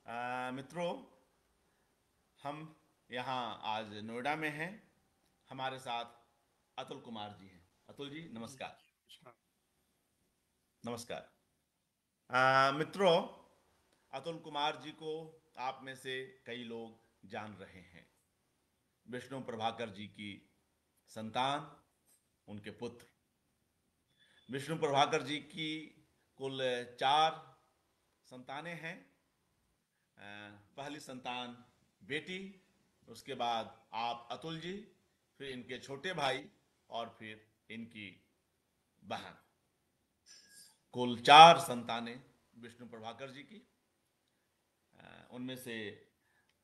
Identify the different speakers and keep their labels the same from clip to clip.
Speaker 1: मित्रों, हम यहाँ आज नोएडा में हैं। हमारे साथ अतुल कुमार जी हैं। अतुल जी,
Speaker 2: जी,
Speaker 1: नमस्कार।
Speaker 2: नमस्कार।
Speaker 1: नमस्कार। मित्रों, अतुल कुमार जी को आप में से कई लोग जान रहे हैं। विष्णु प्रभाकर जी की संतान, उनके पुत्र। विष्णु प्रभाकर जी की कुल 4 संतानें हैं। पहली संतान बेटी, उसके बाद आप अतुल जी, फिर इनके छोटे भाई और फिर इनकी बहन। कुल 4 संतानें विष्णु प्रभाकर जी की। उनमें से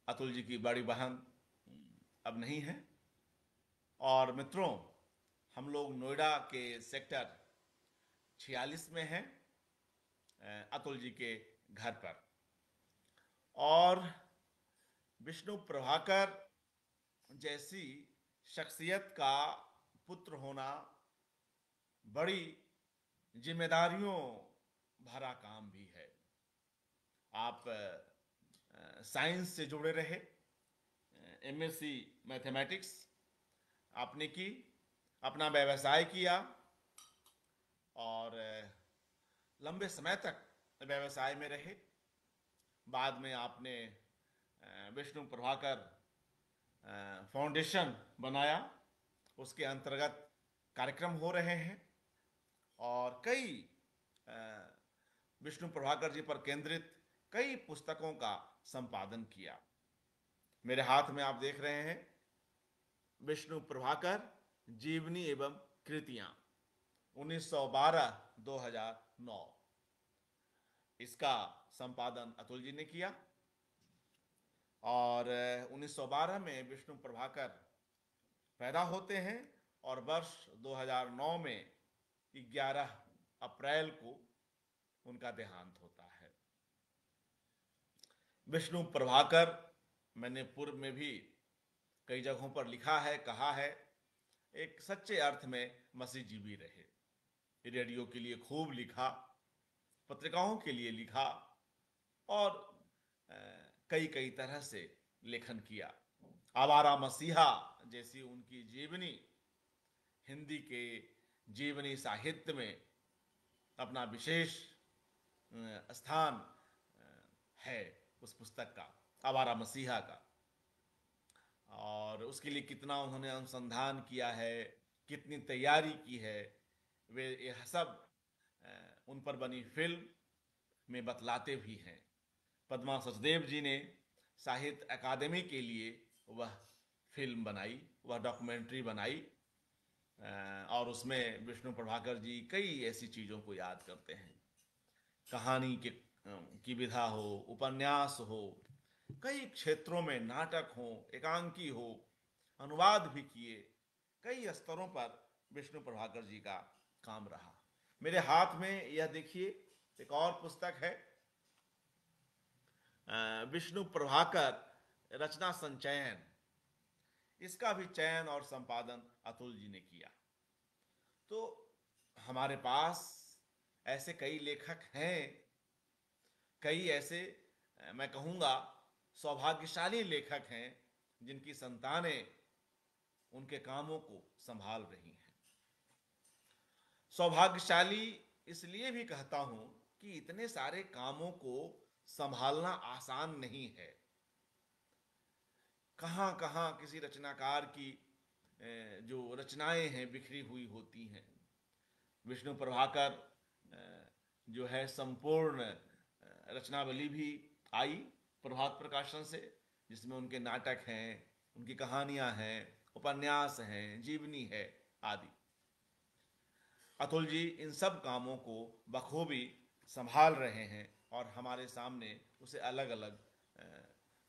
Speaker 1: अतुल जी की बड़ी बहन अब नहीं है। और मित्रों, हम लोग नोएडा के सेक्टर 46 में हैं, अतुल जी के घर पर। और विष्णु प्रभाकर जैसी शख्सियत का पुत्र होना बड़ी जिम्मेदारियों भरा काम भी है। आप साइंस से जुड़े रहे, एमएससी मैथमेटिक्स आपने की, अपना व्यवसाय किया और लंबे समय तक व्यवसाय में रहे। बाद में आपने विष्णु प्रभाकर फाउंडेशन बनाया। उसके अंतर्गत कार्यक्रम हो रहे हैं और कई अ, विष्णु प्रभाकर जी पर केंद्रित कई पुस्तकों का संपादन किया। मेरे हाथ में आप देख रहे हैं विष्णु प्रभाकर जीवनी एवं कृतियां, 1912-2009। इसका संपादन अतुल जी ने किया। और 1912 में विष्णु प्रभाकर पैदा होते हैं और वर्ष 2009 में 11 अप्रैल को उनका देहांत होता है। विष्णु प्रभाकर, मैंने पूर्व में भी कई जगहों पर लिखा है, कहा है, एक सच्चे अर्थ में मसीहजीवी रहे। रेडियो के लिए खूब लिखा, पत्रिकाओं के लिए लिखा और कई कई तरह से लेखन किया। आवारा मसीहा जैसी उनकी जीवनी हिंदी के जीवनी साहित्य में अपना विशेष स्थान है, उस पुस्तक का, आवारा मसीहा का। और उसके लिए कितना उन्होंने अनुसंधान किया है, कितनी तैयारी की है, वे यह सब उन पर बनी फिल्म में बतलाते भी हैं। पद्मा सचदेव जी ने साहित्य अकादमी के लिए वह फिल्म बनाई, वह डॉक्यूमेंट्री बनाई। और उसमें विष्णु प्रभाकर जी कई ऐसी चीज़ों को याद करते हैं। कहानी की विधा हो, उपन्यास हो, कई क्षेत्रों में नाटक हो, एकांकी हो, अनुवाद भी किए। कई स्तरों पर विष्णु प्रभाकर जी का काम रहा। मेरे हाथ में यह देखिए एक और पुस्तक है, विष्णु प्रभाकर रचना संचयन। इसका भी चयन और संपादन अतुल जी ने किया। तो हमारे पास ऐसे कई लेखक हैं, कई ऐसे मैं कहूँगा सौभाग्यशाली लेखक हैं जिनकी संतानें उनके कामों को संभाल रही हैं। सौभाग्यशाली इसलिए भी कहता हूँ कि इतने सारे कामों को संभालना आसान नहीं है। कहाँ कहाँ किसी रचनाकार की जो रचनाएं हैं बिखरी हुई होती हैं। विष्णु प्रभाकर जो है संपूर्ण रचनावली भी आई प्रभात प्रकाशन से, जिसमें उनके नाटक हैं, उनकी कहानियां हैं, उपन्यास हैं, जीवनी है आदि। अतुल जी इन सब कामों को बखूबी संभाल रहे हैं और हमारे सामने उसे अलग अलग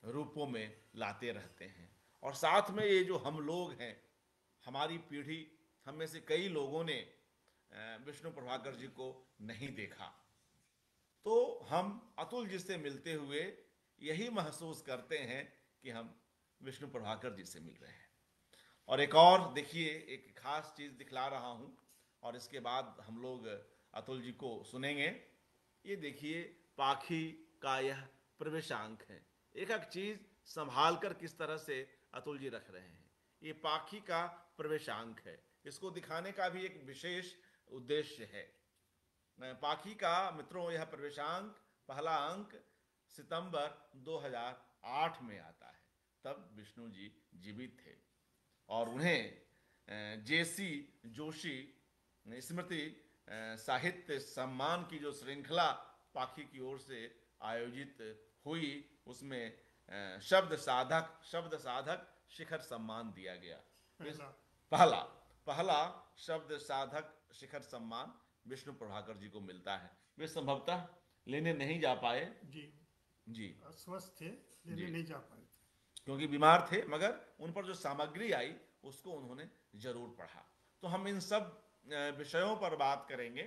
Speaker 1: रूपों में लाते रहते हैं। और साथ में ये जो हम लोग हैं, हमारी पीढ़ी, हम में से कई लोगों ने विष्णु प्रभाकर जी को नहीं देखा, तो हम अतुल जी से मिलते हुए यही महसूस करते हैं कि हम विष्णु प्रभाकर जी से मिल रहे हैं। और एक और देखिए, एक खास चीज़ दिखला रहा हूँ और इसके बाद हम लोग अतुल जी को सुनेंगे। ये देखिए, पाखी का यह प्रवेशांक हैं। एक एक चीज संभाल कर किस तरह से अतुल जी रख रहे हैं। ये पाखी का प्रवेशांक है, इसको दिखाने का भी एक विशेष उद्देश्य है। पाखी का मित्रों यह प्रवेशांक पहला अंक सितंबर 2008 में आता है। तब विष्णु जी जीवित थे और उन्हें जेसी जोशी स्मृति साहित्य सम्मान की जो श्रृंखला पाखी की ओर से आयोजित हुई, उसमें शब्द साधक शिखर सम्मान दिया गया। पहला पहला शब्द साधक शिखर सम्मान विष्णु प्रभाकर जी को मिलता है। वे संभवतः लेने नहीं जा पाए जी,
Speaker 2: अस्वस्थ थे, लेने नहीं जा पाए
Speaker 1: क्योंकि बीमार थे, मगर उन पर जो सामग्री आई उसको उन्होंने जरूर पढ़ा। तो हम इन सब विषयों पर बात करेंगे,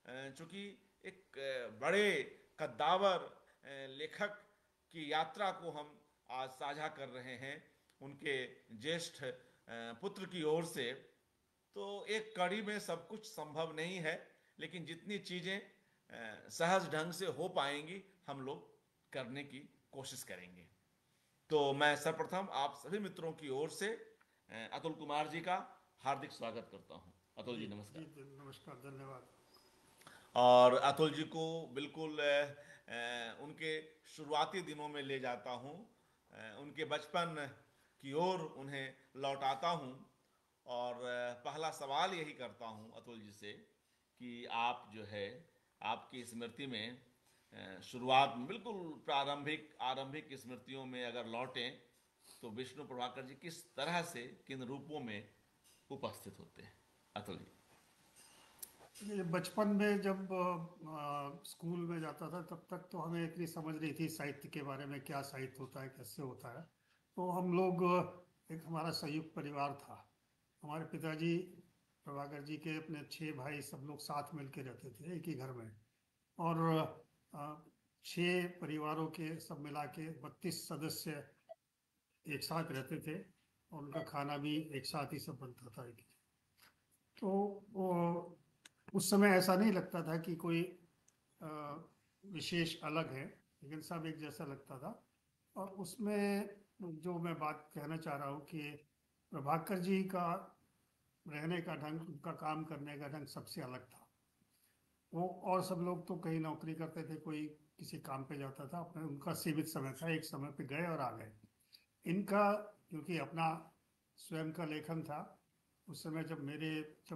Speaker 1: चूंकि एक बड़े कद्दावर लेखक की यात्रा को हम आज साझा कर रहे हैं उनके ज्येष्ठ पुत्र की ओर से। तो एक कड़ी में सब कुछ संभव नहीं है, लेकिन जितनी चीजें सहज ढंग से हो पाएंगी हम लोग करने की कोशिश करेंगे। तो मैं सर्वप्रथम आप सभी मित्रों की ओर से अतुल कुमार जी का हार्दिक स्वागत करता हूं। अतुल जी नमस्कार।
Speaker 2: जी नमस्कार, धन्यवाद।
Speaker 1: और अतुल जी को बिल्कुल उनके शुरुआती दिनों में ले जाता हूं, उनके बचपन की ओर उन्हें लौटाता हूं और पहला सवाल यही करता हूं अतुल जी से कि आप जो है आपकी स्मृति में शुरुआत में बिल्कुल आरंभिक स्मृतियों में अगर लौटें तो विष्णु प्रभाकर जी किस तरह से किन रूपों में उपस्थित होते हैं। अतुल जी।
Speaker 2: ये बचपन में जब स्कूल में जाता था तब तक तो हमें इतनी समझ नहीं थी साहित्य के बारे में, क्या साहित्य होता है, कैसे होता है। तो हम लोग एक हमारा संयुक्त परिवार था। हमारे पिताजी प्रभाकर जी के अपने 6 भाई सब लोग साथ मिल के रहते थे एक ही घर में, और 6 परिवारों के सब मिला के 32 सदस्य एक साथ रहते थे और उनका खाना भी एक साथ ही सब बनता था। तो वो उस समय ऐसा नहीं लगता था कि कोई विशेष अलग है, लेकिन सब एक जैसा लगता था। और उसमें जो मैं बात कहना चाह रहा हूँ कि प्रभाकर जी का रहने का ढंग, उनका काम करने का ढंग सबसे अलग था। वो और सब लोग तो कहीं नौकरी करते थे, कोई किसी काम पे जाता था, अपने उनका सीमित समय था, एक समय पे गए और आ गए। इनका क्योंकि अपना स्वयं का लेखन था, उस समय जब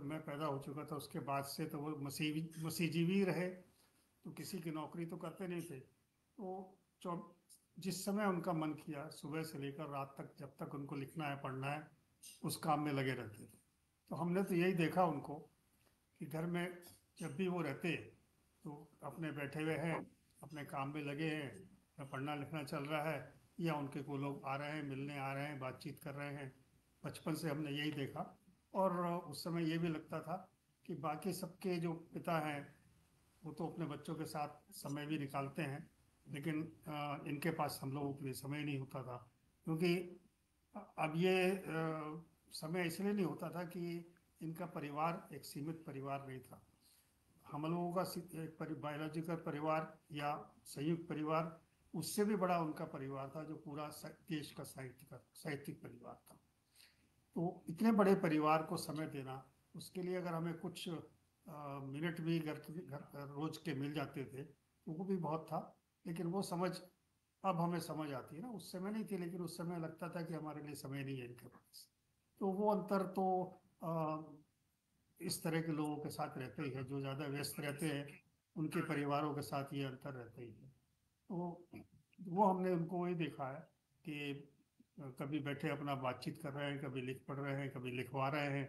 Speaker 2: मैं पैदा हो चुका था उसके बाद से तो वो मसीहजीवी रहे, तो किसी की नौकरी तो करते नहीं थे। तो जिस समय उनका मन किया सुबह से लेकर रात तक, जब तक उनको लिखना है पढ़ना है, उस काम में लगे रहते थे। तो हमने तो यही देखा उनको कि घर में जब भी वो रहते तो अपने बैठे हुए हैं, अपने काम में लगे हैं, या पढ़ना लिखना चल रहा है, या उनके को लोग आ रहे हैं, मिलने आ रहे हैं, बातचीत कर रहे हैं। बचपन से हमने यही देखा। और उस समय ये भी लगता था कि बाकी सबके जो पिता हैं वो तो अपने बच्चों के साथ समय भी निकालते हैं, लेकिन इनके पास हम लोगों के लिए समय नहीं होता था। क्योंकि अब ये समय इसलिए नहीं होता था कि इनका परिवार एक सीमित परिवार नहीं था। हम लोगों का एक बायोलॉजिकल परिवार या संयुक्त परिवार, उससे भी बड़ा उनका परिवार था जो पूरा देश का साहित्यिक परिवार था। तो इतने बड़े परिवार को समय देना, उसके लिए अगर हमें कुछ मिनट भी घर रोज के मिल जाते थे तो वो भी बहुत था। लेकिन वो समझ अब हमें समझ आती है ना, उस समय नहीं थी, लेकिन उस समय लगता था कि हमारे लिए समय नहीं है इनके पास। तो वो अंतर तो इस तरह के लोगों के साथ रहते ही है, जो ज़्यादा व्यस्त रहते हैं उनके परिवारों के साथ ये अंतर रहता ही है। तो वो हमने उनको वही देखा है कि कभी बैठे अपना बातचीत कर रहे हैं, कभी लिख पढ़ रहे हैं, कभी लिखवा रहे हैं,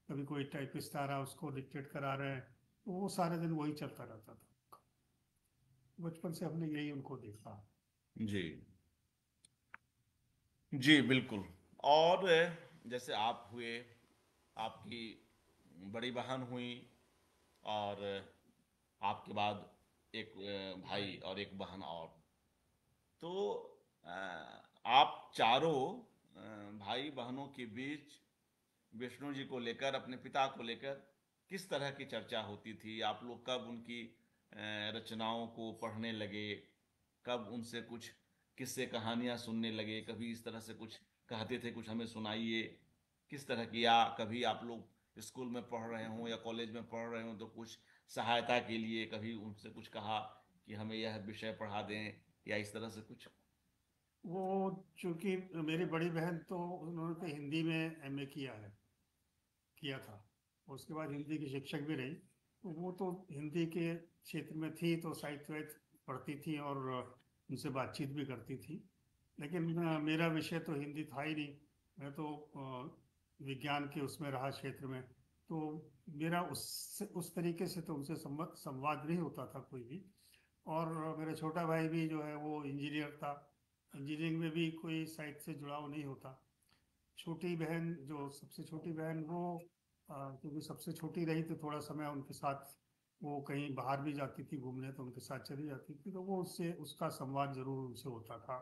Speaker 2: कभी कोई टाइपिस्ट आ रहा है उसको डिक्टेट करा रहे हैं। तो वो सारे दिन वही चलता रहता था। बचपन से हमने यही उनको देखा।
Speaker 1: जी जी बिल्कुल। और जैसे आप हुए, आपकी बड़ी बहन हुई, और आपके बाद एक भाई और एक बहन और। तो आप चारों भाई बहनों के बीच विष्णु जी को लेकर, अपने पिता को लेकर किस तरह की चर्चा होती थी? आप लोग कब उनकी रचनाओं को पढ़ने लगे, कब उनसे कुछ किस्से कहानियां सुनने लगे, कभी इस तरह से कुछ कहते थे कुछ हमें सुनाइए, किस तरह की, या कभी आप लोग स्कूल में पढ़ रहे हों या कॉलेज में पढ़ रहे हों तो कुछ सहायता के लिए कभी उनसे कुछ कहा कि हमें यह विषय पढ़ा दें, या इस तरह से कुछ?
Speaker 2: वो चूंकि मेरी बड़ी बहन तो उन्होंने तो हिंदी में एमए किया था, उसके बाद हिंदी की शिक्षक भी रही, तो वो तो हिंदी के क्षेत्र में थी, तो साहित्य वाहित्य पढ़ती थी और उनसे बातचीत भी करती थी। लेकिन मेरा विषय तो हिंदी था ही नहीं, मैं तो विज्ञान के उसमें रहा क्षेत्र में, तो मेरा उस तरीके से तो उनसे संवाद नहीं होता था कोई भी। और मेरा छोटा भाई भी जो है वो इंजीनियर था, इंजीनियरिंग में भी कोई साहित्य से जुड़ाव नहीं होता। छोटी बहन, जो सबसे छोटी बहन, वो क्योंकि सबसे छोटी रही तो थोड़ा समय उनके साथ, वो कहीं बाहर भी जाती थी घूमने तो उनके साथ चली जाती थी, तो वो उससे उसका संवाद जरूर उनसे होता था।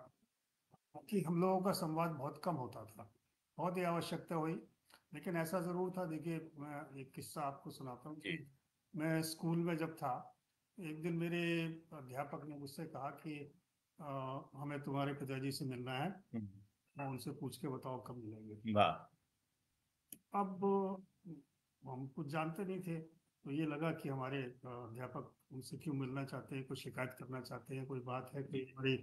Speaker 2: कि हम लोगों का संवाद बहुत कम होता था, बहुत ही आवश्यकता हुई। लेकिन ऐसा जरूर था, देखिए मैं एक किस्सा आपको सुनाता हूँ कि मैं स्कूल में जब था, एक दिन मेरे अध्यापक ने मुझसे कहा कि हमें तुम्हारे पिताजी से मिलना है, मैं उनसे पूछ के बताओ कब मिलेंगे।
Speaker 1: वाह।
Speaker 2: अब हम कुछ जानते नहीं थे, तो ये लगा कि हमारे अध्यापक उनसे क्यों मिलना चाहते हैं, कोई शिकायत करना चाहते हैं, कोई बात है, कोई बड़ी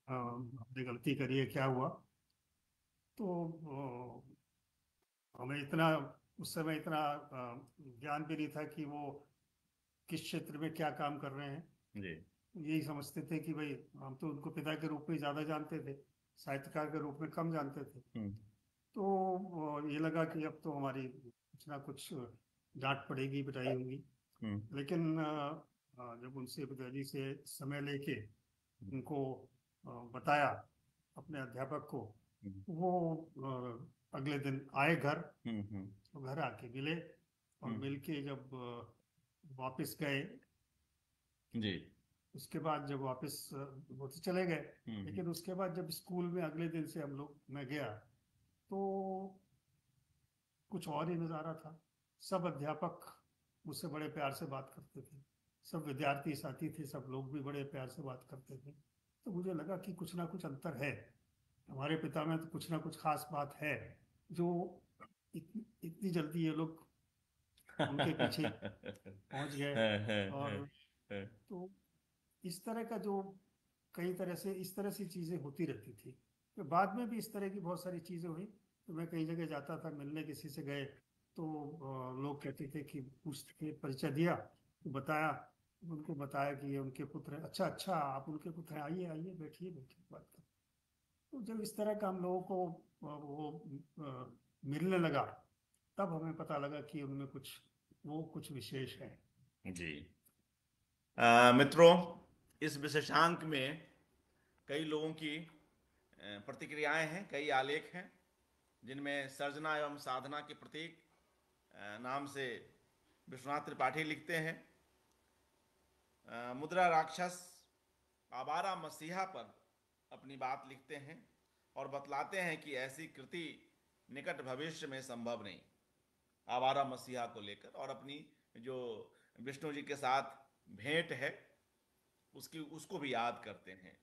Speaker 2: हमने गलती करी है, क्या हुआ। तो हमें इतना उस समय इतना ज्ञान भी नहीं था कि वो किस क्षेत्र में क्या काम कर रहे हैं।
Speaker 1: जी।
Speaker 2: यही समझते थे कि भाई हम तो उनको पिता के रूप में ज्यादा जानते थे, साहित्यकार के रूप में कम जानते थे। तो ये लगा कि अब तो हमारी कुछ ना कुछ डांट पड़ेगी, पिटाई होगी। लेकिन जब उनसे पिताजी से समय लेके उनको बताया, अपने अध्यापक को, वो अगले दिन आए घर, तो घर आके मिले, और मिलके जब वापस गए,
Speaker 1: जी।
Speaker 2: उसके बाद जब वापस वो तो चले गए, लेकिन उसके बाद जब स्कूल में अगले दिन से मैं गया, तो कुछ और ही नज़ारा था। सब अध्यापक मुझसे बड़े प्यार से बात करते थे, सब विद्यार्थी साथी थे, सब लोग भी बड़े प्यार से बात करते थे। तो मुझे लगा कि कुछ ना कुछ अंतर है, हमारे पिता में तो कुछ ना कुछ खास बात है, जो इतनी जल्दी ये लोग उनके पीछे पहुंच गए। और तो इस तरह का जो कई तरह से इस तरह से चीज़ें होती रहती थी। तो बाद में भी इस तरह की बहुत सारी चीज़ें हुई। तो मैं कई जगह जाता था, मिलने किसी से गए, तो लोग कहते थे कि पूछते थे, परिचय दिया तो बताया, उनको बताया कि ये उनके पुत्र हैं। अच्छा अच्छा, आप उनके पुत्र हैं, आइए आइए, बैठिए बैठिए, बात करें। तो जब इस तरह का हम लोगों को मिलने लगा, तब हमें पता लगा कि उनमें कुछ विशेष है।
Speaker 1: जी। मित्रों, इस विशेषांक में कई लोगों की प्रतिक्रियाएं हैं, कई आलेख हैं, जिनमें सर्जना एवं साधना के प्रतीक नाम से विश्वनाथ त्रिपाठी लिखते हैं, मुद्रा राक्षस आवारा मसीहा पर अपनी बात लिखते हैं और बतलाते हैं कि ऐसी कृति निकट भविष्य में संभव नहीं, आवारा मसीहा को लेकर, और अपनी जो विष्णु जी के साथ भेंट है उसको भी याद करते हैं।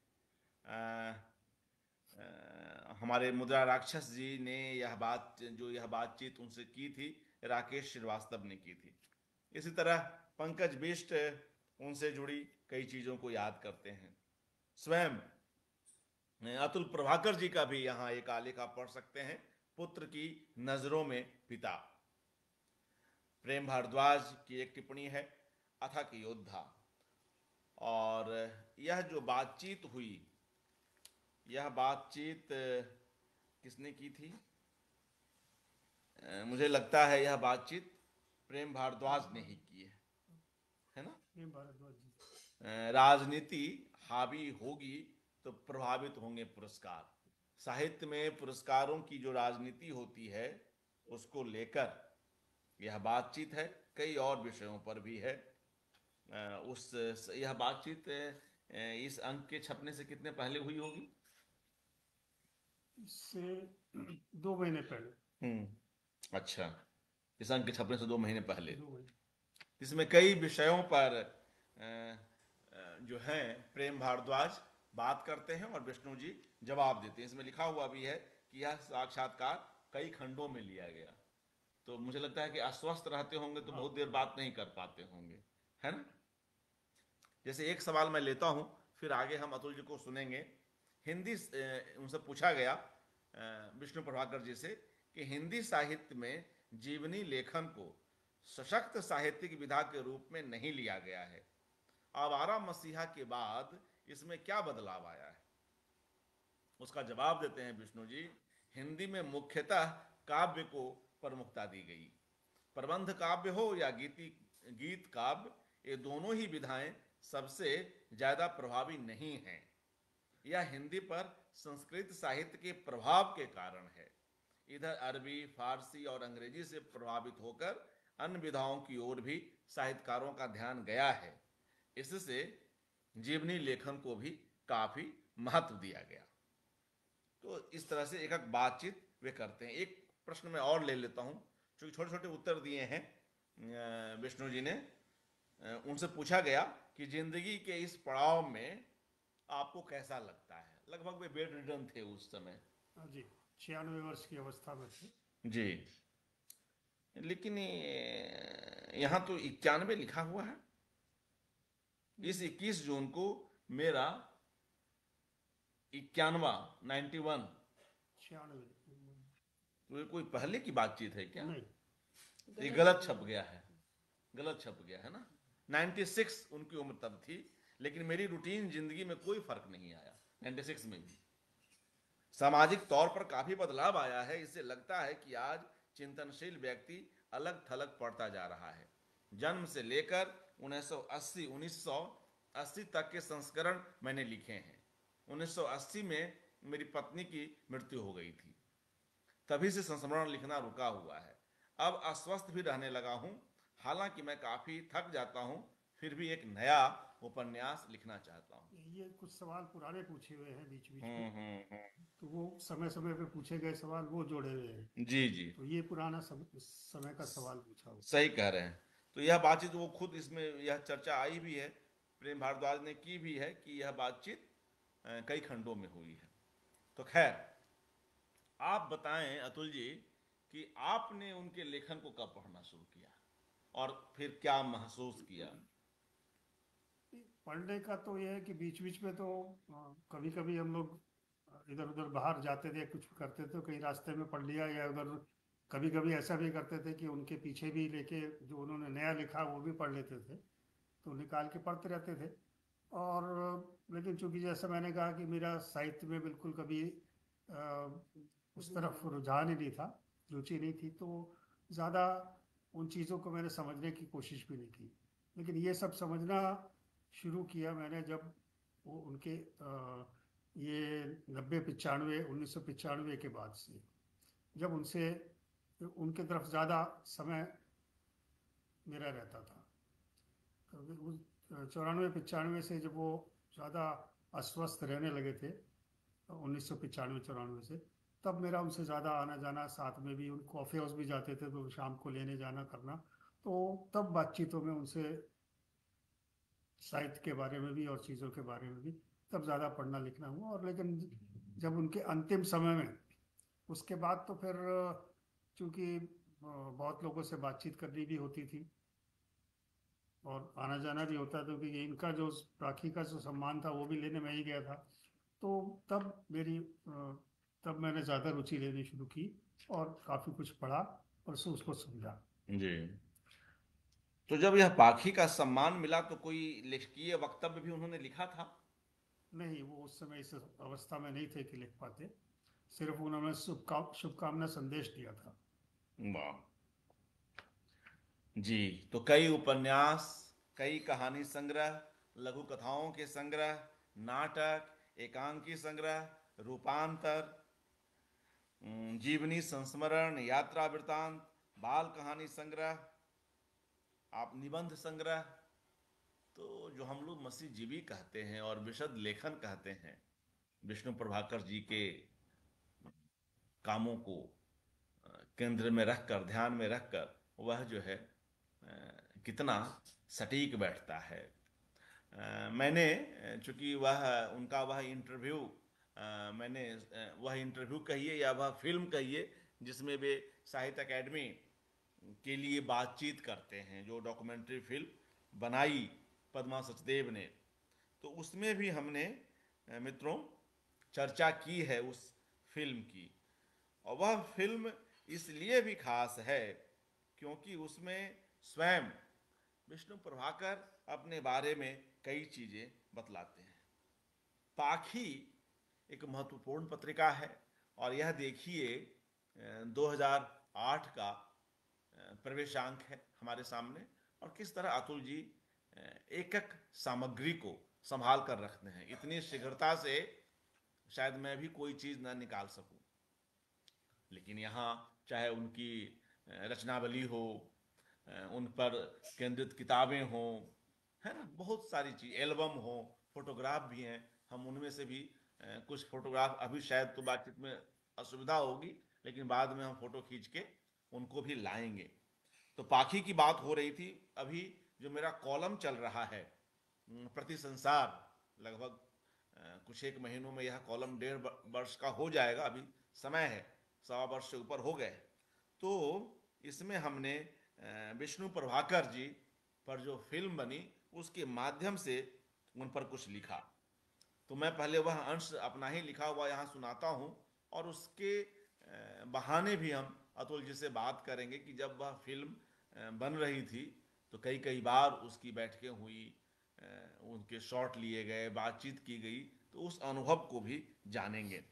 Speaker 1: हमारे मुद्रा राक्षस जी ने यह बातचीत उनसे की थी, राकेश श्रीवास्तव ने की थी। इसी तरह पंकज बिष्ट उनसे जुड़ी कई चीज़ों को याद करते हैं। स्वयं अतुल प्रभाकर जी का भी यहाँ एक आलेख आप पढ़ सकते हैं, पुत्र की नजरों में पिता। प्रेम भारद्वाज की एक टिप्पणी है, अथक योद्धा। और यह जो बातचीत हुई, यह बातचीत किसने की थी? मुझे लगता है यह बातचीत प्रेम भारद्वाज ने ही की है ना?
Speaker 2: प्रेम भारद्वाज जी।
Speaker 1: राजनीति हावी होगी तो प्रभावित होंगे पुरस्कार। साहित्य में पुरस्कारों की जो राजनीति होती है उसको लेकर यह बातचीत है, कई और विषयों पर भी है। यह बातचीत इस अंक के छपने से कितने पहले हुई होगी?
Speaker 2: इससे 2 महीने पहले।
Speaker 1: अच्छा, इस अंक के छपने से 2 महीने पहले।
Speaker 2: 2 महीने।
Speaker 1: इसमें कई विषयों पर जो हैं प्रेम भारद्वाज बात करते हैं और विष्णु जी जवाब देते हैं। इसमें लिखा हुआ भी है कि यह साक्षात्कार कई खंडों में लिया गया। तो मुझे लगता है कि अस्वस्थ रहते होंगे तो
Speaker 2: हाँ
Speaker 1: बहुत देर बात नहीं कर पाते होंगे, है ना। जैसे एक सवाल मैं लेता हूं, फिर आगे हम अतुल जी को सुनेंगे। हिंदी उनसे पूछा गया विष्णु प्रभाकर जी से कि हिंदी साहित्य में जीवनी लेखन को सशक्त साहित्यिक विधा के रूप में नहीं लिया गया है। आवारा मसीहा के बाद इसमें क्या बदलाव आया है? उसका जवाब देते हैं विष्णु जी, हिंदी में मुख्यतः काव्य को प्रमुखता दी गई। प्रबंध काव्य हो या गीत काव्य, ये दोनों ही विधाएं सबसे ज्यादा प्रभावी नहीं हैं। यह हिंदी पर संस्कृत साहित्य के प्रभाव के कारण है। इधर अरबी, फारसी और अंग्रेजी से प्रभावित होकर अन्य विधाओं की ओर भी साहित्यकारों का ध्यान गया है। इससे जीवनी लेखन को भी काफी महत्व दिया गया। तो इस तरह से एक एक बातचीत वे करते हैं। एक प्रश्न मैं और ले लेता हूं, क्योंकि छोटे छोटे उत्तर दिए हैं विष्णु जी ने। उनसे पूछा गया कि जिंदगी के इस पड़ाव में आपको कैसा लगता है। लगभग वे बेड रिडन थे उस समय।
Speaker 2: हाँ जी, 96 वर्ष की अवस्था में थे।
Speaker 1: जी, लेकिन यहाँ तो 91 लिखा हुआ है। इस 21 जून को मेरा 91
Speaker 2: 96
Speaker 1: तो ये कोई पहले की बातचीत है क्या?
Speaker 2: नहीं,
Speaker 1: ये गलत छप गया है, गलत छप गया है ना। 96 उनकी उम्र तब थी, लेकिन मेरी रूटीन जिंदगी में कोई फर्क नहीं आया 96 में भी। सामाजिक तौर पर काफी बदलाव आया है। इससे लगता है कि आज चिंतनशील व्यक्ति अलग थलग पड़ता जा रहा है। जन्म से लेकर 1980 तक के संस्करण मैंने लिखे हैं। 1980 में मेरी पत्नी की मृत्यु हो गई थी, तभी से संस्मरण लिखना रुका हुआ है। अब अस्वस्थ भी रहने लगा हूं। हालांकि मैं काफी थक जाता हूं, फिर भी एक नया उपन्यास लिखना चाहता हूं।
Speaker 2: ये कुछ सवाल पुराने पूछे हुए हैं बीच बीच
Speaker 1: हम्म
Speaker 2: में,
Speaker 1: हम्म
Speaker 2: तो वो समय समय पे पूछे गए सवाल वो जोड़े हुए हैं।
Speaker 1: जी जी,
Speaker 2: तो ये पुराना समय का सवाल पूछा हुआ।
Speaker 1: सही कह रहे हैं। तो यह बातचीत वो खुद, इसमें यह चर्चा आई भी है, प्रेम भारद्वाज ने की भी है कि यह बातचीत कई खंडों में हुई है। तो खैर, आप बताएं अतुल जी कि आपने उनके लेखन को कब पढ़ना शुरू किया और फिर क्या महसूस किया?
Speaker 2: पढ़ने का तो ये है कि बीच बीच में तो कभी कभी हम लोग इधर उधर बाहर जाते थे, कुछ करते थे, कहीं रास्ते में पढ़ लिया, या उधर कभी कभी ऐसा भी करते थे कि उनके पीछे भी लेके जो उन्होंने नया लिखा वो भी पढ़ लेते थे, तो निकाल के पढ़ते रहते थे। और लेकिन चूंकि जैसा मैंने कहा कि मेरा साहित्य में बिल्कुल कभी उस तरफ रुझान ही नहीं था, रुचि नहीं थी, तो ज़्यादा उन चीज़ों को मैंने समझने की कोशिश भी नहीं की। लेकिन ये सब समझना शुरू किया मैंने जब वो उनके ये 90-95 1995 के बाद से, जब उनसे उनके तरफ ज़्यादा समय मेरा रहता था। तो उस 94-95 से जब वो ज़्यादा अस्वस्थ रहने लगे थे, 1995-94 से, तब मेरा उनसे ज़्यादा आना जाना, साथ में भी उन कॉफ़ी हाउस भी जाते थे तो शाम को लेने जाना करना, तो तब बातचीतों में उनसे साहित्य के बारे में भी और चीज़ों के बारे में भी तब ज़्यादा पढ़ना लिखना हुआ। और लेकिन जब उनके अंतिम समय में, उसके बाद तो फिर चूँकि बहुत लोगों से बातचीत करनी भी होती थी और आना जाना भी होता था, क्योंकि इनका जो राखी का जो सम्मान था वो भी लेने में ही गया था, तो तब मैंने ज़्यादा रुचि लेनी शुरू की और काफ़ी कुछ पढ़ा और उसको समझा।
Speaker 1: जी, तो जब यह पाखी का सम्मान मिला तो कोई लेखकीय वक्तव्य भी उन्होंने लिखा था?
Speaker 2: नहीं, वो उस समय इस अवस्था में नहीं थे कि लिख पाते, सिर्फ उन्होंने शुभकामना संदेश दिया था।
Speaker 1: वाह जी। तो कई उपन्यास, कई कहानी संग्रह, लघु कथाओं के संग्रह, नाटक, एकांकी संग्रह, रूपांतर, जीवनी संस्मरण, यात्रा वृतांत, बाल कहानी संग्रह, आप निबंध संग्रह, तो जो हम लोग मसीहजीवी कहते हैं और विशद लेखन कहते हैं, विष्णु प्रभाकर जी के कामों को केंद्र में रखकर, ध्यान में रखकर, वह जो है कितना सटीक बैठता है। मैंने चूंकि वह उनका वह इंटरव्यू मैंने वह इंटरव्यू कहिए या वह फिल्म कहिए जिसमें वे साहित्य अकेडमी के लिए बातचीत करते हैं, जो डॉक्यूमेंट्री फिल्म बनाई पद्मा सचदेव ने, तो उसमें भी हमने मित्रों चर्चा की है उस फिल्म की। और वह फिल्म इसलिए भी खास है क्योंकि उसमें स्वयं विष्णु प्रभाकर अपने बारे में कई चीज़ें बतलाते हैं। पाखी एक महत्वपूर्ण पत्रिका है और यह देखिए 2008 का प्रवेशांक है हमारे सामने, और किस तरह अतुल जी एक एक सामग्री को संभाल कर रखते हैं। इतनी शीघ्रता से शायद मैं भी कोई चीज़ न निकाल सकूं, लेकिन यहाँ चाहे उनकी रचनावली हो, उन पर केंद्रित किताबें हों, है ना, बहुत सारी चीज़, एल्बम हो, फोटोग्राफ भी हैं। हम उनमें से भी कुछ फोटोग्राफ, अभी शायद तो बातचीत में असुविधा होगी, लेकिन बाद में हम फोटो खींच के उनको भी लाएंगे। तो पाखी की बात हो रही थी। अभी जो मेरा कॉलम चल रहा है प्रति संसार, लगभग कुछ एक महीनों में यह कॉलम 1.5 वर्ष का हो जाएगा, अभी समय है, 1.25 वर्ष से ऊपर हो गए। तो इसमें हमने विष्णु प्रभाकर जी पर जो फिल्म बनी उसके माध्यम से उन पर कुछ लिखा। तो मैं पहले वह अंश अपना ही लिखा हुआ यहाँ सुनाता हूँ, और उसके बहाने भी हम अतुल जी से बात करेंगे कि जब वह फिल्म बन रही थी तो कई कई बार उसकी बैठकें हुई, उनके शॉट लिए गए, बातचीत की गई, तो उस अनुभव को भी जानेंगे।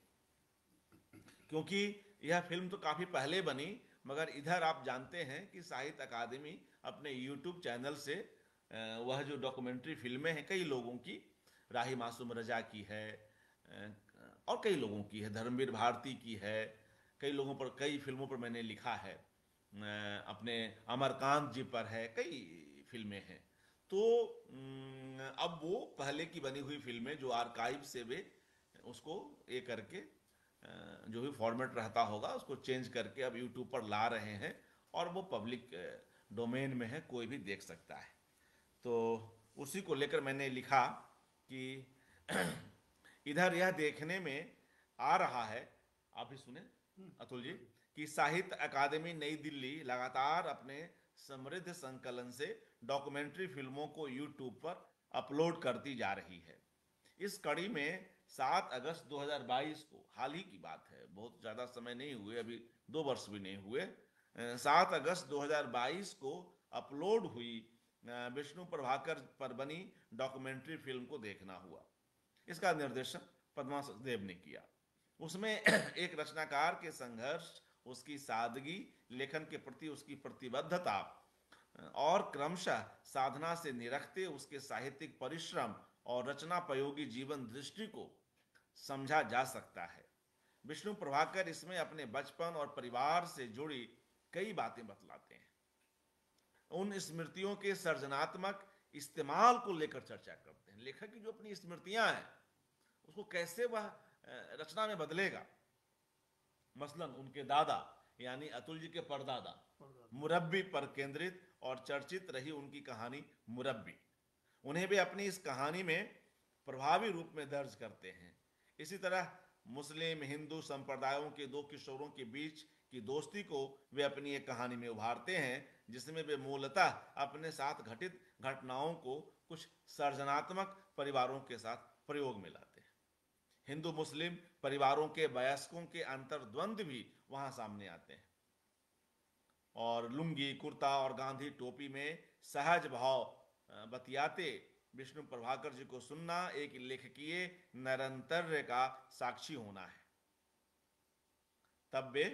Speaker 1: क्योंकि यह फिल्म तो काफ़ी पहले बनी, मगर इधर आप जानते हैं कि साहित्य अकादमी अपने यूट्यूब चैनल से वह जो डॉक्यूमेंट्री फिल्में हैं कई लोगों की, राही मासूम रजा की है, और कई लोगों की है, धर्मवीर भारती की है, कई लोगों पर, कई फिल्मों पर मैंने लिखा है, अपने अमरकांत जी पर है, कई फिल्में हैं। तो अब वो पहले की बनी हुई फिल्में जो आर्काइव से वे उसको ये करके जो भी फॉर्मेट रहता होगा उसको चेंज करके अब यूट्यूब पर ला रहे हैं, और वो पब्लिक डोमेन में है, कोई भी देख सकता है। तो उसी को लेकर मैंने लिखा कि इधर यह देखने में आ रहा है, आप भी सुने अतुल जी, कि साहित्य अकादमी नई दिल्ली लगातार अपने समृद्ध संकलन से डॉक्यूमेंट्री फिल्मों को यूट्यूब पर अपलोड करती जा रही है। इस कड़ी में 7 अगस्त 2022 को, हाल ही की बात है, बहुत ज़्यादा समय नहीं हुए, अभी 2 वर्ष भी नहीं हुए, 7 अगस्त 2022 को अपलोड हुई विष्णु प्रभाकर पर बनी डॉक्यूमेंट्री फिल्म को देखना हुआ। इसका निर्देशन पद्मा सचदेव ने किया। उसमें एक रचनाकार के संघर्ष, उसकी सादगी, लेखन के प्रति उसकी प्रतिबद्धता और क्रमशः साधना से निरखते उसके साहित्यिक परिश्रम और रचनापयोगी जीवन दृष्टि को समझा जा सकता है। विष्णु प्रभाकर इसमें अपने बचपन और परिवार से जुड़ी कई बातें बतलाते हैं। उन स्मृतियों के सर्जनात्मक इस्तेमाल को लेकर चर्चा करते हैं। लेखक की जो अपनी स्मृतियां हैं उसको कैसे वह रचना में बदलेगा। मसलन उनके दादा यानी अतुल जी के परदादा मुरब्बी पर केंद्रित और चर्चित रही उनकी कहानी मुरब्बी, उन्हें भी अपनी इस कहानी में प्रभावी रूप में दर्ज करते हैं। इसी तरह मुस्लिम हिंदू संप्रदायों के दो किशोरों के बीच की दोस्ती को वे अपनी एक कहानी में उभारते हैं, जिसमें वे मूलतः अपने साथ घटित घटनाओं को कुछ सर्जनात्मक परिवारों के साथ प्रयोग में लाते हैं। हिंदू मुस्लिम परिवारों के वयस्कों के अंतर्द्वंद भी वहां सामने आते हैं, और लुंगी कुर्ता और गांधी टोपी में सहज भाव बतियाते विष्णु प्रभाकर जी को सुनना एक लेखकीय निरंतर्य का साक्षी होना है। तब वे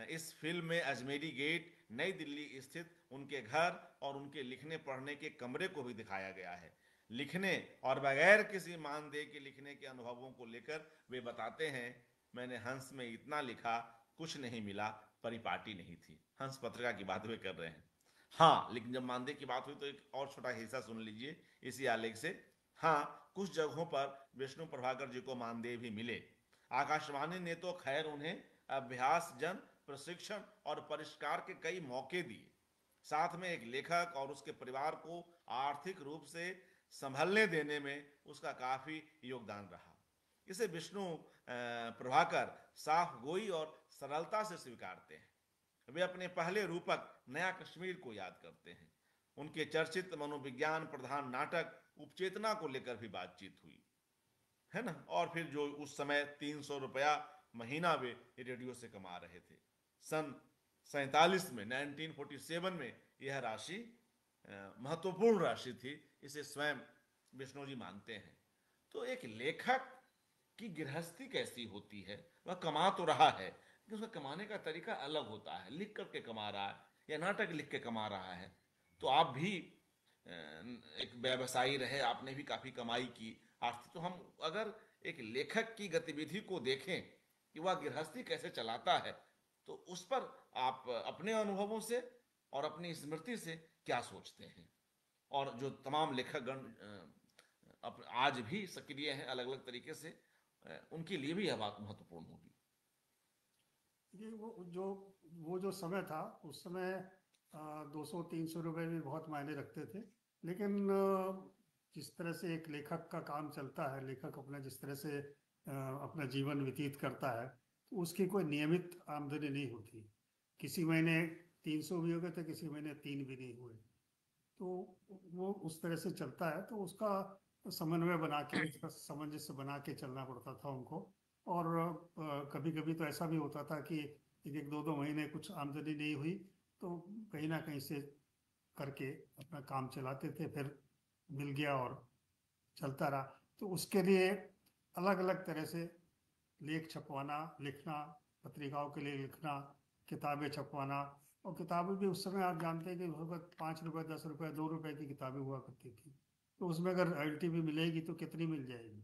Speaker 1: इस फिल्म में अजमेरी गेट नई दिल्ली स्थित उनके घर और उनके लिखने पढ़ने के कमरे को भी दिखाया गया है। लिखने और बगैर किसी मानदेय के लिखने के अनुभवों को लेकर वे बताते हैं, मैंने हंस में इतना लिखा, कुछ नहीं मिला, परिपाटी नहीं थी। हंस पत्रिका की बात वे कर रहे हैं। हाँ, लेकिन जब मानदेय की बात हुई तो एक और छोटा हिस्सा सुन लीजिए इसी आलेख से। हाँ, कुछ जगहों पर विष्णु प्रभाकर जी को मानदेय भी मिले। आकाशवाणी ने तो खैर उन्हें अभ्यास जन प्रशिक्षण और परिष्कार के कई मौके दिए। साथ में एक लेखक और उसके परिवार को आर्थिक रूप से संभलने देने में उसका काफ़ी योगदान रहा। इसे विष्णु प्रभाकर साफ गोई और सरलता से स्वीकारते हैं। वे अपने पहले रूपक नया कश्मीर को याद करते हैं। उनके चर्चित मनोविज्ञान प्रधान नाटक उपचेतना को लेकर भी बातचीत हुई, है ना। और फिर जो उस समय 300 रुपया महीना वे रेडियो से कमा रहे थे, सन 47 में 1947 में यह राशि महत्वपूर्ण राशि थी, इसे स्वयं विष्णु जी मानते हैं। तो एक लेखक की गृहस्थी कैसी होती है, वह कमा तो रहा है लेकिन उसका कमाने का तरीका अलग होता है, लिख करके कमा रहा है या नाटक लिख के कमा रहा है। तो आप भी एक व्यवसायी रहे, आपने भी काफ़ी कमाई की आर्थिक। तो हम अगर एक लेखक की गतिविधि को देखें कि वह गृहस्थी कैसे चलाता है, तो उस पर आप अपने अनुभवों से और अपनी स्मृति से क्या सोचते हैं, और जो तमाम लेखकगण आज भी सक्रिय हैं अलग अलग तरीके से, उनके लिए भी यह बात महत्वपूर्ण होगी।
Speaker 2: ये वो जो समय था, उस समय 200-300 रुपए भी बहुत मायने रखते थे। लेकिन जिस तरह से एक लेखक का काम चलता है, लेखक अपना जिस तरह से अपना जीवन व्यतीत करता है, तो उसकी कोई नियमित आमदनी नहीं होती। किसी महीने 300 भी हो गए थे, किसी महीने 3 भी नहीं हुए। तो वो उस तरह से चलता है, तो उसका समन्वय बना के, उसका सामंजस्य बना के चलना पड़ता था उनको। और कभी कभी तो ऐसा भी होता था कि एक 2 महीने कुछ आमदनी नहीं हुई, तो कहीं ना कहीं से करके अपना काम चलाते थे, फिर मिल गया और चलता रहा। तो उसके लिए अलग अलग तरह से लेख छपवाना, लिखना, पत्रिकाओं के लिए लिखना, किताबें छपवाना। और किताबें भी उस समय आप जानते हैं कि लगभग 5 रुपए, 10 रुपए, 2 रुपए की किताबें हुआ करती थी। तो उसमें अगर रॉयल्टी भी मिलेगी तो कितनी मिल जाएगी।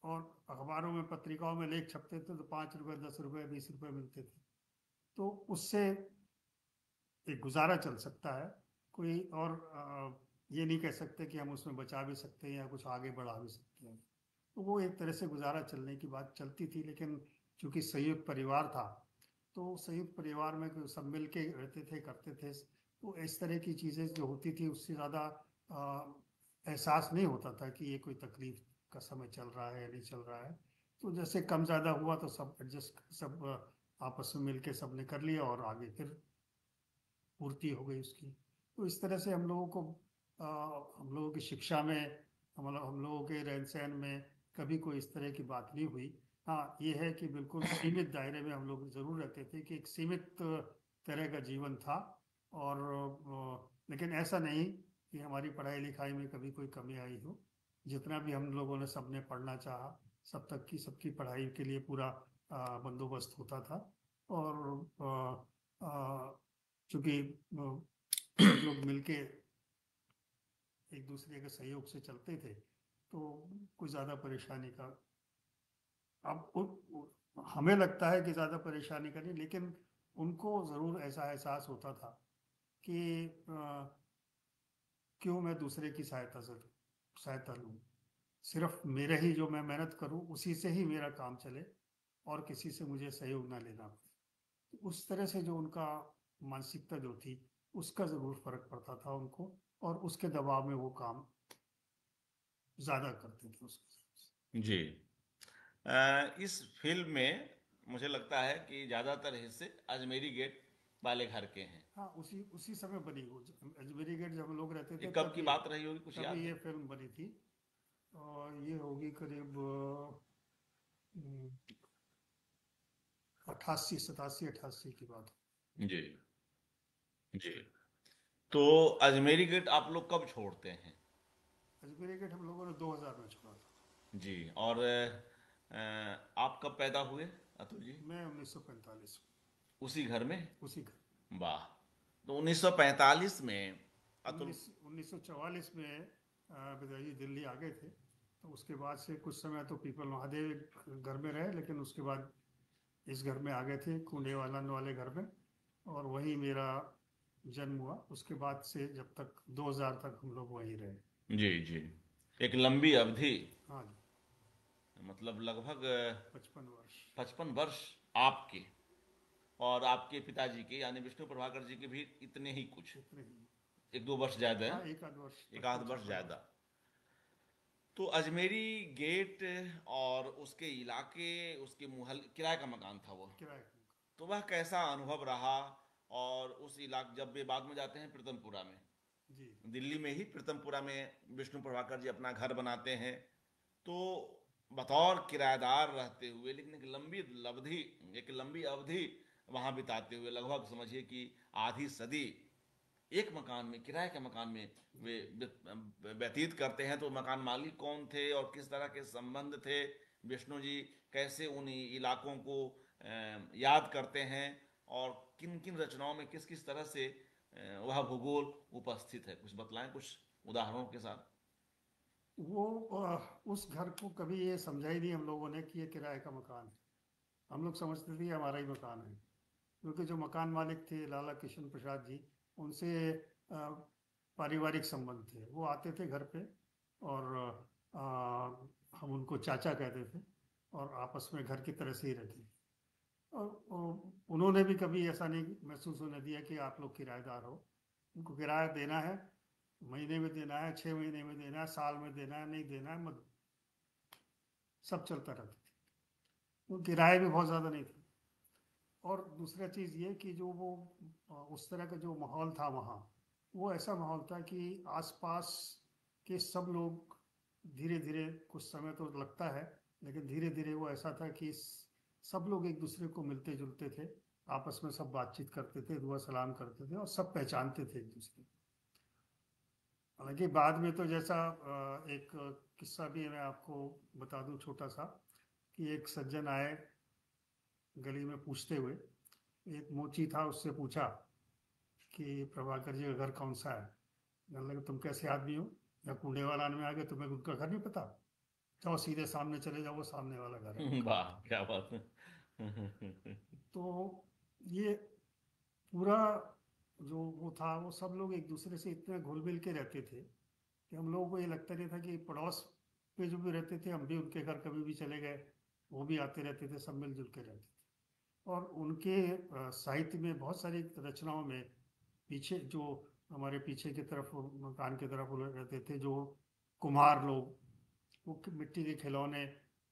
Speaker 2: और अखबारों में, पत्रिकाओं में लेख छपते थे तो 5 रुपए, 10 रुपए, 20 रुपए मिलते थे। तो उससे एक गुजारा चल सकता है। कोई और ये नहीं कह सकते कि हम उसमें बचा भी सकते हैं या कुछ आगे बढ़ा भी सकते हैं। तो वो एक तरह से गुजारा चलने की बात चलती थी। लेकिन चूंकि संयुक्त परिवार था, तो संयुक्त परिवार में सब मिल के रहते थे, करते थे। तो इस तरह की चीज़ें जो होती थी, उससे ज़्यादा एहसास नहीं होता था कि ये कोई तकलीफ का समय चल रहा है या नहीं चल रहा है। तो जैसे कम ज़्यादा हुआ तो सब एडजस्ट, सब आपस में मिल के सब ने कर लिया और आगे फिर पूर्ति हो गई उसकी। तो इस तरह से हम लोगों को हम लोगों की शिक्षा में, हम लोगों के रहन सहन में कभी कोई इस तरह की बात नहीं हुई। हाँ, ये है कि बिल्कुल सीमित दायरे में हम लोग जरूर रहते थे, कि एक सीमित तरह का जीवन था। और लेकिन ऐसा नहीं कि हमारी पढ़ाई लिखाई में कभी कोई कमी आई हो। जितना भी हम लोगों ने, सबने पढ़ना चाहा, सब तक की सबकी पढ़ाई के लिए पूरा बंदोबस्त होता था। और चूंकि सब लोग मिलके एक दूसरे के सहयोग से चलते थे, तो कोई ज़्यादा परेशानी का, हमें लगता है कि ज़्यादा परेशानी का नहीं, लेकिन उनको ज़रूर ऐसा एहसास होता था कि क्यों मैं दूसरे की सहायता लूँ। सिर्फ मेरे ही, जो मैं मेहनत करूँ उसी से ही मेरा काम चले और किसी से मुझे सहयोग ना लेना पड़े। तो उस तरह से जो उनका मानसिकता जो थी, उसका ज़रूर फर्क पड़ता था उनको, और उसके दबाव में वो काम ज़्यादा करते थे उसके।
Speaker 1: जी। इस फिल्म में मुझे लगता है कि ज़्यादातर हिस्से अजमेरी गेट वाले घर के हैं।
Speaker 2: हाँ, उसी उसी समय बनी वो अजमेरी गेट, जब हम लोग रहते
Speaker 1: ये
Speaker 2: थे
Speaker 1: कब की बात रही होगी, कुछ याद
Speaker 2: तभी
Speaker 1: है?
Speaker 2: ये फिल्म बनी थी। और ये होगी करीब 88 87 88 की बात।
Speaker 1: जी जी। तो अजमेरी गेट आप लोग कब छोड़ते हैं?
Speaker 2: अजमेरी गेट हम लोगों ने 2000 में छोड़ा था।
Speaker 1: जी। और आप कब पैदा हुए अतुल जी?
Speaker 2: मैं 1945
Speaker 1: उसी घर में?
Speaker 2: उसी घर।
Speaker 1: वाह। तो 1945 में अतुल,
Speaker 2: 1944 में पिताजी दिल्ली आ गए थे। तो उसके बाद से कुछ समय तो पीपल महादेव घर में रहे, लेकिन उसके बाद इस घर में आ गए थे, कुंडे वाले घर में। और वहीं मेरा जन्म हुआ। उसके बाद से जब तक 2000 तक हम लोग वहीं रहे।
Speaker 1: जी जी, एक लंबी अवधि,
Speaker 2: हाँ जी।
Speaker 1: मतलब लगभग
Speaker 2: 55 वर्ष।
Speaker 1: 55 वर्ष आपके और आपके पिताजी के, यानी विष्णु प्रभाकर जी के भी इतने ही कुछ।
Speaker 2: इतने ही।
Speaker 1: एक दो वर्ष ज्यादा
Speaker 2: हाँ,
Speaker 1: है,
Speaker 2: एक आध वर्ष
Speaker 1: एक
Speaker 2: तक
Speaker 1: आध
Speaker 2: तो
Speaker 1: वर्ष
Speaker 2: चलता था।
Speaker 1: ज्यादा। तो अजमेरी गेट और उसके इलाके, उसके मुहल, किराए का मकान था वो।
Speaker 2: किराए का।
Speaker 1: तो वह कैसा अनुभव रहा? और उस इलाके, जब वे बाद में जाते हैं प्रीतमपुरा में,
Speaker 2: जी।
Speaker 1: दिल्ली में ही प्रीतमपुरा में विष्णु प्रभाकर जी अपना घर बनाते हैं, तो बतौर किराएदार रहते हुए, लेकिन एक लंबी अवधि वहां बिताते हुए, लगभग समझिए कि आधी सदी एक मकान में, किराए के मकान में वे
Speaker 2: जी।
Speaker 1: व्यतीत करते हैं, तो मकान मालिक कौन थे और किस तरह के संबंध थे? विष्णु जी कैसे उन इलाकों को याद करते हैं, और किन किन रचनाओं में किस किस तरह से वह भूगोल उपस्थित है, कुछ बतलाएं कुछ उदाहरणों के साथ।
Speaker 2: वो उस घर को कभी ये समझा ही नहीं हम लोगों ने कि ये किराए का मकान है। हम लोग समझते थे ये हमारा ही मकान है, क्योंकि जो मकान मालिक थे लाला कृष्ण प्रसाद जी, उनसे अ, पारिवारिक संबंध थे। वो आते थे घर पे, और हम उनको चाचा कहते थे, और आपस में घर की तरह से ही रहते थे। और उन्होंने भी कभी ऐसा नहीं महसूस होने दिया कि आप लोग किराएदार हो। उनको किराया देना है, महीने में देना है, 6 महीने में देना है, साल में देना है, नहीं देना है मत, सब चलता रहता था। वो किराए भी बहुत ज़्यादा नहीं थे। और दूसरा चीज़ ये कि जो वो उस तरह का जो माहौल था वहाँ, वो ऐसा माहौल था कि आसपास के सब लोग धीरे धीरे, कुछ समय तो लगता है, लेकिन धीरे धीरे वो ऐसा था कि सब लोग एक दूसरे को मिलते जुलते थे, आपस में सब बातचीत करते थे, दुआ सलाम करते थे, और सब पहचानते थे एक दूसरे को। हालांकि बाद में तो जैसा एक किस्सा भी मैं आपको बता दूं छोटा सा, कि एक सज्जन आए गली में पूछते हुए, एक मोची था, उससे पूछा कि प्रभाकर जी का घर कौन सा है। कहने लगे, तुम कैसे आदमी हो, या कूड़े वाला आने में आ गए, तुम्हें उनका घर नहीं पता, जाओ सीधे सामने चले जाओ, वो सामने वाला घर है उनका।
Speaker 1: वाह, क्या बात है।
Speaker 2: तो ये पूरा जो वो था, वो सब लोग एक दूसरे से इतने घुल मिल के रहते थे कि हम लोगों को ये लगता नहीं था कि पड़ोस पे जो भी रहते थे, हम भी उनके घर कभी भी चले गए, वो भी आते रहते थे, सब मिलजुल के रहते थे। और उनके साहित्य में बहुत सारी रचनाओं में, पीछे जो हमारे पीछे की तरफ, मकान की तरफ वो लोग रहते थे जो कुम्हार लोग, वो मिट्टी के खिलौने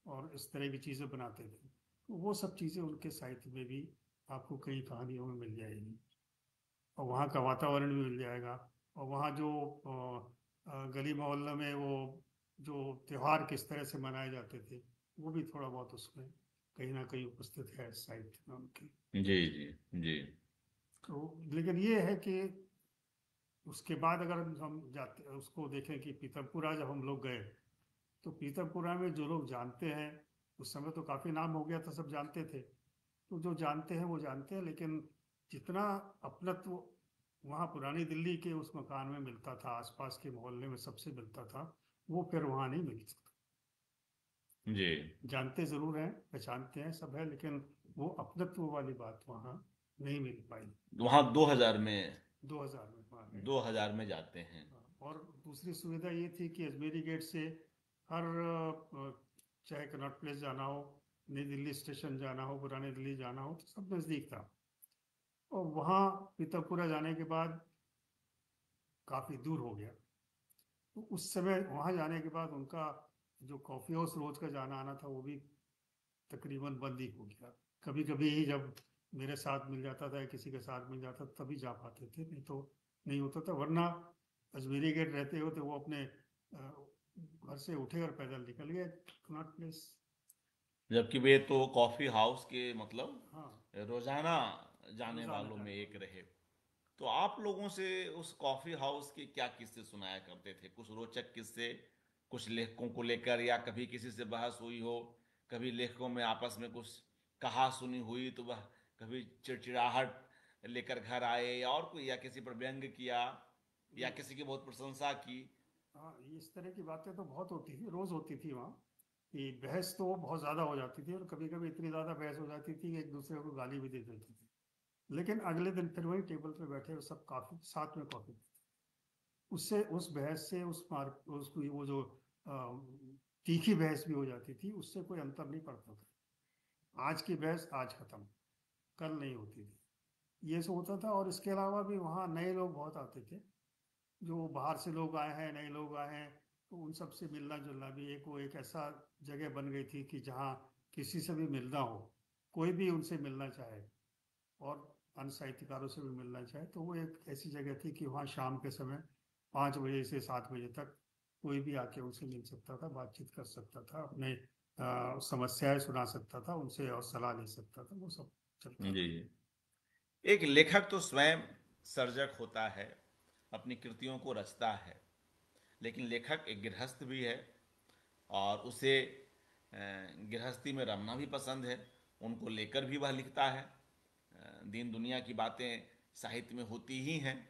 Speaker 2: और इस तरह की चीज़ें बनाते थे, तो वो सब चीज़ें उनके साहित्य में भी आपको कई कहानियों में मिल जाएगी। और वहाँ का वातावरण भी मिल जाएगा। और वहाँ जो गली मोहल्ले में वो जो त्योहार किस तरह से मनाए जाते थे, वो भी थोड़ा बहुत उसमें कहीं ना कहीं उपस्थित है साहित्य में उनके।
Speaker 1: जी जी जी।
Speaker 2: तो लेकिन ये है कि उसके बाद अगर हम जाते उसको देखें कि पीतमपुरा जब हम लोग गए, तो पीतमपुरा में जो लोग जानते हैं, उस समय तो काफ़ी नाम हो गया था, सब जानते थे, तो जो जानते हैं वो जानते हैं, लेकिन जितना अपनत्व वहाँ पुरानी दिल्ली के उस मकान में मिलता था, आसपास के मोहल्ले में सबसे मिलता था, वो फिर वहाँ नहीं मिल सकता।
Speaker 1: जी।
Speaker 2: जानते जरूर हैं, पहचानते हैं सब है, लेकिन वो अपनत्व वाली बात वहाँ नहीं मिल पाई।
Speaker 1: वहाँ 2000 में,
Speaker 2: 2000 में वहाँ गए।
Speaker 1: 2000 में जाते हैं।
Speaker 2: हाँ, और दूसरी सुविधा ये थी कि अजमेरी गेट से हर चाहे कनॉट प्लेस जाना हो, नई दिल्ली स्टेशन जाना हो, पुरानी दिल्ली जाना हो, तो सब नज़दीक था। और वहाँ पीतमपुरा जाने के बाद काफ़ी दूर हो गया, तो उस समय वहाँ जाने के बाद उनका जो कॉफ़ी हाउस रोज का जाना आना था, वो भी तकरीबन बंद ही हो गया। कभी कभी ही जब मेरे साथ मिल जाता था या किसी के साथ मिल जाता तभी जा पाते थे, नहीं तो नहीं होता था। वरना अजमेरी गेट रहते हो तो वो अपने घर से उठे और पैदल निकल गए कनॉट प्लेस।
Speaker 1: जबकि वे तो कॉफी हाउस के
Speaker 2: हाँ,
Speaker 1: मतलब रोजाना जाने
Speaker 2: रोजाना
Speaker 1: वालों में
Speaker 2: जाने
Speaker 1: एक
Speaker 2: वाले।
Speaker 1: रहे। तो आप लोगों से उस कॉफी हाउस के क्या किस्से सुनाया करते थे, कुछ रोचक किस्से, कुछ लेखकों को लेकर, या कभी किसी से बहस हुई हो, कभी लेखकों में आपस में कुछ कहा सुनी हुई, तो वह कभी चिड़चिड़ाहट लेकर घर आए, या और कोई, या किसी पर व्यंग किया, या
Speaker 2: नहीं,
Speaker 1: किसी की बहुत प्रशंसा की?
Speaker 2: हाँ, इस तरह की बातें तो बहुत होती थी, रोज होती थी वहाँ, कि बहस तो बहुत ज़्यादा हो जाती थी, और कभी कभी इतनी ज़्यादा बहस हो जाती थी कि एक दूसरे को गाली भी दे देते थे। लेकिन अगले दिन फिर वही टेबल पे बैठे और सब काफी साथ में कॉफी पीते। उससे, उस बहस से, उस मार उसकी वो जो तीखी बहस भी हो जाती थी, उससे कोई अंतर नहीं पड़ता था। आज की बहस आज खत्म, कल नहीं होती थी, ये सब होता था। और इसके अलावा भी वहाँ नए लोग बहुत आते थे, जो बाहर से लोग आए हैं, नए लोग आए हैं, तो उन सब से मिलना जुलना भी एक ऐसा जगह बन गई थी कि जहाँ किसी से भी मिलना हो, कोई भी उनसे मिलना चाहे और अन्य साहित्यकारों से भी मिलना चाहे, तो वो एक ऐसी जगह थी कि वहाँ शाम के समय 5 बजे से 7 बजे तक कोई भी आके उनसे मिल सकता था, बातचीत कर सकता था, अपने समस्याएं सुना सकता था उनसे और सलाह ले सकता था, वो सब चलता
Speaker 1: जी
Speaker 2: था।
Speaker 1: जी। एक लेखक तो स्वयं सर्जक होता है, अपनी कृतियों को रचता है, लेकिन लेखक एक गृहस्थ भी है और उसे गृहस्थी में रमना भी पसंद है। उनको लेकर भी वह लिखता है। दीन दुनिया की बातें साहित्य में होती ही हैं।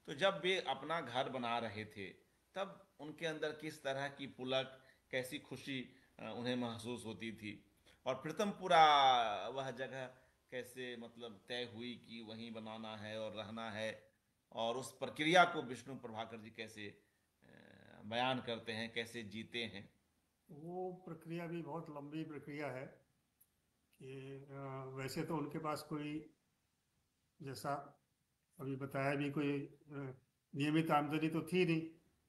Speaker 1: तो जब वे अपना घर बना रहे थे, तब उनके अंदर किस तरह की पुलक, कैसी खुशी उन्हें महसूस होती थी, और प्रीतमपुरा वह जगह कैसे मतलब तय हुई कि वहीं बनाना है और रहना है, और उस प्रक्रिया को विष्णु प्रभाकर जी कैसे बयान करते हैं, कैसे जीते हैं।
Speaker 2: वो प्रक्रिया भी बहुत लंबी प्रक्रिया है कि वैसे तो उनके पास कोई, जैसा अभी बताया, भी कोई नियमित आमदनी तो थी नहीं।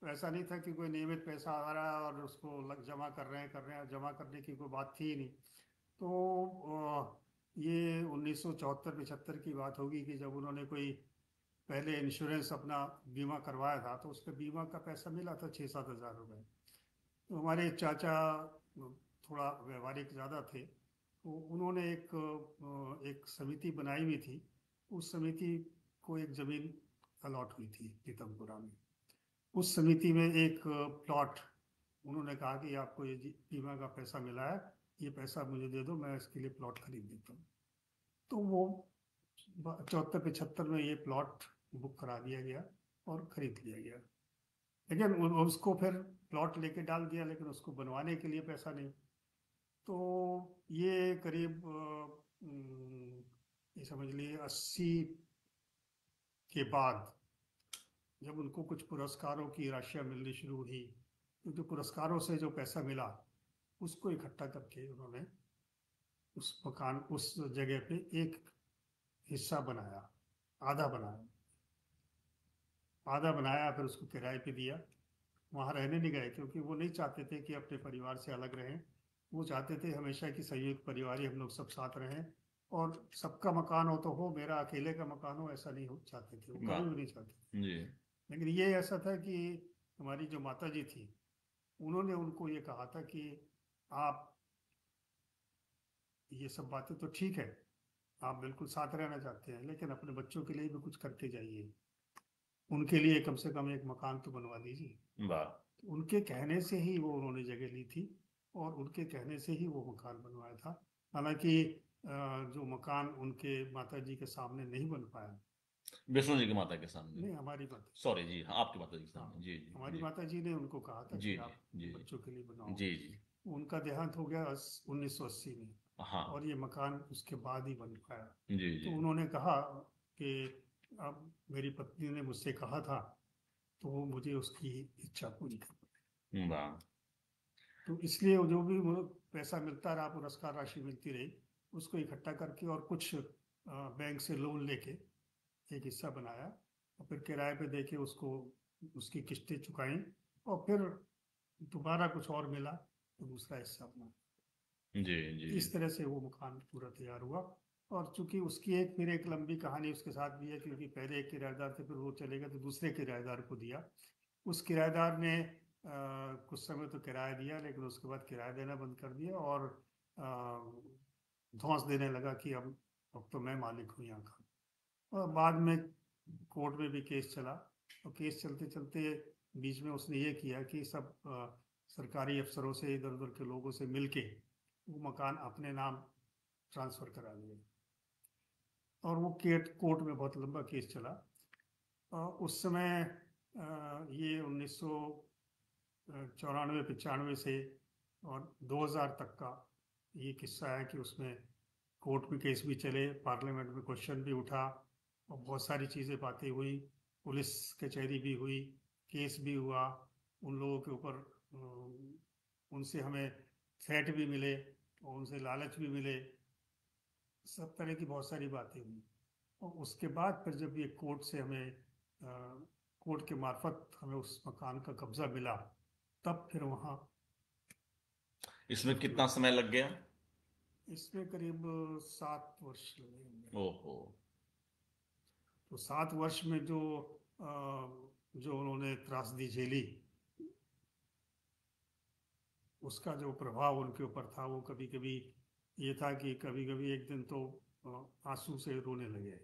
Speaker 2: तो ऐसा नहीं था कि कोई नियमित पैसा आ रहा है और उसको जमा कर रहे हैं और जमा करने की कोई बात थी ही नहीं। तो ये 1974-75 की बात होगी कि जब उन्होंने कोई पहले इंश्योरेंस अपना बीमा करवाया था, तो उसके बीमा का पैसा मिला था 6-7 हज़ार रुपये। तो हमारे चाचा थोड़ा व्यवहारिक ज़्यादा थे, तो उन्होंने एक समिति बनाई हुई थी। उस समिति को एक ज़मीन अलॉट हुई थी पीतमपुरा में। उस समिति में एक प्लॉट, उन्होंने कहा कि आपको ये बीमा का पैसा मिला है, ये पैसा मुझे दे दो, मैं इसके लिए प्लॉट खरीद देता हूँ। तो वो 74-75 में ये प्लॉट बुक करा दिया गया और खरीद लिया गया। लेकिन उसको फिर प्लॉट लेके डाल दिया, लेकिन उसको बनवाने के लिए पैसा नहीं। तो ये करीब ये समझ लिए 80 के बाद, जब उनको कुछ पुरस्कारों की राशियां मिलनी शुरू हुई, तो जो पुरस्कारों से जो पैसा मिला, उसको इकट्ठा करके उन्होंने उस मकान, उस जगह पे एक हिस्सा बनाया, आधा बनाया। आधा बनाया, फिर उसको किराए पे दिया। वहाँ रहने नहीं गए, क्योंकि वो नहीं चाहते थे कि अपने परिवार से अलग रहें। वो चाहते थे हमेशा कि संयुक्त परिवार ही हम लोग सब साथ रहें, और सबका मकान हो तो हो, मेरा अकेले का मकान हो, ऐसा नहीं हो चाहते थे, वो
Speaker 1: वाह।
Speaker 2: कभी भी नहीं चाहते थे।
Speaker 1: जी।
Speaker 2: लेकिन ये ऐसा था कि हमारी जो माता जी थी, उन्होंने उनको ये कहा था कि आप, ये सब बातें तो ठीक है, आप बिल्कुल साथ रहना चाहते हैं, लेकिन अपने बच्चों के लिए भी कुछ करके जाइए, उनके लिए कम से कम एक मकान तो बनवा दीजिए।
Speaker 1: वाह।
Speaker 2: तो उनके कहने से ही वो उन्होंने जगह ली थी, और उनके कहने से ही वो मकान बनवाया था। हालांकि जो मकान उनके माता जी के सामने नहीं बन पाया।
Speaker 1: विष्णु जी की माता के सामने।
Speaker 2: नहीं, हमारी माता जी।
Speaker 1: सॉरी जी, हाँ, आपकी माता जी के
Speaker 2: हाँ,
Speaker 1: सामने। जी जी
Speaker 2: हमारी
Speaker 1: जी।
Speaker 2: माता जी ने उनको कहा था
Speaker 1: जी
Speaker 2: कि
Speaker 1: जी
Speaker 2: आप
Speaker 1: जी
Speaker 2: बच्चों के लिए बनाओ।
Speaker 1: जी जी।
Speaker 2: उनका देहांत हो गया 1980 में,
Speaker 1: हाँ।
Speaker 2: और ये मकान उसके बाद ही बन पाया।
Speaker 1: जी
Speaker 2: तो
Speaker 1: जी।
Speaker 2: उन्होंने कहा कि अब मेरी पत्नी ने मुझसे कहा था, तो वो मुझे उसकी इच्छा पूरी कर।
Speaker 1: वाह।
Speaker 2: तो इसलिए वो जो भी वो पैसा मिलता रहा, पुरस्कार राशि मिलती रही, उसको इकट्ठा करके और कुछ बैंक से लोन लेके एक हिस्सा बनाया, और फिर किराए पे देके उसको, उसकी किस्तें चुकाई, और फिर दोबारा कुछ और मिला तो दूसरा हिस्सा बना।
Speaker 1: जी जी जी।
Speaker 2: इस तरह से वो मकान पूरा तैयार हुआ। और चूंकि उसकी एक फिर एक लंबी कहानी उसके साथ भी है, क्योंकि पहले एक किराएदार थे, फिर वो चले गए तो दूसरे किराएदार को दिया। उस किराएदार ने कुछ समय तो किराया दिया, लेकिन उसके बाद किराया देना बंद कर दिया, और धौंस देने लगा कि अब तो मैं मालिक हूँ यहाँ का। और बाद में कोर्ट में भी केस चला, और केस चलते चलते बीच में उसने ये किया कि सब सरकारी अफसरों से, इधर उधर के लोगों से मिलके वो मकान अपने नाम ट्रांसफर करा लिया। और वो कोर्ट में बहुत लंबा केस चला। उस समय ये 1994-95 से और 2000 तक का ये किस्सा है कि उसमें कोर्ट में केस भी चले, पार्लियामेंट में क्वेश्चन भी उठा, और बहुत सारी चीज़ें बातें हुई, पुलिस कचहरी भी हुई, केस भी हुआ, उन लोगों के ऊपर उनसे हमें थ्रेट भी मिले, और उनसे लालच भी मिले, सब तरह की बहुत सारी बातें हुई। और उसके बाद फिर जब ये कोर्ट से हमें कोर्ट के मार्फत हमें उस मकान का कब्जा मिला, तब फिर वहाँ
Speaker 1: इसमें
Speaker 2: शिफ्ट
Speaker 1: कितना
Speaker 2: हुए।
Speaker 1: समय लग गया?
Speaker 2: इसमें करीब 7 वर्ष लगे होंगे।
Speaker 1: ओहो।
Speaker 2: तो 7 वर्ष में जो उन्होंने त्रासदी झेली, उसका जो प्रभाव उनके ऊपर था, वो कभी कभी ये था कि कभी कभी एक दिन तो आंसू से रोने लगे।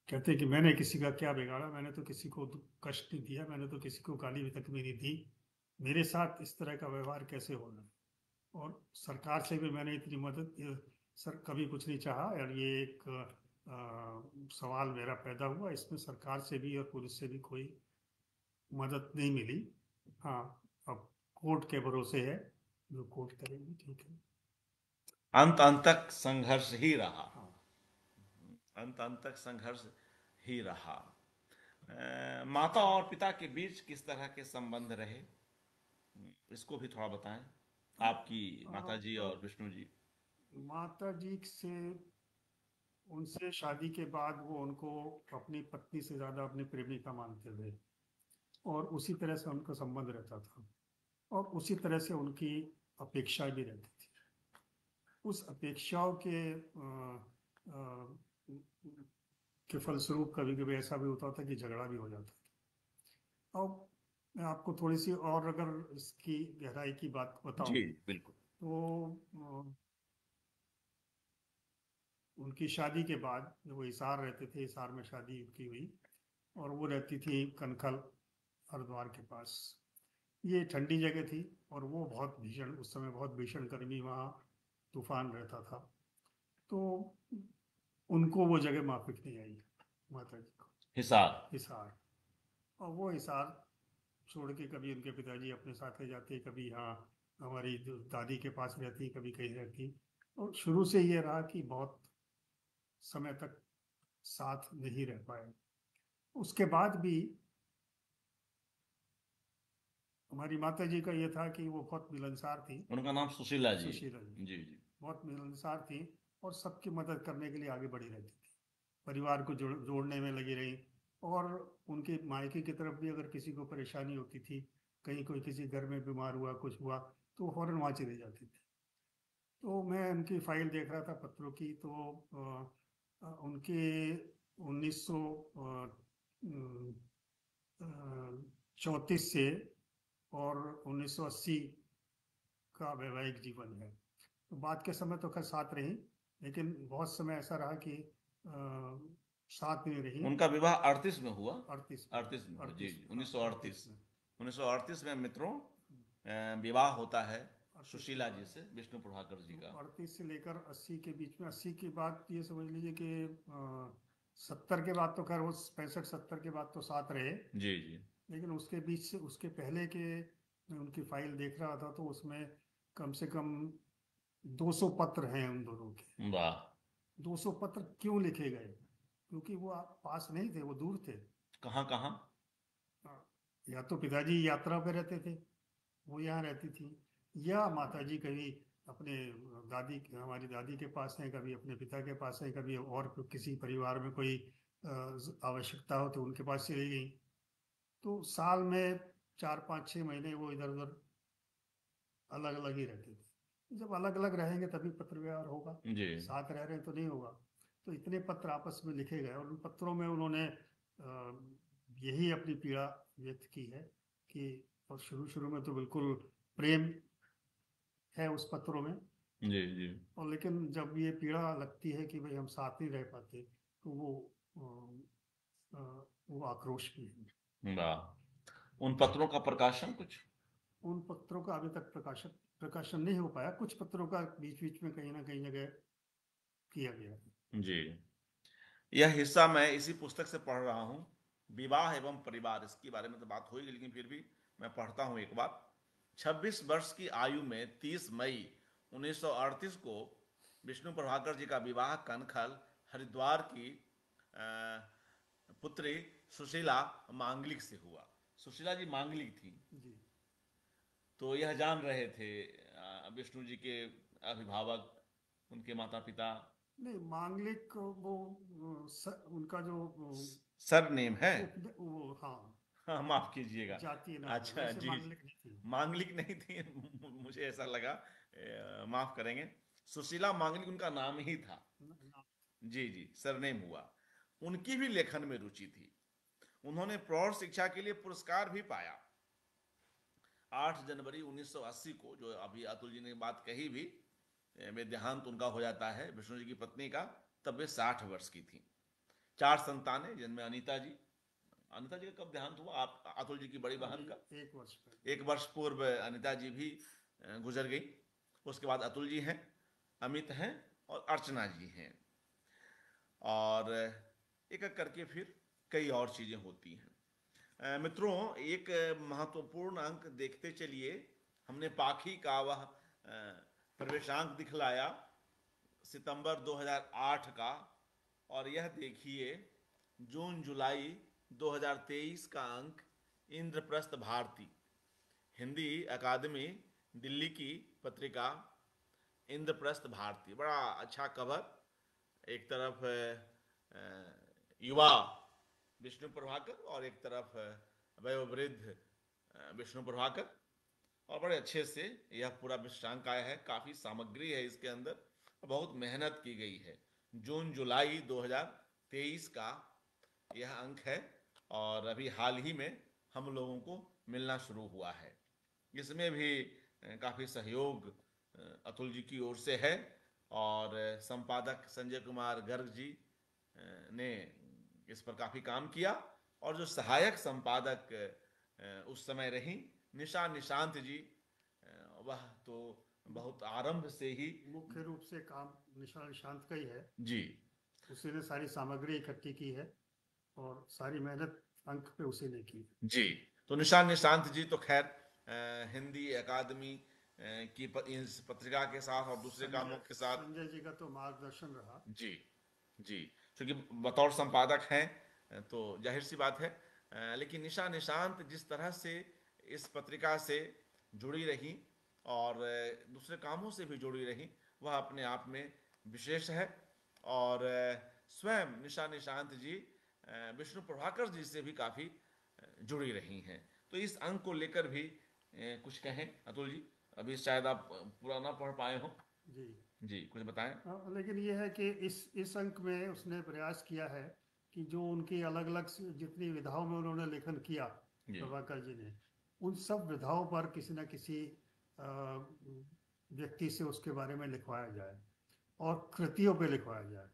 Speaker 2: कहते कि मैंने किसी का क्या बिगाड़ा, मैंने तो किसी को कष्ट नहीं दिया, मैंने तो किसी को गाली भी तक भी नहीं दी, मेरे साथ इस तरह का व्यवहार कैसे होना। और सरकार से भी मैंने इतनी मदद सर कभी कुछ नहीं चाहा, और ये एक सवाल मेरा पैदा हुआ, इसमें सरकार से भी और पुलिस से भी कोई मदद नहीं मिली। हाँ, अब कोर्ट के भरोसे है, जो कोर्ट करेगी ठीक है।
Speaker 1: अंत अंत तक संघर्ष ही रहा।
Speaker 2: हाँ,
Speaker 1: अंत अंत तक संघर्ष ही रहा। माता और पिता के बीच किस तरह के संबंध रहे, इसको भी थोड़ा बताएं। आपकी माता जी
Speaker 2: आप
Speaker 1: और विष्णु जी।
Speaker 2: माता जी से, उनसे शादी के बाद वो उनको अपनी पत्नी से ज्यादा अपनी प्रेमिका मानते थे, और उसी तरह से उनका संबंध रहता था, और उसी तरह से उनकी अपेक्षा भी रहती थी। उस अपेक्षाओं के फलस्वरूप कभी कभी ऐसा भी होता था कि झगड़ा भी हो जाता था। अब मैं आपको थोड़ी सी और अगर इसकी गहराई की बात बताऊं,
Speaker 1: जी बिल्कुल।
Speaker 2: तो उनकी शादी के बाद वो हिसार रहते थे, हिसार में शादी उनकी हुई, और वो रहती थी कनखल, हरिद्वार के पास। ये ठंडी जगह थी, और वो बहुत भीषण, उस समय बहुत भीषण गर्मी, वहाँ तूफान रहता था। तो उनको वो जगह माफिक नहीं आई, माता जी को,
Speaker 1: हिसार।
Speaker 2: हिसार। और वो हिसार छोड़ के कभी उनके पिताजी अपने साथ ले जाते, कभी यहाँ हमारी जो दादी के पास रहती, कभी कहीं रहती। और शुरू से ये रहा कि बहुत समय तक साथ नहीं रह पाए। उसके बाद भी हमारी माता जी का ये था कि वो बहुत मिलनसार थी।
Speaker 1: उनका नाम सुशीला जी।
Speaker 2: सुशीला जी
Speaker 1: जी जी।
Speaker 2: बहुत मिलनसार थी, और सबकी मदद करने के लिए आगे बढ़ी रहती थी, परिवार को जोड़ने में लगी रही। और उनके मायके की तरफ भी अगर किसी को परेशानी होती थी, कहीं कोई किसी घर में बीमार हुआ, कुछ हुआ, तो वो फौरन वहाँ चले जाती थी। तो मैं उनकी फाइल देख रहा था पत्रों की, तो उनके 1934 से और 1980 का वैवाहिक जीवन है। तो बाद के समय तो खैर साथ रही, लेकिन बहुत समय ऐसा रहा कि साथ नहीं रही।
Speaker 1: उनका विवाह 38 में हुआ।
Speaker 2: 38
Speaker 1: 38 में हुआ, जी जी,
Speaker 2: 38
Speaker 1: 1938।
Speaker 2: में।
Speaker 1: 1938 में मित्रों विवाह होता है
Speaker 2: 38 के
Speaker 1: सुशीला जी
Speaker 2: बाद,
Speaker 1: से, विष्णु प्रभाकर जी का।
Speaker 2: 38 से लेकर 80 के बीच में, 80 के बाद ये समझ लीजिए कि 70 के बाद तो खैर वो 65-70 के बाद तो साथ रहे।
Speaker 1: जी जी।
Speaker 2: लेकिन उसके बीच से, उसके पहले के, मैं उनकी फाइल देख रहा था, तो उसमें कम से कम 200 पत्र हैं उन दोनों के।
Speaker 1: वाह।
Speaker 2: 200 पत्र क्यों लिखे गए? क्योंकि वो पास नहीं थे, वो दूर थे।
Speaker 1: कहाँ कहाँ?
Speaker 2: हाँ, या तो पिताजी यात्रा पे रहते थे, वो यहाँ रहती थी, या माता जी कभी अपने हमारी दादी के पास हैं, कभी अपने पिता के पास हैं, कभी और किसी परिवार में कोई आवश्यकता हो तो उनके पास चली गई। तो साल में 4-5-6 महीने वो इधर उधर अलग अलग ही रहते थे। जब अलग अलग रहेंगे तभी पत्र व्यवहार होगा,
Speaker 1: जी
Speaker 2: साथ रह रहे हैं तो नहीं होगा। तो इतने पत्र आपस में लिखे गए, और उन पत्रों में उन्होंने यही अपनी पीड़ा व्यक्त की है कि, और शुरू शुरू में तो बिल्कुल प्रेम है उस पत्रों में,
Speaker 1: जी जी।
Speaker 2: और लेकिन जब ये पीड़ा लगती है कि भाई हम साथ नहीं रह पाते, तो वो आक्रोश भी है।
Speaker 1: वाह। उन पत्रों का प्रकाशन कुछ?
Speaker 2: उन पत्रों का अभी तक प्रकाशन नहीं हो पाया, कुछ पत्रों का बीच बीच में कहीं ना कहीं जगह किया गया है।
Speaker 1: जी। यह हिस्सा मैं इसी पुस्तक से पढ़ रहा हूँ, विवाह एवं परिवार। इसके बारे में तो बात होगी, लेकिन फिर भी मैं पढ़ता हूँ एक बार। 26 वर्ष की आयु में 30 मई 1938 को विष्णु प्रभाकर जी का विवाह कनखल, हरिद्वार की पुत्री सुशीला मांगलिक से हुआ। सुशीला जी मांगलिक थी,
Speaker 2: जी।
Speaker 1: तो यह जान रहे थे विष्णु जी के अभिभावक, उनके माता पिता,
Speaker 2: नहीं, मांगलिक वो उनका जो
Speaker 1: सर नेम है।
Speaker 2: वो, हाँ,
Speaker 1: हाँ, माफ कीजिएगा।
Speaker 2: जातीय नाम है,
Speaker 1: अच्छा,
Speaker 2: वैसे
Speaker 1: जी जी।
Speaker 2: मांगलिक नहीं थी।
Speaker 1: मांगलिक नहीं थी। मुझे ऐसा लगा, माफ करेंगे। सुशीला मांगलिक उनका नाम ही था।
Speaker 2: नाम।
Speaker 1: जी जी, सरनेम हुआ। उनकी भी लेखन में रुचि थी। उन्होंने प्रौढ़ शिक्षा के लिए पुरस्कार भी पाया। 8 जनवरी 1980 को, जो अभी अतुल जी ने बात कही भी, में देहांत उनका हो जाता है, विष्णु जी की पत्नी का। तब वे 60 वर्ष की थी। 4 संतानें, जिनमें अनीता जी। अनीता जी का कब देहांत हुआ? आप अतुल जी की बड़ी बहन
Speaker 2: अभी
Speaker 1: का।
Speaker 2: 1 वर्ष पहले।
Speaker 1: 1 वर्ष पूर्व अनीता जी भी गुजर गई। उसके बाद अतुल जी हैं, अमित हैं, और अर्चना जी हैं। और एक एक करके फिर कई और चीज़ें होती हैं। मित्रों, एक महत्वपूर्ण अंक देखते चलिए। हमने पाखी का वह प्रवेशांक दिखलाया सितंबर 2008 का, और यह देखिए जून जुलाई 2023 का अंक, इंद्रप्रस्थ भारती, हिंदी अकादमी दिल्ली की पत्रिका इंद्रप्रस्थ भारती। बड़ा अच्छा कवर। एक तरफ युवा विष्णु प्रभाकर, और एक तरफ वयोवृद्ध विष्णु प्रभाकर। और बड़े अच्छे से यह पूरा विश्रांक आया है। काफ़ी सामग्री है इसके अंदर, बहुत मेहनत की गई है। जून जुलाई 2023 का यह अंक है, और अभी हाल ही में हम लोगों को मिलना शुरू हुआ है। इसमें भी काफ़ी सहयोग अतुल जी की ओर से है। और संपादक संजय कुमार गर्ग जी ने इस पर काफ़ी काम किया। और जो सहायक संपादक उस समय रही, निशा निशांत जी, वह तो बहुत आरंभ से ही।
Speaker 2: मुख्य रूप से काम निशान शांत का ही है।
Speaker 1: जी
Speaker 2: उसी ने सारी सामग्री इकट्ठी की है और सारी मेहनत अंक पे उसी ने की।
Speaker 1: जी। तो निशा निशांत जी तो खैर हिंदी अकादमी की इस पत्रिका के साथ और दूसरे कामों
Speaker 2: संजय
Speaker 1: के साथ।
Speaker 2: संजय जी का तो मार्गदर्शन रहा।
Speaker 1: जी जी। क्योंकि बतौर संपादक हैं तो जाहिर सी बात है। लेकिन निशा निशांत जिस तरह से इस पत्रिका से जुड़ी रही, और दूसरे कामों से भी जुड़ी रही, वह अपने आप में विशेष है। और स्वयं निशा निशांत जी विष्णु प्रभाकर जी से भी काफ़ी जुड़ी रही हैं। तो इस अंक को लेकर भी कुछ कहें अतुल जी। अभी शायद आप पूरा ना पढ़ पाए हो।
Speaker 2: जी।
Speaker 1: जी, कुछ बताएं।
Speaker 2: लेकिन ये है कि इस अंक में उसने प्रयास किया है कि जो उनकी अलग अलग जितनी विधाओं में उन्होंने लेखन किया,
Speaker 1: जी
Speaker 2: प्रभाकर जी ने, उन सब विधाओं पर किसी न किसी अ, व्यक्ति से उसके बारे में लिखवाया जाए और कृतियों पे लिखवाया जाए।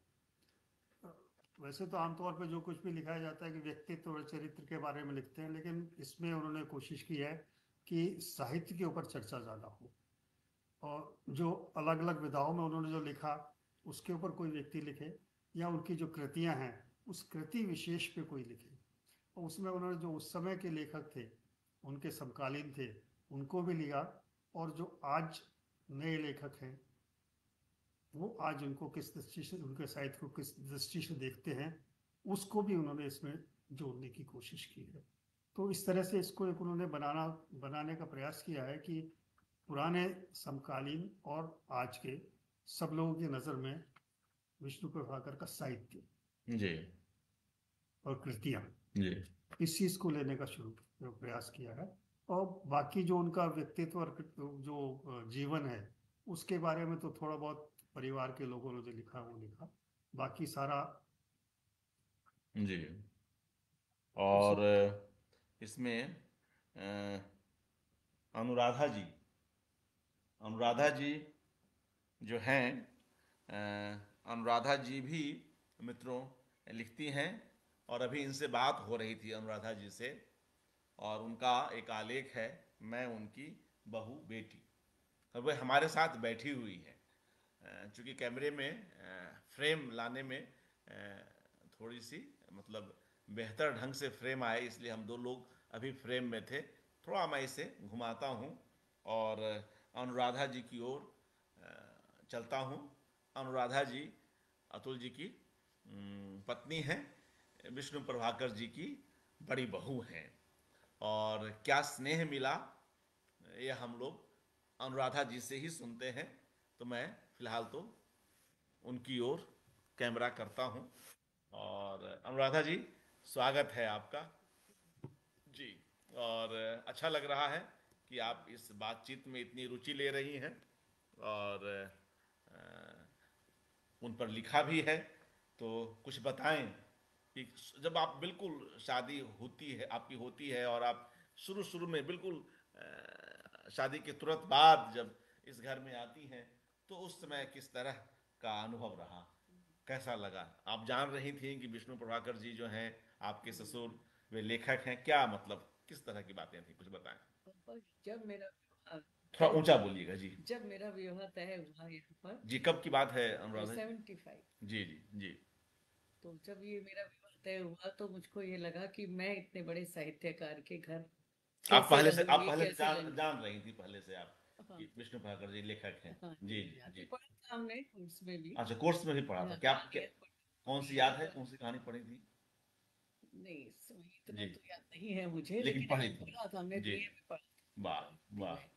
Speaker 2: वैसे तो आमतौर पे जो कुछ भी लिखाया जाता है कि व्यक्तित्व और चरित्र के बारे में लिखते हैं, लेकिन इसमें उन्होंने कोशिश की है कि साहित्य के ऊपर चर्चा ज़्यादा हो, और जो अलग अलग विधाओं में उन्होंने जो लिखा उसके ऊपर कोई व्यक्ति लिखे, या उनकी जो कृतियां हैं उस कृति विशेष पे कोई लिखे। और उसमें उन्होंने जो उस समय के लेखक थे, उनके समकालीन थे, उनको भी लिया, और जो आज नए लेखक हैं वो आज उनको किस दृष्टि से, उनके साहित्य को किस दृष्टि से देखते हैं, उसको भी उन्होंने इसमें जोड़ने की कोशिश की है। तो इस तरह से इसको एक उन्होंने बनाने का प्रयास किया है कि पुराने, समकालीन और आज के सब लोगों की नज़र में विष्णु प्रभाकर का साहित्य
Speaker 1: जी
Speaker 2: और कृतियाँ,
Speaker 1: जी
Speaker 2: इस चीज़ को लेने का शुरू प्रयास किया है। और बाकी जो उनका व्यक्तित्व और जो जीवन है उसके बारे में तो थोड़ा बहुत परिवार के लोगों ने जो लिखा वो लिखा, बाकी सारा
Speaker 1: जी।
Speaker 2: उसी।
Speaker 1: और इसमें अ, अनुराधा जी, अनुराधा जी जो हैं, अनुराधा जी भी मित्रों लिखती हैं। और अभी इनसे बात हो रही थी अनुराधा जी से, और उनका एक आलेख है, मैं उनकी बहू बेटी। और वह हमारे साथ बैठी हुई है। चूँकि कैमरे में फ्रेम लाने में थोड़ी सी, मतलब बेहतर ढंग से फ्रेम आए, इसलिए हम दो लोग अभी फ्रेम में थे। थोड़ा मैं इसे घुमाता हूँ और अनुराधा जी की ओर चलता हूँ। अनुराधा जी अतुल जी की पत्नी हैं, विष्णु प्रभाकर जी की बड़ी बहू हैं। और क्या स्नेह मिला, यह हम लोग अनुराधा जी से ही सुनते हैं। तो मैं फिलहाल तो उनकी ओर कैमरा करता हूँ। और अनुराधा जी, स्वागत है आपका जी। और अच्छा लग रहा है कि आप इस बातचीत में इतनी रुचि ले रही हैं, और उन पर लिखा भी है। तो कुछ बताएं कि जब आप बिल्कुल शादी होती है, आपकी होती है, और आप शुरू शुरू में बिल्कुल शादी के तुरंत बाद जब इस घर में आती हैं, तो उस समय किस तरह का अनुभव रहा, कैसा लगा? आप जान रही थी कि विष्णु प्रभाकर जी जो हैं आपके ससुर, वे लेखक हैं, क्या मतलब किस तरह की बातें थी, कुछ बताएं।
Speaker 3: और जब मेरा विवाह
Speaker 1: थोड़ा
Speaker 3: तय
Speaker 1: ऊंचा बोलिएगा जी।
Speaker 3: जब मेरा विवाह तय हुआ यहाँ पर
Speaker 1: जी, कब की बात है अनुराधा जी?
Speaker 3: 75।
Speaker 1: जी जी जी।
Speaker 3: तो जब ये मेरा विवाह तय हुआ तो मुझको ये लगा कि मैं इतने बड़े साहित्यकार के घर कैसे
Speaker 1: आप
Speaker 3: रहूंगी,
Speaker 1: पहले से
Speaker 3: कैसे रहूंगी।
Speaker 1: जान रही थी पहले से आप
Speaker 3: हाँ,
Speaker 1: कि विष्णु भाकर जी लेखक हैं?
Speaker 3: हाँ
Speaker 1: जी
Speaker 3: जी,
Speaker 1: जी
Speaker 3: जाते
Speaker 1: जी।
Speaker 3: पढ़ा था हमने उसमें भी।
Speaker 1: अच्छा, कोर्स में भी पढ़ा था
Speaker 3: हाँ,
Speaker 1: क्या,
Speaker 3: हाँ,
Speaker 1: क्या?
Speaker 3: एयरपोर्ट
Speaker 1: कौन सी
Speaker 3: यहाँ
Speaker 1: याद है,
Speaker 3: पर।
Speaker 1: कौन सी कहानी पढ़ी थी?
Speaker 3: नहीं, इतना
Speaker 1: जी
Speaker 3: तो याद नहीं है मुझे,
Speaker 1: लेकिन
Speaker 3: लेकिन
Speaker 1: पढ़ी
Speaker 3: हाँ
Speaker 1: थी।
Speaker 3: पढ़ा था, हमने
Speaker 1: जी।
Speaker 3: बीए में पढ़ा
Speaker 1: वाह
Speaker 3: था, हिंदी
Speaker 1: वाह।
Speaker 3: में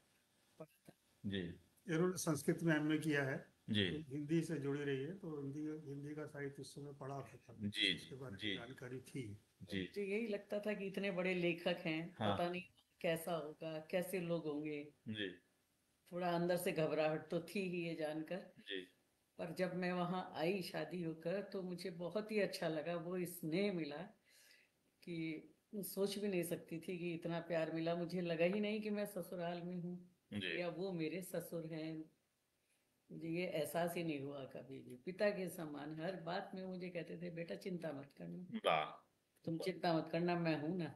Speaker 3: पढ़ा था।
Speaker 1: जी
Speaker 2: इन्होंने संस्कृत में एमए किया है,
Speaker 1: जी
Speaker 2: तो हिंदी से जुड़ी रही है, तो हिंदी हिंदी का साहित्य उस समय पढ़ा था, तब
Speaker 1: जी
Speaker 2: उसके बारे में
Speaker 1: जी
Speaker 2: जानकारी थी।
Speaker 3: तो
Speaker 1: जी
Speaker 3: मुझे यही लगता था कि इतने बड़े लेखक हैं,
Speaker 1: हाँ
Speaker 3: पता नहीं कैसा होगा, कैसे लोग होंगे।
Speaker 1: जी
Speaker 3: थोड़ा अंदर से घबराहट तो थी ही ये जानकर।
Speaker 1: जी
Speaker 3: पर जब मैं वहां आई शादी होकर तो मुझे बहुत ही अच्छा लगा, वो स्नेह मिला कि सोच भी नहीं सकती थी कि इतना प्यार मिला। मुझे लगा ही नहीं कि मैं ससुराल में हूँ
Speaker 1: जी।
Speaker 3: या वो मेरे ससुर हैं। मुझे ये एहसास ही नहीं हुआ कभी भी। पिता के समान हर बात में मुझे कहते थे, बेटा चिंता मत करना,
Speaker 1: वाह।
Speaker 3: तुम चिंता मत करना, मैं हूं ना,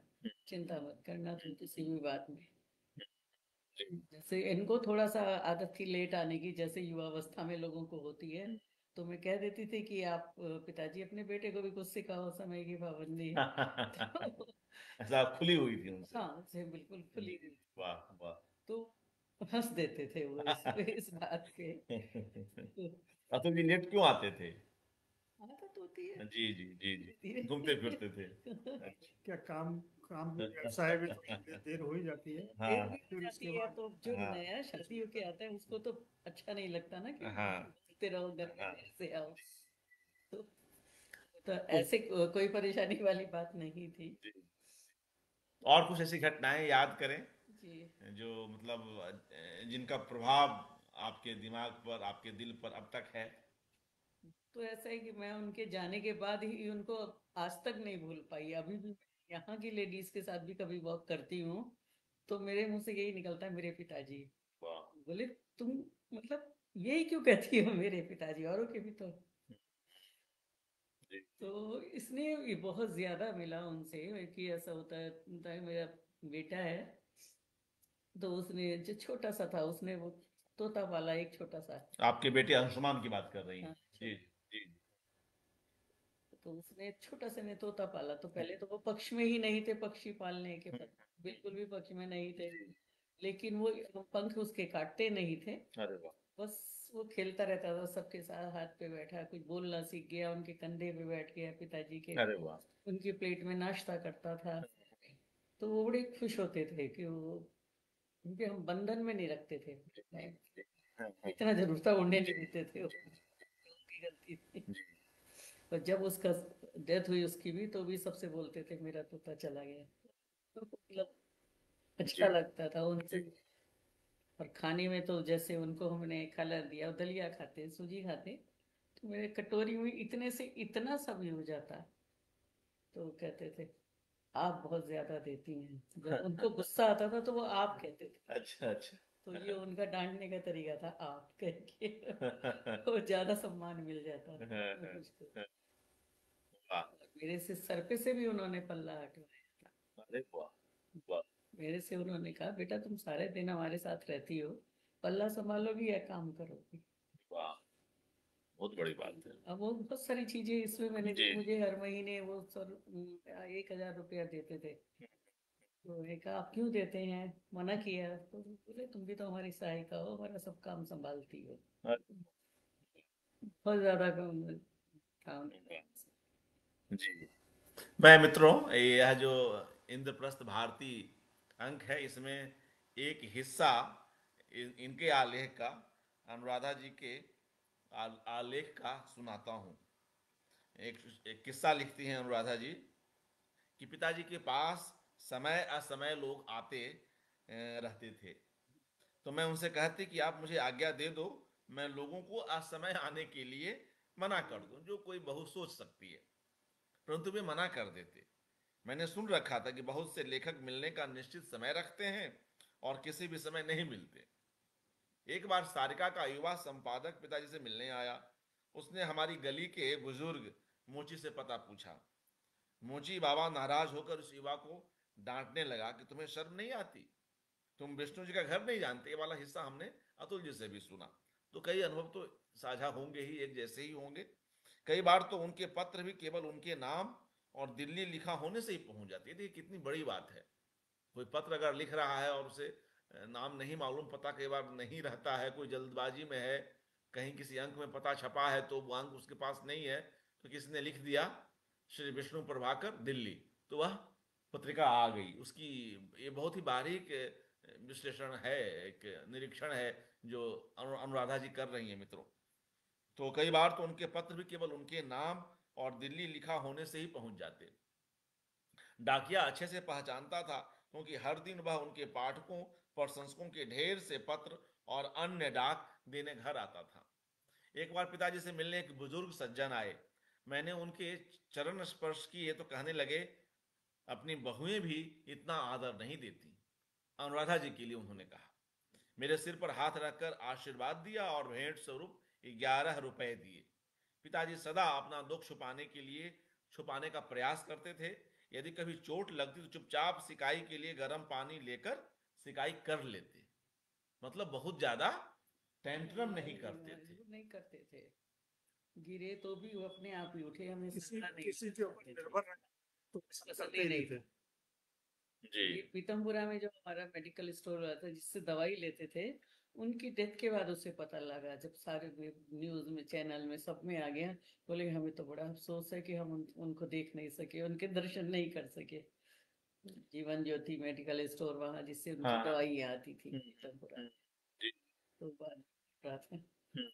Speaker 3: चिंता मत करना तुम किसी भी बात में।
Speaker 1: जी
Speaker 3: जैसे इनको थोड़ा सा आदत थी लेट आने की, जैसे युवावस्था में लोगों को होती है, तो मैं कह देती थी कि आप पिताजी अपने बेटे को भी कुछ सिखाओ, समय की पाबंदी है। तो
Speaker 1: ऐसा आप खुली हुई थी उनसे?
Speaker 3: हाँ, उसे बिल्कुल खुली
Speaker 1: जी।
Speaker 3: हुई।
Speaker 1: वाह वाह।
Speaker 3: तो हंस देते थे वो इस बात पे। तो
Speaker 1: अतुल जी लेट क्यों आते थे?
Speaker 3: आदत होती है
Speaker 1: जी जी जी
Speaker 3: धीरे
Speaker 1: जी, घूमते फिरते थे।
Speaker 3: धीरे।
Speaker 1: अच्छा।
Speaker 2: क्या काम काम व्यवसाय में थोड़ी देर हो ही जाती है,
Speaker 3: देर
Speaker 1: हाँ
Speaker 3: भी हो
Speaker 2: फिर उसके
Speaker 3: जाती है,
Speaker 2: बाद
Speaker 3: तो जो
Speaker 1: हाँ
Speaker 3: नया शादी होके आता है उसको तो अच्छा नहीं लगता ना कि
Speaker 1: हाँ
Speaker 3: बोलते रहो घर में
Speaker 1: हाँ।
Speaker 3: देर से आओ। तो तो
Speaker 1: कुछ
Speaker 3: ऐसे कोई परेशानी वाली बात नहीं थी।
Speaker 1: जी। और कुछ ऐसी घटनाएं याद करें
Speaker 3: जी,
Speaker 1: जो मतलब जिनका प्रभाव आपके दिमाग पर, आपके दिल पर अब तक है?
Speaker 3: तो ऐसा है कि मैं उनके जाने के बाद ही उनको आज तक नहीं भूल पाई। अभी भी यहाँ की लेडीज के साथ भी कभी वॉक करती हूँ तो मेरे मुंह से यही निकलता है, मेरे पिताजी।
Speaker 1: वाह।
Speaker 3: बोले, तुम मतलब यही क्यों कहती हो मेरे पिताजी, औरों के भी
Speaker 1: जी
Speaker 3: तो इसने ये बहुत ज्यादा मिला उनसे कि ऐसा होता है मेरा बेटा है, तो उसने जो छोटा सा था उसने वो तोता पाला, एक छोटा सा।
Speaker 1: आपके बेटे अंशुमान की बात कर रही हैं?
Speaker 3: हाँ,
Speaker 1: जी जी
Speaker 3: तो उसने छोटा से ने तोता पाला। तो पहले तो वो पक्ष में ही नहीं थे, पक्षी पालने के बिल्कुल भी पक्ष में नहीं थे।
Speaker 1: जी।
Speaker 3: लेकिन वो पंख उसके काटते नहीं थे,
Speaker 1: अरे वाह।
Speaker 3: बस वो खेलता रहता था सबके साथ, हाथ पे बैठा, कुछ बोलना सीख गया, उनके कंधे पे बैठ गया पिताजी के,
Speaker 1: अरे वाह।
Speaker 3: उनकी प्लेट में नाश्ता करता था। तो वो बड़े खुश होते थे कि वो, क्योंकि हम बंधन में नहीं रखते थे,
Speaker 1: हाँ, हाँ,
Speaker 3: इतना जरूर था उड़ने
Speaker 1: जी
Speaker 3: नहीं देते थे, वो
Speaker 1: जी
Speaker 3: उनकी गलती थी।
Speaker 1: जी।
Speaker 3: और जब उसका डेथ हुई उसकी भी, तो भी सबसे बोलते थे मेरा तोता चला गया। तो मतलब अच्छा
Speaker 1: जी
Speaker 3: लगता था उनसे।
Speaker 1: जी।
Speaker 3: और खाने में तो जैसे उनको हमने खाना दिया, वो दलिया खाते, सूजी खाते, तो मेरे कटोरी में इतने से इतना सब हो जाता। तो वो कहते थे, आप बहुत ज्यादा देती हैं। जब उनको गुस्सा आता था तो वो आप कहते थे,
Speaker 1: अच्छा अच्छा।
Speaker 3: तो ये उनका डांटने का तरीका था, आप कह के। तो ज्यादा सम्मान मिल जाता था मुझको।
Speaker 1: वाह।
Speaker 3: मेरे से सर पे से भी उन्होंने पल्ला हटवाया था।
Speaker 1: अरे वाह वाह
Speaker 3: मेरे से उन्होंने कहा, बेटा तुम सारे दिन हमारे साथ रहती हो, पल्ला संभालोगी या काम करोगी।
Speaker 1: वाह। बहुत बड़ी बात है।
Speaker 3: अब वो बहुत सारी चीजें इसमें मैंने दी।
Speaker 1: जी
Speaker 3: मुझे हर महीने वो सर 1,000 रुपया देते थे। तो मैंने कहा, आप क्यों देते हैं, मना किया, तो बोले तुम भी तो हमारी सहायिका हो, हमारा सब काम संभालती हो। बहुत ज्यादा काम था उनके पास।
Speaker 1: जी। मैं मित्रों, यह जो इंद्रप्रस्थ भारती अंक है, इसमें एक हिस्सा इनके आलेख का, अनुराधा जी के आलेख का सुनाता हूँ। एक किस्सा लिखती हैं अनुराधा जी कि पिताजी के पास समय असमय लोग आते रहते थे, तो मैं उनसे कहती कि आप मुझे आज्ञा दे दो, मैं लोगों को असमय आने के लिए मना कर दूं, जो कोई बहुत सोच सकती है, परंतु वे मना कर देते। मैंने सुन रखा था कि बहुत से लेखक मिलने का निश्चित समय रखते हैं और किसी भी समय नहीं मिलते। एक बार सारिका का युवा संपादक पिताजी से मिलने आया। उसने हमारी गली के बुजुर्ग मोची से पता पूछा। मोची बाबा नाराज होकर उस युवा को डांटने लगा कि तुम्हें शर्म नहीं आती, तुम विष्णु जी का घर नहीं जानते। ये वाला हिस्सा हमने अतुल जी से भी सुना। तो कई अनुभव तो साझा होंगे ही, एक जैसे ही होंगे। कई बार तो उनके पत्र भी केवल उनके नाम और दिल्ली लिखा होने से ही पहुंच जाती है। देखिए कितनी बड़ी बात है, कोई पत्र अगर लिख रहा है और उसे नाम नहीं मालूम, पता कई बार नहीं रहता है, कोई जल्दबाजी में है, कहीं किसी अंक में पता छपा है तो वो अंक उसके पास नहीं है, तो किसी ने लिख दिया श्री विष्णु प्रभाकर दिल्ली, तो वह पत्रिका आ गई। उसकी ये बहुत ही बारीक विश्लेषण है, एक निरीक्षण है जो अनुराधा जी कर रही हैं मित्रों। तो कई बार तो उनके पत्र भी केवल उनके नाम और दिल्ली लिखा होने से ही पहुंच जाते। डाकिया अच्छे से पहचानता था, क्योंकि हर दिन वह उनके पाठकों प्रशंसकों के ढेर से पत्र और अन्य डाक देने घर आता था। एक बार पिताजी से मिलने एक बुजुर्ग सज्जन आए। मैंने उनके चरण स्पर्श किए तो कहने लगे, अपनी बहुएं भी इतना आदर नहीं देती। अनुराधा जी के लिए उन्होंने कहा। मेरे सिर पर हाथ रखकर आशीर्वाद दिया और भेंट स्वरूप 11 रुपए दिए। पिताजी सदा अपना दुख छुपाने का प्रयास करते थे। यदि कभी चोट लगती तो चुपचाप सिकाई के लिए गर्म पानी लेकर सिकाई कर लेते। मतलब बहुत ज्यादा टेंट्रम नहीं करते थे।
Speaker 3: नहीं करते थे, गिरे तो भी वो अपने आप ही उठे, हमें
Speaker 2: किसी
Speaker 3: सहारा नहीं
Speaker 2: किसी के ऊपर
Speaker 3: करते थे।
Speaker 2: निर्भर तो
Speaker 3: पसंद
Speaker 2: करते
Speaker 3: ही
Speaker 2: ही नहीं
Speaker 3: नहीं
Speaker 2: थे।
Speaker 3: था।
Speaker 1: जी
Speaker 3: ये पीतमपुरा में जो हमारा मेडिकल स्टोर वाला था जिससे दवाई लेते थे, उनकी डेथ के बाद उसे पता लगा, जब सारे न्यूज में चैनल में सब में आ गया। बोले हमें तो बड़ा अफसोस है कि हम उनको देख नहीं सके, उनके दर्शन नहीं कर सके। जीवन ज्योति मेडिकल स्टोर वहाँ जिससे उनकी
Speaker 1: हाँ।
Speaker 3: दवाइयाँ आती थी
Speaker 1: हम्म,
Speaker 3: पीतमपुरा।
Speaker 1: हम्म, जी
Speaker 3: तो बात रहा था।
Speaker 1: हम्म।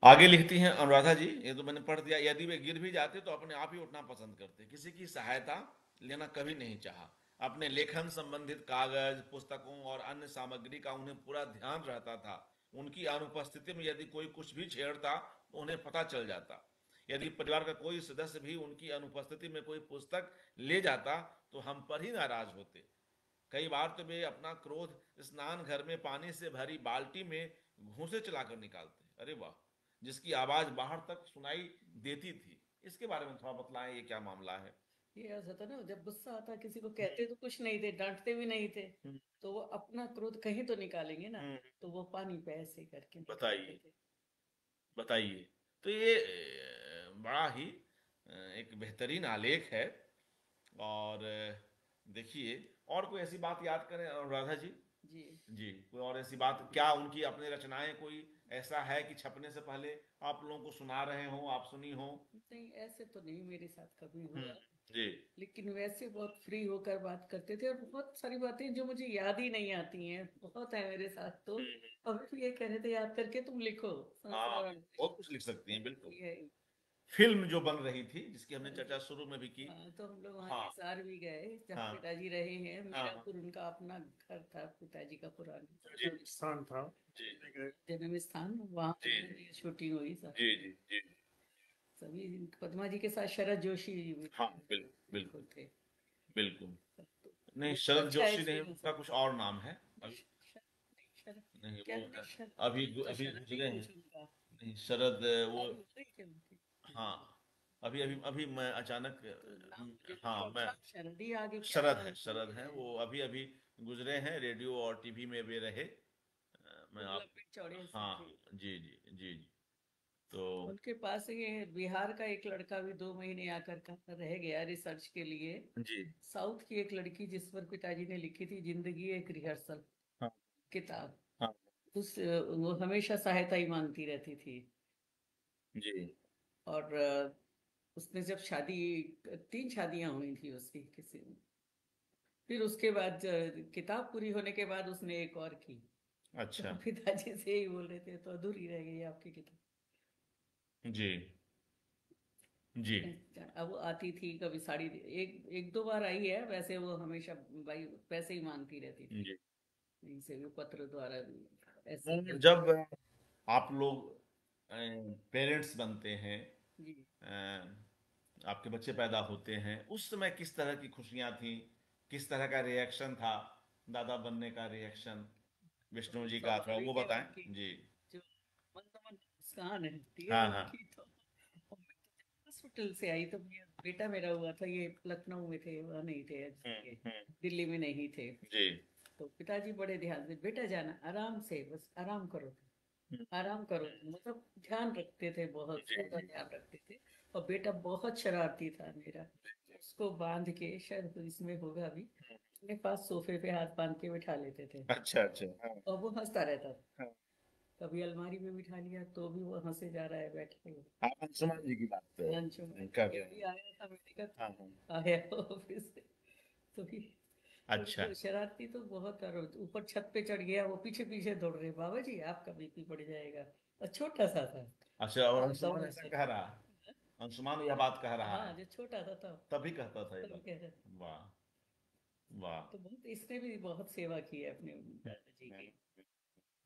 Speaker 1: आगे लिखती हैं अनुराधा जी, ये तो मैंने पढ़ दिया। यदि वे गिर भी जाते तो अपने आप ही उठना पसंद करते, किसी की सहायता लेना कभी नहीं चाहा। अपने लेखन संबंधित कागज पुस्तकों और अन्य सामग्री का उन्हें पूरा ध्यान रहता था। उनकी अनुपस्थिति में यदि कोई कुछ भी छेड़ता तो उन्हें पता चल जाता। यदि परिवार का कोई सदस्य भी उनकी अनुपस्थिति में कोई पुस्तक ले जाता तो हम पर ही नाराज होते। कई बार तो वे अपना क्रोध स्नान घर में पानी से भरी बाल्टी में घूंसे चलाकर निकालते। अरे वाह, जिसकी आवाज बाहर तक सुनाई देती थी। इसके बारे में थोड़ा बतलाएं, ये क्या मामला है?
Speaker 3: ये ऐसा था ना, जब गुस्सा आता किसी को कहते तो कुछ नहीं थे, डांटते भी नहीं थे,
Speaker 1: हम्म,
Speaker 3: तो वो अपना क्रोध कहीं तो निकालेंगे ना,
Speaker 1: हम्म,
Speaker 3: तो वो पानी पे ऐसे करके निकालते
Speaker 1: बताइए
Speaker 3: थे।
Speaker 1: बताइए। तो ये बड़ा ही एक बेहतरीन आलेख है। और देखिए, और कोई ऐसी बात याद करें अनुराधा जी?
Speaker 3: जी
Speaker 1: जी, कोई और ऐसी बात, क्या उनकी अपनी रचनाएं कोई ऐसा है कि छपने से पहले आप लोगों को सुना रहे हो, आप सुनी हो?
Speaker 3: नहीं, ऐसे तो नहीं मेरे साथ कभी
Speaker 1: हम्म,
Speaker 3: हुआ,
Speaker 1: जी
Speaker 3: लेकिन वैसे बहुत फ्री होकर बात करते थे, और बहुत सारी बातें जो मुझे याद ही नहीं आती हैं, बहुत है मेरे साथ तो। अभी भी ये कह रहे थे याद करके तुम लिखो
Speaker 1: हाँ,
Speaker 3: संस्मरण।
Speaker 1: बहुत कुछ लिख सकती हैं बिल्कुल।
Speaker 3: ये
Speaker 1: फिल्म जो बन रही थी जिसकी हमने चर्चा शुरू में भी की।
Speaker 3: हाँ, तो हम लोग वहाँ
Speaker 1: हाँ
Speaker 3: हिसार भी गए जहाँ
Speaker 1: हाँ
Speaker 3: पिताजी रहे हैं।
Speaker 1: हाँ हाँ।
Speaker 3: मीरापुर उनका अपना घर था पिताजी का पुराना
Speaker 1: जी
Speaker 2: स्थान था।
Speaker 1: जी
Speaker 3: जन्म स्थान, वहाँ
Speaker 1: जी
Speaker 3: पे ये शूटिंग हुई सब।
Speaker 1: जी जी जी जी।
Speaker 3: सभी पद्मा जी के साथ शरद जोशी जी भी
Speaker 1: हाँ,
Speaker 3: थे,
Speaker 1: बिल्कुल
Speaker 3: बिल्कुल थे।
Speaker 1: बिल्कुल।
Speaker 3: तो
Speaker 1: नहीं,
Speaker 3: बहुत
Speaker 1: शरद
Speaker 3: अच्छा
Speaker 1: जोशी नहीं,
Speaker 3: एक्सपीरियंस
Speaker 1: उनका
Speaker 3: है।
Speaker 1: कुछ और नाम है अभी।
Speaker 3: शरद
Speaker 1: नहीं,
Speaker 3: क्या,
Speaker 1: वो
Speaker 3: नहीं शरद,
Speaker 1: अभी
Speaker 3: तो
Speaker 1: अभी
Speaker 3: शरद ही
Speaker 1: गुजरे हैं।
Speaker 3: कुछ उनका
Speaker 1: नहीं, शरद वो।
Speaker 3: शादी हो गई क्या उनकी?
Speaker 1: हाँ, अभी अभी अभी मैं अचानक
Speaker 3: तो नाम मुझे
Speaker 1: हाँ
Speaker 3: तो
Speaker 1: मैं,
Speaker 3: था शरद ही, आगे क्या
Speaker 1: शरद
Speaker 3: था
Speaker 1: है,
Speaker 3: भूल
Speaker 1: शरद है,
Speaker 3: गए।
Speaker 1: वो अभी अभी गुजरे हैं। रेडियो और टीवी में वे रहे। मैं
Speaker 3: खूब
Speaker 1: आप,
Speaker 3: लंबे चौड़े से
Speaker 1: हाँ
Speaker 3: थे।
Speaker 1: जी जी जी जी। तो
Speaker 3: उनके पास ये बिहार का एक लड़का भी 2 महीने आकर का रह गया रिसर्च के लिए।
Speaker 1: जी
Speaker 3: साउथ की एक लड़की जिस पर पिताजी ने लिखी थी जिंदगी एक रिहर्सल
Speaker 1: हाँ
Speaker 3: किताब,
Speaker 1: हाँ
Speaker 3: उस वो हमेशा सहायता ही मांगती रहती थी।
Speaker 1: जी
Speaker 3: और उसने जब शादी, 3 शादियां हुई थी उसकी किसी में, फिर उसके बाद किताब पूरी होने के बाद उसने एक और की। तो
Speaker 1: अच्छा।
Speaker 3: पिताजी से ही बोल रहे थे तो अधूरी रह गई आपकी किताब।
Speaker 1: जी जी
Speaker 3: अब वो आती थी कभी साड़ी एक एक दो बार आई है, वैसे वो हमेशा भाई पैसे ही मांगती रहती थी,
Speaker 1: जी।
Speaker 3: कहीं से भी पत्र द्वारा भी ऐसे
Speaker 1: और जब आप लोग पेरेंट्स बनते हैं,
Speaker 3: जी।
Speaker 1: आपके बच्चे पैदा होते हैं, उस समय किस तरह की खुशियां थी, किस तरह का रिएक्शन था, दादा बनने का रिएक्शन विष्णु जी का, थोड़ा वो
Speaker 3: स्वाभाविक है
Speaker 1: बताएं।
Speaker 3: उनकी
Speaker 1: जी।
Speaker 3: जो मंद मुस्कान रहती है
Speaker 1: हाँ हाँ।
Speaker 3: उनकी, तो और मैं तो जब हॉस्पिटल से आई तो बेटा मेरा हुआ था, ये लखनऊ में थे, वह नहीं थे, ये दिल्ली में नहीं थे।
Speaker 1: जी।
Speaker 3: तो पिताजी बड़े ध्यान से, बेटा जाना आराम से, बस आराम करो, आराम करो, मतलब ध्यान रखते थे, बहुत
Speaker 1: जी
Speaker 3: ज्यादा ध्यान रखते थे। और बेटा बहुत शरारती था मेरा, उसको बांध के, शायद इसमें होगा भी, अपने पास सोफे पे हाथ बांध के बिठा लेते थे,
Speaker 1: अच्छा अच्छा। हाँ
Speaker 3: और वो हंसता रहता था।
Speaker 1: हाँ।
Speaker 3: कभी अलमारी में बिठा लिया तो भी वो हंसे जा रहा है बैठ के।
Speaker 1: आप अंशुमान जी की बात
Speaker 3: लंच में
Speaker 1: कर
Speaker 3: ये
Speaker 1: रहे
Speaker 3: भी
Speaker 1: हैं।
Speaker 3: आया था, मैंने
Speaker 1: हाँ हाँ।
Speaker 3: कहा आया ऑफिस से, तो भी तो
Speaker 1: अच्छा
Speaker 3: वो शरारती तो बहुत, और ऊपर छत पे चढ़ गया, वो पीछे पीछे दौड़ रहे, बाबा जी आपका बीपी बढ़ जाएगा, और छोटा सा था।
Speaker 1: अच्छा। और
Speaker 3: हाँ,
Speaker 1: अंशुमान
Speaker 3: दौड़
Speaker 1: ऐसा
Speaker 3: से,
Speaker 1: कह रहा है, अंशुमान यह बात कह रहा
Speaker 3: हाँ
Speaker 1: है,
Speaker 3: जो छोटा था तब,
Speaker 1: तभी कहता था ये
Speaker 3: तब
Speaker 1: बात।
Speaker 3: कह रहे।
Speaker 1: वाह वाह।
Speaker 3: तो बहुत, इसने भी बहुत सेवा की है अपने दादाजी की,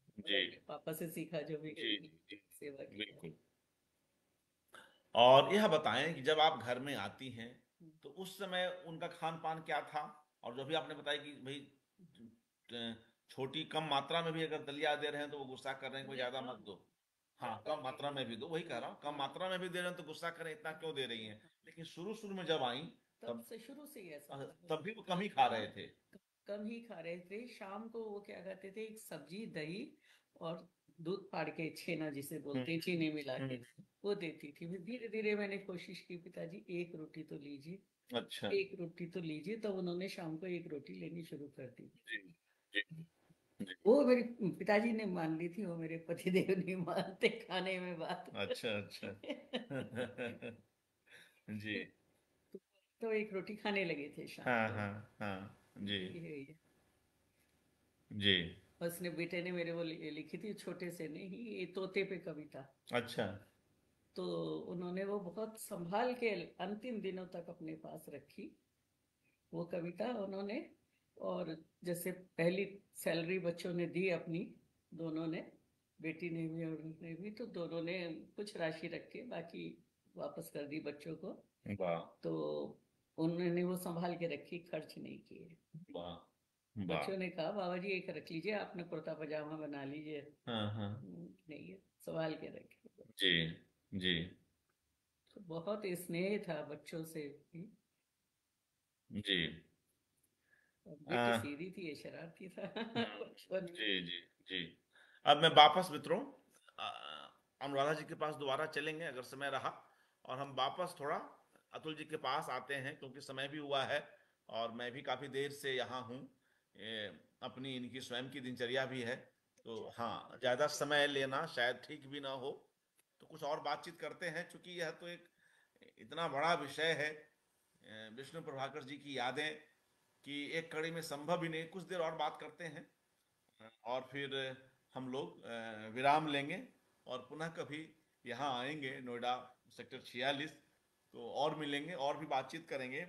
Speaker 3: और
Speaker 1: जी
Speaker 3: अपने पापा से सीखा जो भी
Speaker 1: जी जी जी।
Speaker 3: सेवा की है।
Speaker 1: बिल्कुल। और यह बताएं कि जब आप घर में आती हैं
Speaker 3: हम्म।
Speaker 1: तो उस समय उनका खान पान क्या था? और जो भी आपने बताया कि भाई छोटी कम मात्रा में भी अगर दलिया दे रहे हैं तो वो गुस्सा कर रहे हैं, कोई
Speaker 3: नहीं,
Speaker 1: ज्यादा मत
Speaker 3: हाँ,
Speaker 1: दो। हाँ, कम मात्रा में भी दो, वही कह रहा हूँ, कम मात्रा में भी दे रहे हैं तो गुस्सा करें, इतना क्यों दे रही हैं? लेकिन शुरू शुरू में जब आई
Speaker 3: तब
Speaker 1: तब
Speaker 3: से शुरू से ही ऐसा था।
Speaker 1: तब भी वो कम ही खा रहे थे।
Speaker 3: कम ही खा रहे थे। शाम को वो क्या करते थे, एक सब्जी, दही और दूध फाड़ के, छेना जिसे बोलते हैं, चीनी मिला के
Speaker 1: हम्म।
Speaker 3: वो देती थी। फिर धीरे धीरे मैंने कोशिश की, पिताजी एक रोटी तो लीजिए,
Speaker 1: अच्छा।
Speaker 3: एक रोटी तो लीजिए, तो उन्होंने शाम को एक रोटी लेनी शुरू कर दी।
Speaker 1: जी जी जी।
Speaker 3: वो मेरे पिताजी ने मान ली थी, वो मेरे पतिदेव नहीं मानते खाने में बात।
Speaker 1: अच्छा अच्छा। जी।
Speaker 3: तो एक रोटी खाने लगे थे शाम
Speaker 1: हाँ
Speaker 3: को।
Speaker 1: हाँ हाँ। जी
Speaker 3: ये
Speaker 1: जी।
Speaker 3: उसने, बेटे ने मेरे वो लिखी थी, छोटे से ने ही, ये तोते पे कविता।
Speaker 1: अच्छा।
Speaker 3: तो उन्होंने वो बहुत संभाल के अंतिम दिनों तक अपने पास रखी, वो कविता उन्होंने। और जैसे पहली सैलरी बच्चों ने दी अपनी, दोनों ने, बेटी ने भी और उन्होंने भी, तो दोनों ने कुछ राशि रख के बाकी वापस कर दी बच्चों को।
Speaker 1: वाह
Speaker 3: तो उन्होंने वो संभाल के रखी, खर्च नहीं किए।
Speaker 1: वाह वाह।
Speaker 3: बच्चों ने कहा बाबा जी एक रख लीजिए, आपने कुर्ता पजामा बना लीजिए।
Speaker 1: हाँ हाँ।
Speaker 3: नहीं है, संभाल के रखे।
Speaker 1: जी जी
Speaker 3: तो बहुत स्नेह था बच्चों से भी।
Speaker 1: जी।
Speaker 3: और बेटी
Speaker 1: आ,
Speaker 3: सीधी थी, ये शरारती था बचपन में।
Speaker 1: जी जी जी। अब मैं वापस मित्रों अनुराधा जी के पास दोबारा चलेंगे अगर समय रहा, और हम वापस थोड़ा अतुल जी के पास आते हैं, क्योंकि समय भी हुआ है और मैं भी काफी देर से यहाँ हूँ। अपनी इनकी स्वयं की दिनचर्या भी है, तो हाँ, ज्यादा समय लेना शायद ठीक भी ना हो। तो कुछ और बातचीत करते हैं, क्योंकि यह तो एक इतना बड़ा विषय है, विष्णु प्रभाकर जी की यादें, कि एक कड़ी में संभव ही नहीं। कुछ देर और बात करते हैं और फिर हम लोग विराम लेंगे, और पुनः कभी यहाँ आएंगे नोएडा सेक्टर 46, तो और मिलेंगे और भी बातचीत करेंगे।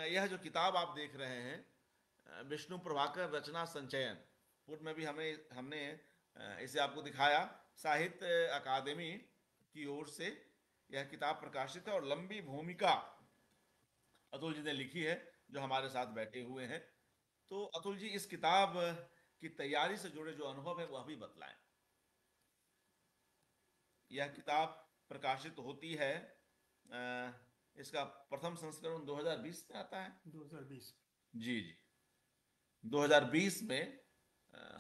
Speaker 1: यह जो किताब आप देख रहे हैं, विष्णु प्रभाकर रचना संचयन, पूर्व में भी हमें हमने इसे आपको दिखाया, साहित्य अकादमी की ओर से यह किताब प्रकाशित है, और लंबी भूमिका अतुल जी ने लिखी है, जो हमारे साथ बैठे हुए हैं। तो अतुल जी, इस किताब की तैयारी से जुड़े जो अनुभव है वह भी बतलाएं। यह किताब प्रकाशित होती है, इसका प्रथम संस्करण 2020 में आता है।
Speaker 2: 2020।
Speaker 1: जी जी, 2020 में,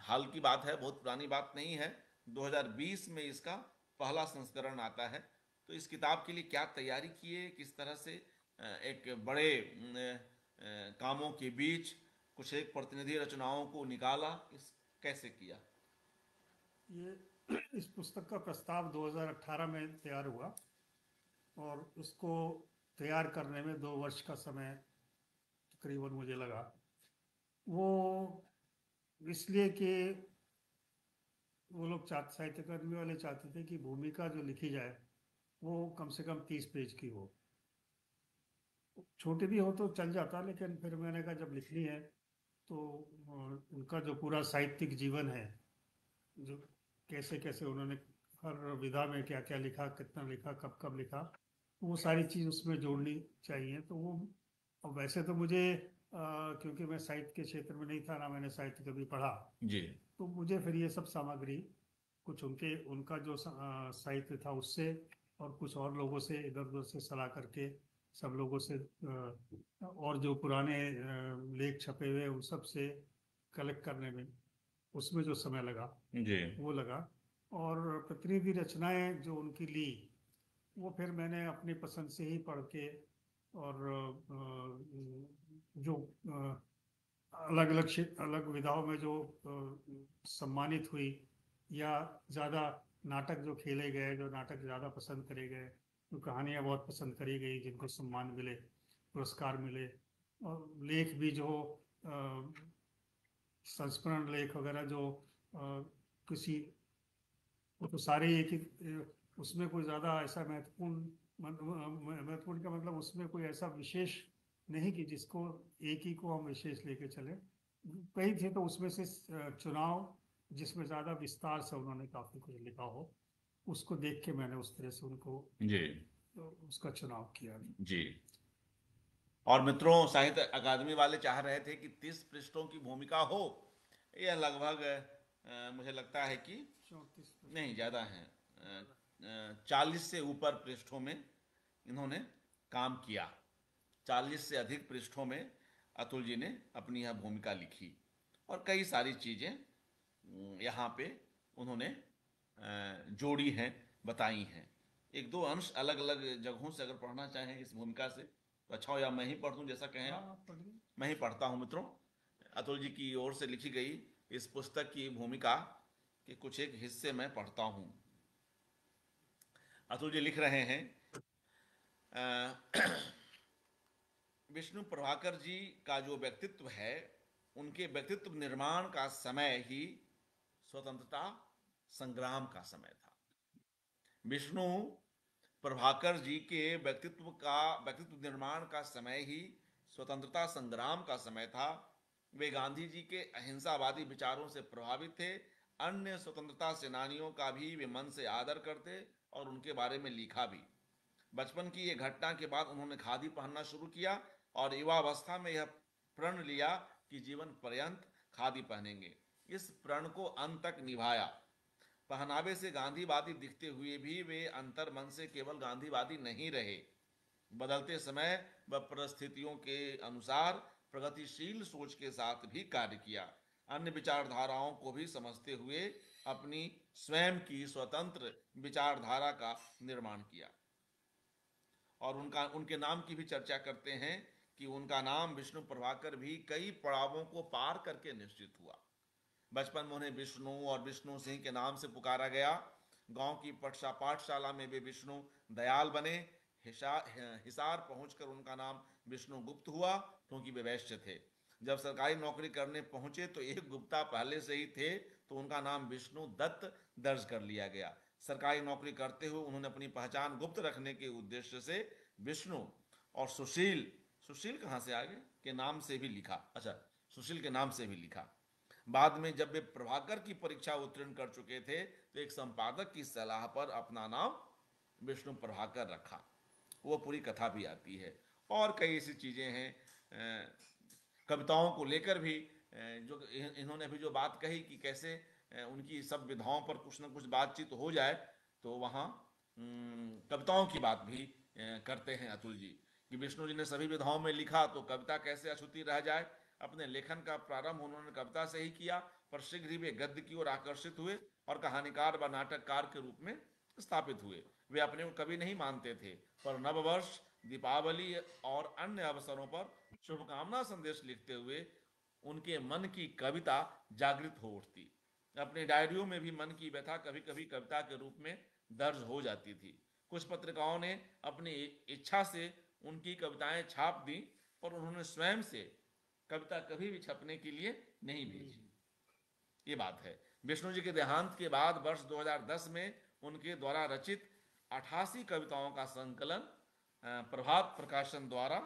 Speaker 1: हाल की बात है, बहुत पुरानी बात नहीं है। 2020 में इसका पहला संस्करण आता है। तो इस किताब के लिए क्या तैयारी किए, किस तरह से एक बड़े कामों के बीच कुछ एक प्रतिनिधि रचनाओं को निकाला, इस कैसे किया?
Speaker 2: ये इस पुस्तक का प्रस्ताव 2018 में तैयार हुआ, और उसको तैयार करने में 2 वर्ष का समय तकरीबन मुझे लगा। वो इसलिए कि वो लोग साहित्य अकादमी वाले चाहते थे कि भूमिका जो लिखी जाए वो कम से कम 30 पेज की हो। छोटी भी हो तो चल जाता, लेकिन फिर मैंने कहा जब लिखनी है तो उनका जो पूरा साहित्यिक जीवन है, जो कैसे कैसे उन्होंने हर विधा में क्या क्या लिखा, कितना लिखा, कब कब लिखा, वो सारी चीज़ उसमें जोड़नी चाहिए। तो वो, और वैसे तो मुझे क्योंकि मैं साहित्य के क्षेत्र में नहीं था, ना मैंने साहित्य कभी पढ़ा,
Speaker 1: जी
Speaker 2: तो मुझे फिर ये सब सामग्री कुछ उनका जो साहित्य था उससे, और कुछ और लोगों से इधर उधर से सलाह करके, सब लोगों से और जो पुराने लेख छपे हुए उन सब से कलेक्ट करने में, उसमें जो समय लगा
Speaker 1: जी
Speaker 2: वो लगा। और प्रतिनिधि रचनाएं जो उनकी ली, वो फिर मैंने अपनी पसंद से ही पढ़ के, और जो अलग अलग अलग विधाओं में जो सम्मानित हुई, या ज़्यादा नाटक जो खेले गए, जो नाटक ज़्यादा पसंद करे गए, जो कहानियाँ बहुत पसंद करी गई, जिनको सम्मान मिले, पुरस्कार मिले, और लेख भी जो अ, संस्मरण लेख वगैरह जो किसी, वो तो सारे एक ही, उसमें कोई ज़्यादा ऐसा महत्वपूर्ण का मतलब उसमें कोई ऐसा विशेष नहीं कि जिसको एक ही को हम विशेष लेके चले। कई थे तो उसमें से चुनाव जिसमें ज़्यादा विस्तार से उन्होंने काफ़ी कुछ लिखा हो, उसको देख के मैंने उस तरह से उनको
Speaker 1: जी
Speaker 2: उसका चुनाव किया।
Speaker 1: जी। और मित्रों, साहित्य अकादमी वाले चाह रहे थे कि 30 पृष्ठों की भूमिका हो। यह लगभग मुझे लगता है कि
Speaker 2: 34
Speaker 1: नहीं, ज़्यादा है, 40 से ऊपर पृष्ठों में इन्होंने काम किया। 40 से अधिक पृष्ठों में अतुल जी ने अपनी यह भूमिका लिखी, और कई सारी चीज़ें यहाँ पे उन्होंने जोड़ी हैं, बताई हैं। एक दो अंश अलग अलग जगहों से अगर पढ़ना चाहें इस भूमिका से तो अच्छा हो, या मैं ही पढ़ दूं, जैसा कहें आप।
Speaker 2: हाँ, पढ़िए।
Speaker 1: मैं ही पढ़ता हूँ मित्रों। अतुल जी की ओर से लिखी गई इस पुस्तक की भूमिका के कुछ एक हिस्से मैं पढ़ता हूँ। अतुल जी लिख रहे हैं, विष्णु प्रभाकर जी का जो व्यक्तित्व है, उनके व्यक्तित्व निर्माण का समय ही स्वतंत्रता संग्राम का समय था। विष्णु प्रभाकर जी के व्यक्तित्व निर्माण का समय ही स्वतंत्रता संग्राम का समय था। वे गांधी जी के अहिंसावादी विचारों से प्रभावित थे। अन्य स्वतंत्रता सेनानियों का भी वे मन से आदर करते और उनके बारे में लिखा भी। बचपन की ये घटना के बाद उन्होंने खादी पहनना शुरू किया और युवावस्था में यह प्रण लिया कि जीवन पर्यंत खादी पहनेंगे। इस प्रण को अंत तक निभाया। पहनावे से गांधीवादी दिखते हुए भी वे अंतर मन से केवल गांधीवादी नहीं रहे। बदलते समय व परिस्थितियों के अनुसार प्रगतिशील सोच के साथ भी कार्य किया। अन्य विचारधाराओं को भी समझते हुए अपनी स्वयं की स्वतंत्र विचारधारा का निर्माण किया। और उनके नाम की भी चर्चा करते हैं कि उनका नाम विष्णु प्रभाकर भी कई पड़ावों को पार करके निश्चित हुआ। बचपन में उन्हें विष्णु और विष्णु सिंह के नाम से पुकारा गया। गांव की पाठशाला में वे विष्णु दयाल बने। हिसार पहुंचकर उनका नाम विष्णु गुप्त हुआ, क्योंकि वे वैश्य थे। जब सरकारी नौकरी करने पहुंचे तो एक गुप्ता पहले से ही थे, तो उनका नाम विष्णु दत्त दर्ज कर लिया गया। सरकारी नौकरी करते हुए उन्होंने अपनी पहचान गुप्त रखने के उद्देश्य से विष्णु और सुशील, सुशील कहाँ से आगे के नाम से भी लिखा। अच्छा, सुशील के नाम से भी लिखा। बाद में जब वे प्रभाकर की परीक्षा उत्तीर्ण कर चुके थे तो एक संपादक की सलाह पर अपना नाम विष्णु प्रभाकर रखा। वो पूरी कथा भी आती है, और कई ऐसी चीज़ें हैं। कविताओं को लेकर भी जो इन्होंने अभी जो बात कही कि कैसे उनकी सब विधाओं पर कुछ न कुछ बातचीत हो जाए, तो वहाँ कविताओं की बात भी करते हैं अतुल जी कि विष्णु जी ने सभी विधाओं में लिखा, तो कविता कैसे अछूती रह जाए। अपने लेखन का प्रारंभ उन्होंने कविता से ही किया, पर शीघ्र ही वे गद्य की ओर आकर्षित हुए और कहानीकार व नाटककार के रूप में स्थापित हुए। वे अपने को कवि नहीं मानते थे, पर नववर्ष, दीपावली और अन्य अवसरों पर शुभकामना संदेश लिखते हुए उनके मन की कविता जागृत हो उठती। अपनी डायरियों में भी मन की व्यथा कभी कभी कविता के रूप में दर्ज हो जाती थी। कुछ पत्रिकाओं ने अपनी इच्छा से उनकी कविताएं छाप दी, और उन्होंने स्वयं से कविता कभी भी छपने के लिए नहीं भेजी। ये बात है। विष्णु जी के देहांत के बाद वर्ष 2010 में उनके द्वारा रचित 88 कविताओं का संकलन प्रभात प्रकाशन द्वारा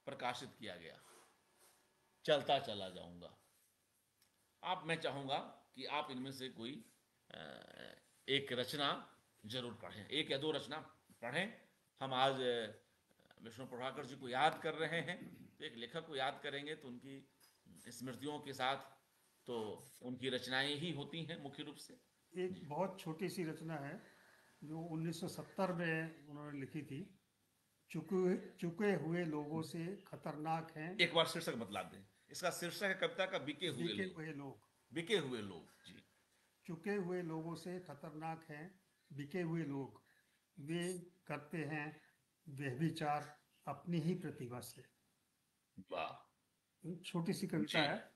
Speaker 1: प्रकाशित किया गया। चलता चला जाऊंगा। आप, मैं चाहूंगा कि आप इनमें से कोई एक रचना जरूर पढ़ें, एक या दो रचना पढ़ें। हम आज विष्णु प्रभाकर जी को याद कर रहे हैं, तो एक लेखक को याद करेंगे तो उनकी स्मृतियों के साथ तो उनकी रचनाएं ही होती हैं मुख्य रूप से।
Speaker 2: एक बहुत छोटी सी रचना है जो 1970 में उन्होंने लिखी थी। चुके हुए लोगों से खतरनाक हैं।
Speaker 1: एक बार शीर्षक बतला दें। इसका शीर्षक है कविता का बिके हुए लोग। बिके हुए लोग जी।
Speaker 2: चुके हुए लोगों से खतरनाक हैं बिके हुए लोग, वे करते हैं व्यभिचार अपनी ही प्रतिभा से।
Speaker 1: वाह,
Speaker 2: छोटी सी कविता है।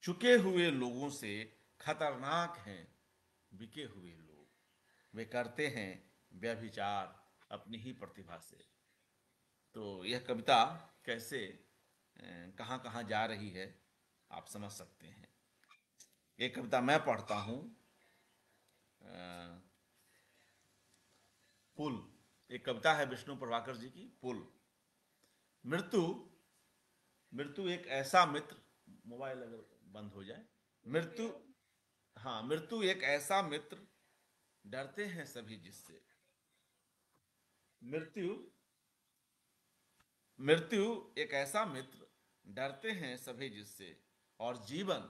Speaker 1: चुके हुए लोगों से खतरनाक हैं बिके हुए लोग, वे करते हैं व्यभिचार अपनी ही प्रतिभा से। तो यह कविता कैसे कहाँ कहाँ जा रही है आप समझ सकते हैं। एक कविता मैं पढ़ता हूँ, पुल। एक कविता है विष्णु प्रभाकर जी की, पुल। मृत्यु मृत्यु एक ऐसा मित्र, मोबाइल अगर बंद हो जाए। मृत्यु, हाँ, मृत्यु एक ऐसा मित्र, डरते हैं सभी जिससे। मृत्यु एक ऐसा मित्र, डरते हैं सभी जिससे। और जीवन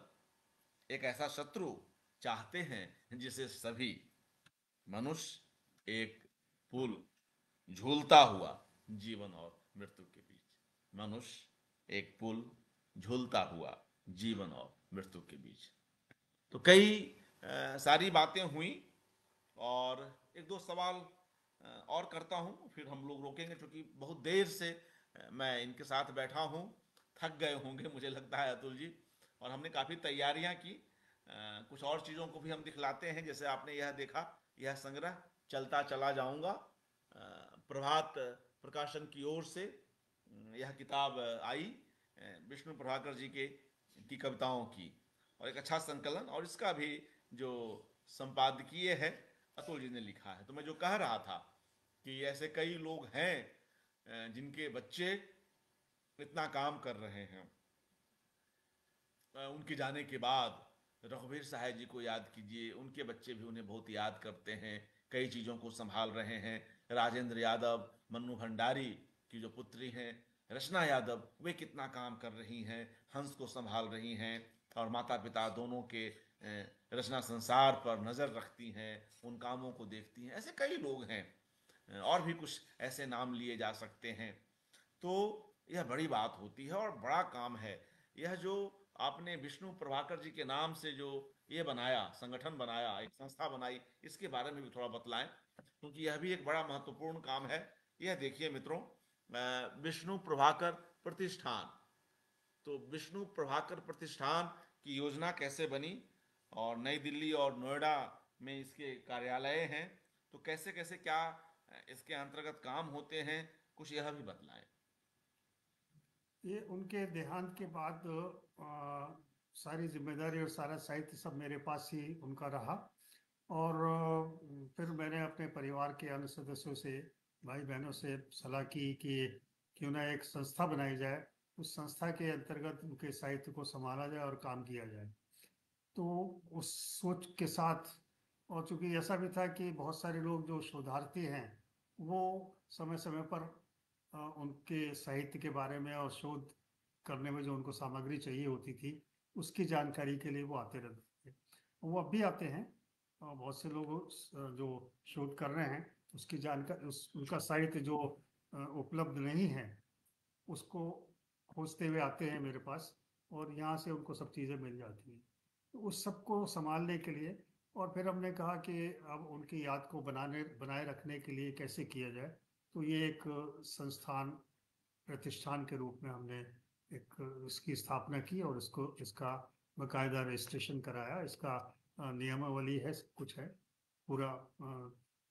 Speaker 1: एक ऐसा शत्रु, चाहते हैं जिसे सभी। मनुष्य एक पुल, झूलता हुआ जीवन और मृत्यु के बीच। मनुष्य एक पुल, झूलता हुआ जीवन और मृत्यु के बीच। तो कई सारी बातें हुई और एक दो सवाल और करता हूं, फिर हम लोग रोकेंगे, क्योंकि बहुत देर से मैं इनके साथ बैठा हूं। थक गए होंगे मुझे लगता है अतुल जी, और हमने काफ़ी तैयारियां की। कुछ और चीज़ों को भी हम दिखलाते हैं, जैसे आपने यह देखा, यह संग्रह चलता चला जाऊंगा, प्रभात प्रकाशन की ओर से यह किताब आई, विष्णु प्रभाकर जी की कविताओं की, और एक अच्छा संकलन, और इसका भी जो संपादकीय है अतुल जी ने लिखा है। तो मैं जो कह रहा था कि ऐसे कई लोग हैं जिनके बच्चे इतना काम कर रहे हैं। उनके जाने के बाद रघुवीर सहाय जी को याद कीजिए, उनके बच्चे भी उन्हें बहुत याद करते हैं, कई चीज़ों को संभाल रहे हैं। राजेंद्र यादव, मन्नू भंडारी की जो पुत्री हैं रचना यादव, वे कितना काम कर रही हैं, हंस को संभाल रही हैं, और माता पिता दोनों के रचना संसार पर नज़र रखती हैं, उन कामों को देखती हैं। ऐसे कई लोग हैं, और भी कुछ ऐसे नाम लिए जा सकते हैं। तो यह बड़ी बात होती है और बड़ा काम है। यह जो आपने विष्णु प्रभाकर जी के नाम से जो ये बनाया, संगठन बनाया, एक संस्था बनाई, इसके बारे में भी थोड़ा बतलाएं, क्योंकि यह भी एक बड़ा महत्वपूर्ण काम है। यह देखिए मित्रों, विष्णु प्रभाकर प्रतिष्ठान। तो विष्णु प्रभाकर प्रतिष्ठान की योजना कैसे बनी, और नई दिल्ली और नोएडा में इसके कार्यालय हैं, तो कैसे कैसे क्या इसके अंतर्गत काम होते हैं, कुछ यह भी बतलाएं।
Speaker 2: ये उनके देहांत के बाद सारी जिम्मेदारी और सारा साहित्य सब मेरे पास ही उनका रहा। और फिर मैंने अपने परिवार के अन्य सदस्यों से, भाई बहनों से सलाह की कि क्यों ना एक संस्था बनाई जाए, उस संस्था के अंतर्गत उनके साहित्य को संभाला जाए और काम किया जाए। तो उस सोच के साथ, और चूंकि ऐसा भी था कि बहुत सारे लोग जो शोधार्थी हैं वो समय समय पर उनके साहित्य के बारे में और शोध करने में जो उनको सामग्री चाहिए होती थी उसकी जानकारी के लिए वो आते रहते थे। वो अब भी आते हैं, और बहुत से लोग जो शोध कर रहे हैं उसकी जानकारी, उनका साहित्य जो उपलब्ध नहीं है उसको खोजते हुए आते हैं मेरे पास, और यहाँ से उनको सब चीज़ें मिल जाती हैं। तो उस सब को संभालने के लिए, और फिर हमने कहा कि अब उनकी याद को बनाए रखने के लिए कैसे किया जाए, तो ये एक संस्थान, प्रतिष्ठान के रूप में हमने एक इसकी स्थापना की, और इसका बाकायदा रजिस्ट्रेशन कराया। इसका नियमावली है, सब कुछ है, पूरा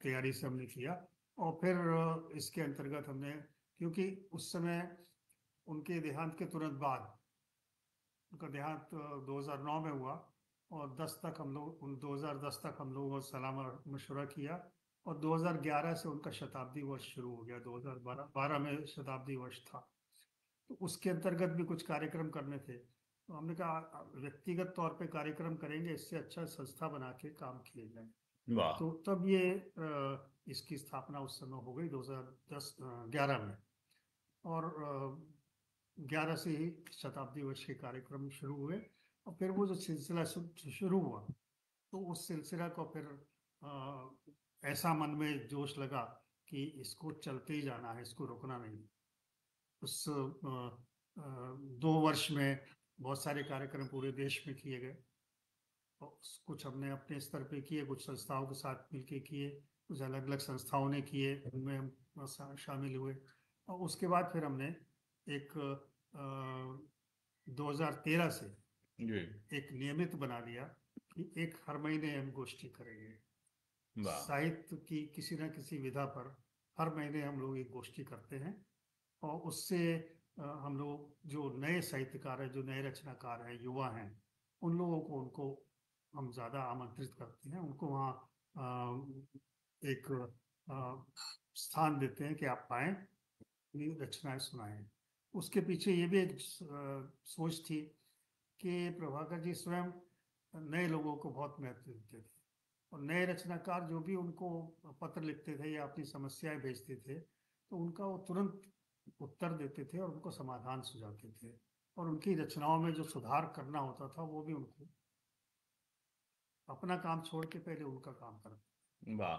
Speaker 2: तैयारी से हमने किया। और फिर इसके अंतर्गत हमने, क्योंकि उस समय उनके देहांत के तुरंत बाद, उनका देहांत 2009 में हुआ, और 10 तक हम लोग 2010 तक हम लोगों को सलाह मशवरा किया, और 2011 से उनका शताब्दी वर्ष शुरू हो गया। 2012 में शताब्दी वर्ष था, तो उसके अंतर्गत भी कुछ कार्यक्रम करने थे। तो हमने कहा व्यक्तिगत तौर पे कार्यक्रम करेंगे, इससे अच्छा संस्था बना के काम किया जाए।
Speaker 1: वाह।
Speaker 2: तो तब ये इसकी स्थापना उस समय हो गई 2011 में, और 11 से ही शताब्दी वर्ष के कार्यक्रम शुरू हुए। और फिर वो जो सिलसिला शुरू हुआ, तो उस सिलसिला को फिर ऐसा मन में जोश लगा कि इसको चलते ही जाना है, इसको रोकना नहीं। उस 2 वर्ष में बहुत सारे कार्यक्रम पूरे देश में किए गए, और कुछ हमने अपने स्तर पे किए, कुछ संस्थाओं के साथ मिलके किए, कुछ अलग अलग संस्थाओं ने किए, उनमें हम शामिल हुए। और उसके बाद फिर हमने एक 2013 से
Speaker 1: जी।
Speaker 2: एक नियमित बना लिया कि एक हर महीने हम गोष्ठी करेंगे।
Speaker 1: वाह।
Speaker 2: साहित्य की किसी न किसी विधा पर हर महीने हम लोग एक गोष्ठी करते हैं, और उससे हम लोग जो नए साहित्यकार हैं, जो नए रचनाकार हैं, युवा हैं, उन लोगों को उनको हम ज़्यादा आमंत्रित करते हैं, उनको वहाँ एक स्थान देते हैं कि आप आएँ, अपनी रचनाएं सुनाएं। उसके पीछे ये भी एक सोच थी कि प्रभाकर जी स्वयं नए लोगों को बहुत महत्व देते थे, और नए रचनाकार जो भी उनको पत्र लिखते थे या अपनी समस्याएं भेजते थे, तो उनका वो तुरंत उत्तर देते थे और उनको समाधान सुझाते थे, और उनकी रचनाओं में जो सुधार करना होता था वो भी उनको, अपना काम छोड़ के पहले उनका काम करते।
Speaker 1: वाह।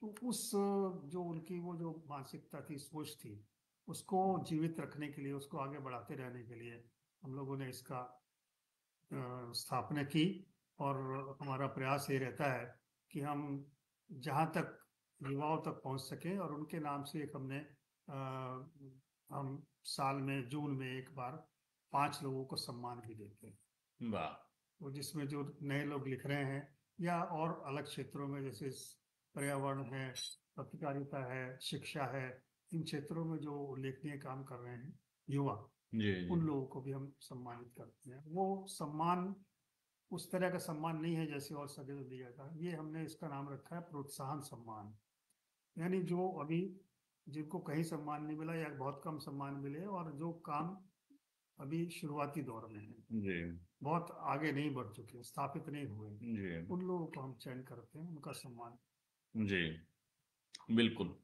Speaker 2: तो उस जो उनकी वो जो मानसिकता थी, सोच थी, उसको जीवित रखने के लिए, उसको आगे बढ़ाते रहने के लिए हम लोगों ने इसका स्थापना की। और हमारा प्रयास ये रहता है कि हम जहाँ तक युवाओं तक पहुँच सके, और उनके नाम से एक हमने हम साल में जून में एक बार 5 लोगों को सम्मान भी देते हैं।
Speaker 1: वाह।
Speaker 2: तो जिसमें जो नए लोग लिख रहे हैं, या और अलग क्षेत्रों में, जैसे पर्यावरण है, पत्रकारिता है, शिक्षा है, इन क्षेत्रों में जो उल्लेखनीय काम कर रहे हैं युवा,
Speaker 1: जी
Speaker 2: उन
Speaker 1: जी।
Speaker 2: लोगों को भी हम सम्मानित करते हैं। वो सम्मान उस तरह का सम्मान नहीं है जैसे और सभी को दिया था, ये हमने इसका नाम रखा है प्रोत्साहन सम्मान। यानी जो अभी जिनको कहीं सम्मान नहीं मिला या बहुत कम सम्मान मिले, और जो काम अभी शुरुआती दौर में है,
Speaker 1: जी
Speaker 2: बहुत आगे नहीं बढ़ चुके, स्थापित नहीं हुए,
Speaker 1: जी।
Speaker 2: उन लोगों को हम चयन करते हैं, उनका सम्मान।
Speaker 1: जी बिल्कुल।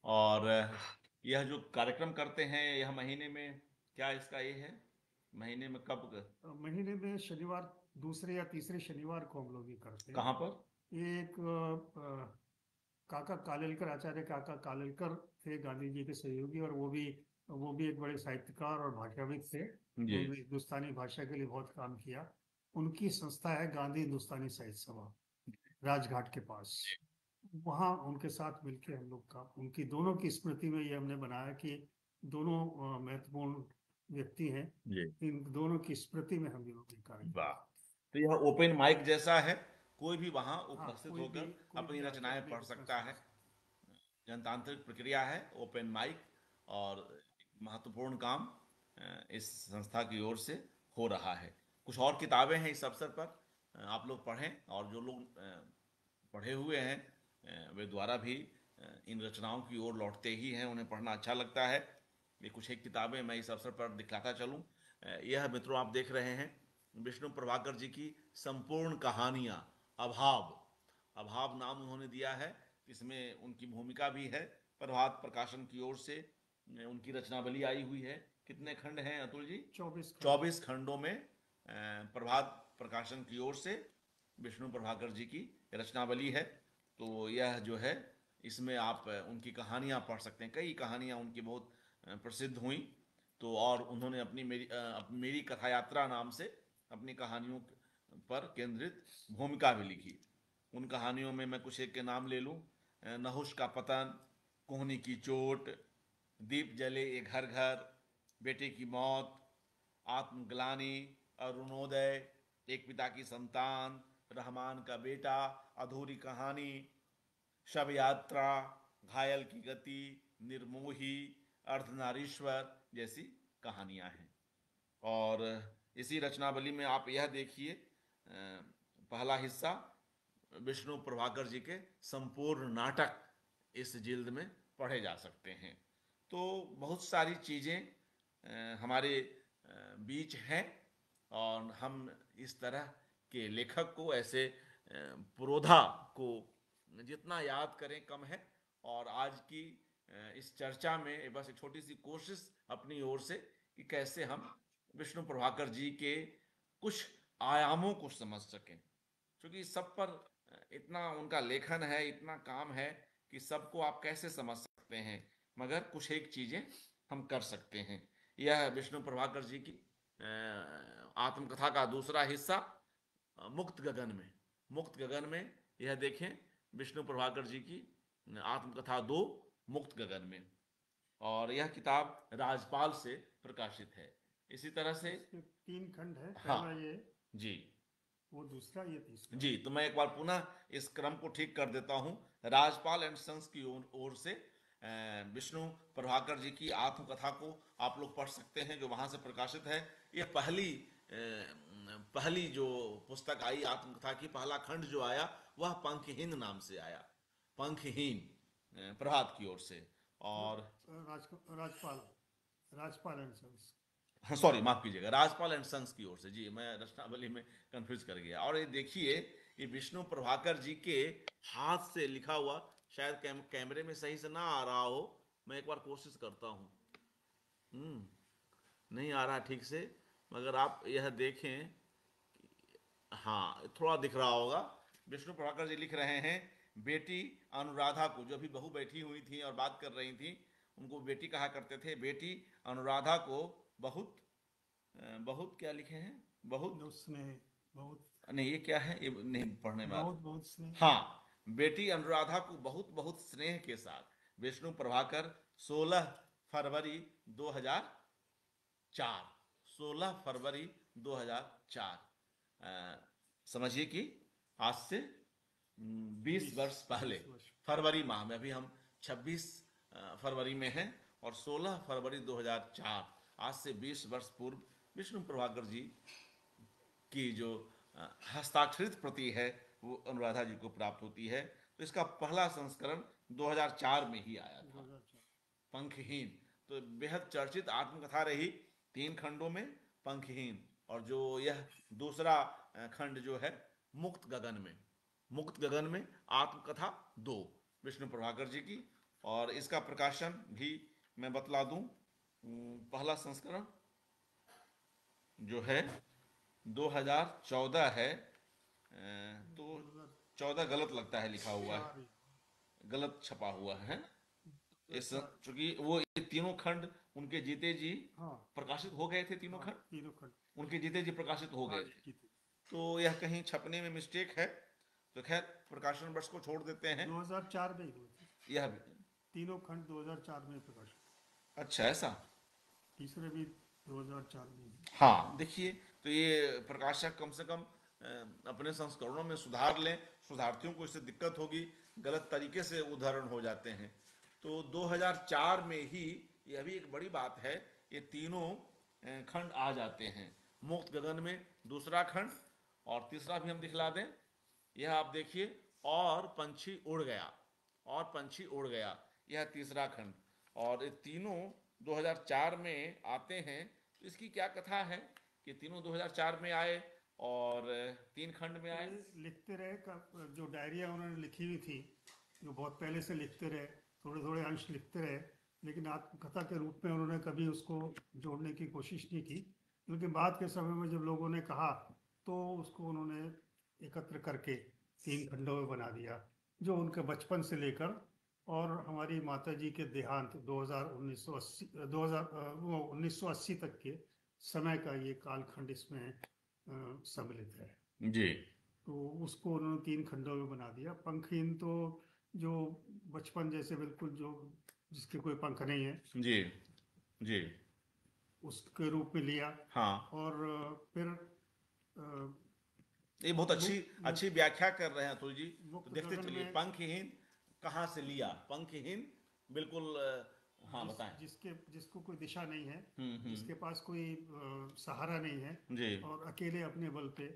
Speaker 1: और यह जो कार्यक्रम करते हैं, यह महीने में क्या इसका ये है, महीने में कब,
Speaker 2: महीने में शनिवार, दूसरे या तीसरे शनिवार को हम लोग ये करते हैं।
Speaker 1: कहाँ पर?
Speaker 2: ये एक काका कालेलकर, आचार्य काका कालेलकर थे गांधी जी के सहयोगी, और वो भी एक बड़े साहित्यकार और भाषाविद थे।
Speaker 1: जी।
Speaker 2: उन्होंने हिंदुस्तानी भाषा के लिए बहुत काम किया। उनकी संस्था है गांधी हिंदुस्तानी साहित्य सभा, राजघाट के पास। वहाँ उनके साथ मिलके हम लोग का, उनकी दोनों की स्मृति में ये हमने बनाया कि दोनों महत्वपूर्ण व्यक्ति हैं,
Speaker 1: जी।
Speaker 2: इन दोनों की स्मृति में हम लोग ये कार्यक्रम।
Speaker 1: वाह। तो यह ओपन माइक जैसा है, कोई भी वहां
Speaker 2: हाँ,
Speaker 1: उपस्थित
Speaker 2: कोई
Speaker 1: होकर अपनी
Speaker 2: भी आके
Speaker 1: रचनाएं
Speaker 2: अपने
Speaker 1: पढ़
Speaker 2: इसमें
Speaker 1: सकता है। जनतांत्रिक प्रक्रिया है ओपन माइक, और महत्वपूर्ण काम इस संस्था की ओर से हो रहा है। कुछ और किताबें हैं इस अवसर पर, आप लोग पढ़ें, और जो लोग पढ़े हुए हैं वे द्वारा भी इन रचनाओं की ओर लौटते ही हैं, उन्हें पढ़ना अच्छा लगता है। ये कुछ एक किताबें मैं इस अवसर पर दिखलाता चलूं। यह मित्रों आप देख रहे हैं विष्णु प्रभाकर जी की संपूर्ण कहानियां, अभाव। अभाव नाम उन्होंने दिया है, इसमें उनकी भूमिका भी है। प्रभात प्रकाशन की ओर से उनकी रचनावली आई हुई है। कितने खंड हैं अतुल जी? 24 खंडों में प्रभात प्रकाशन की ओर से विष्णु प्रभाकर जी की रचनावली है। तो यह जो है, इसमें आप उनकी कहानियां पढ़ सकते हैं। कई कहानियां उनकी बहुत प्रसिद्ध हुई। तो और उन्होंने अपनी मेरी कथा यात्रा नाम से अपनी कहानियों पर केंद्रित भूमिका भी लिखी। उन कहानियों में मैं कुछ एक के नाम ले लूं। नहुष का पतन, कोहनी की चोट, दीप जले ये घर घर, बेटे की मौत, आत्मग्लानि, अरुणोदय, एक पिता की संतान, रहमान का बेटा, अधूरी कहानी, शव यात्रा, घायल की गति, निर्मोही, अर्धनारीश्वर जैसी कहानियां हैं। और इसी रचनावली में आप यह देखिए, पहला हिस्सा विष्णु प्रभाकर जी के संपूर्ण नाटक इस जिल्द में पढ़े जा सकते हैं। तो बहुत सारी चीज़ें हमारे बीच हैं और हम इस तरह के लेखक को, ऐसे पुरोधा को जितना याद करें कम है। और आज की इस चर्चा में बस एक छोटी सी कोशिश अपनी ओर से कि कैसे हम विष्णु प्रभाकर जी के कुछ आयामों को समझ सकें, क्योंकि सब पर इतना उनका लेखन है, इतना काम है कि सबको आप कैसे समझ सकते हैं, मगर कुछ एक चीज़ें हम कर सकते हैं। यह विष्णु प्रभाकर जी की आत्मकथा का दूसरा हिस्सा मुक्त गगन में। मुक्त गगन में यह देखें विष्णु प्रभाकर जी की आत्मकथा 2 मुक्त गगन में, और यह किताब राजपाल से प्रकाशित है। इसी तरह से
Speaker 2: 3 खंड है,
Speaker 1: हाँ
Speaker 2: पहला ये
Speaker 1: जी,
Speaker 2: वो दूसरा ये तीसरा
Speaker 1: जी। तो मैं एक बार पुनः इस क्रम को ठीक कर देता हूँ। राजपाल एंड सन्स की ओर से विष्णु प्रभाकर जी की आत्मकथा को आप लोग पढ़ सकते हैं, जो वहां से प्रकाशित है। ये पहली जो पुस्तक आई आत्मकथा की, पहला खंड जो आया वह पंखहीन नाम से आया, पंखहीन प्रभात की ओर से। और
Speaker 2: राजपाल एंड सन्स,
Speaker 1: हाँ सॉरी, माफ कीजिएगा, राजपाल एंड सन्स की ओर से। जी, मैं रचनावली में कंफ्यूज कर गया। और ये देखिए, ये विष्णु प्रभाकर जी के हाथ से लिखा हुआ, शायद कैमरे में सही से ना आ रहा हो, मैं एक बार कोशिश करता हूँ। नहीं आ रहा ठीक से, मगर आप यह देखें, हाँ थोड़ा दिख रहा होगा। विष्णु प्रभाकर जी लिख रहे हैं, बेटी अनुराधा को, जो अभी बहू बैठी हुई थी और बात कर रही थी, उनको बेटी कहा करते थे। बेटी अनुराधा को बहुत बहुत क्या लिखे हैं, बहुत
Speaker 2: स्नेह, बहुत
Speaker 1: नहीं, ये क्या है, ये नहीं पढ़ने में
Speaker 2: बहुत बहुत स्नेह।
Speaker 1: हाँ, बेटी अनुराधा को बहुत बहुत स्नेह के साथ विष्णु प्रभाकर 16 फरवरी 2004, 16 फरवरी 2004, समझिए कि आज से 20 वर्ष पहले, फरवरी माह में, अभी हम 26 फरवरी में हैं, और 16 फरवरी 2004, आज से 20 वर्ष पूर्व विष्णु प्रभाकर जी की जो हस्ताक्षरित प्रति है वो अनुराधा जी को प्राप्त होती है। तो इसका पहला संस्करण 2004 में ही आया था, पंखहीन। तो बेहद चर्चित आत्मकथा रही, 3 खंडों में पंखहीन, और जो यह दूसरा खंड जो है मुक्त गगन में, मुक्त गगन में आत्मकथा 2 विष्णु प्रभाकर जी की। और इसका प्रकाशन भी मैं बतला दूं, पहला संस्करण जो है 2014 है, तो 14 गलत लगता है लिखा हुआ है, गलत छपा हुआ है इस, चूंकि वो ये तीनों खंड उनके जीते जी प्रकाशित हो गए थे, तीनों खंड उनके जीते जी प्रकाशित हो गए थे। तो यह कहीं छपने में मिस्टेक है, तो खैर प्रकाशन वर्ष को छोड़ देते हैं।
Speaker 2: 2004 में हुए थे
Speaker 1: यह
Speaker 2: तीनों खंड, 2004 में प्रकाशित।
Speaker 1: अच्छा, ऐसा,
Speaker 2: तीसरे भी 2004 में।
Speaker 1: हाँ देखिए, तो ये प्रकाशक कम से कम अपने संस्करणों में सुधार लें, शोधार्थियों को इससे दिक्कत होगी, गलत तरीके से उदाहरण हो जाते हैं। तो 2004 में ही, यह भी एक बड़ी बात है, ये तीनों खंड आ जाते हैं। मुक्त गगन में दूसरा खंड, और तीसरा भी हम दिखला दें, यह आप देखिए, और पंछी उड़ गया, और पंछी उड़ गया, यह तीसरा खंड। और ये तीनों 2004 में आते हैं। तो इसकी क्या कथा है कि तीनों 2004 में आए और 3 खंड में आए।
Speaker 2: लिखते रहे, जो डायरिया उन्होंने लिखी हुई थी, जो बहुत पहले से लिखते रहे, थोड़े थोड़े अंश लिखते रहे, लेकिन आत्मकथा के रूप में उन्होंने कभी उसको जोड़ने की कोशिश नहीं की। लेकिन बाद के समय में जब लोगों ने कहा, तो उसको उन्होंने एकत्र करके 3 खंडों में बना दिया, जो उनके बचपन से लेकर और हमारी माता जी के देहांत 1980 तक के समय का ये कालखंड इसमें सम्मिलित है
Speaker 1: जी।
Speaker 2: तो उसको उन्होंने 3 खंडों में बना दिया। पंखहीन तो जो बचपन जैसे बिल्कुल, जो जिसके कोई पंख नहीं है,
Speaker 1: जी जी,
Speaker 2: उसके रूप में लिया।
Speaker 1: हाँ,
Speaker 2: और फिर
Speaker 1: ये बहुत अच्छी व्याख्या कर रहे हैं अतुल जी। तो देखते चलिए, पंखहीन कहाँ से लिया, पंखहीन बिल्कुल, हाँ बताएं।
Speaker 2: जिसको कोई दिशा नहीं है, जिसके पास कोई सहारा नहीं है,
Speaker 1: जी,
Speaker 2: और अकेले अपने बल पे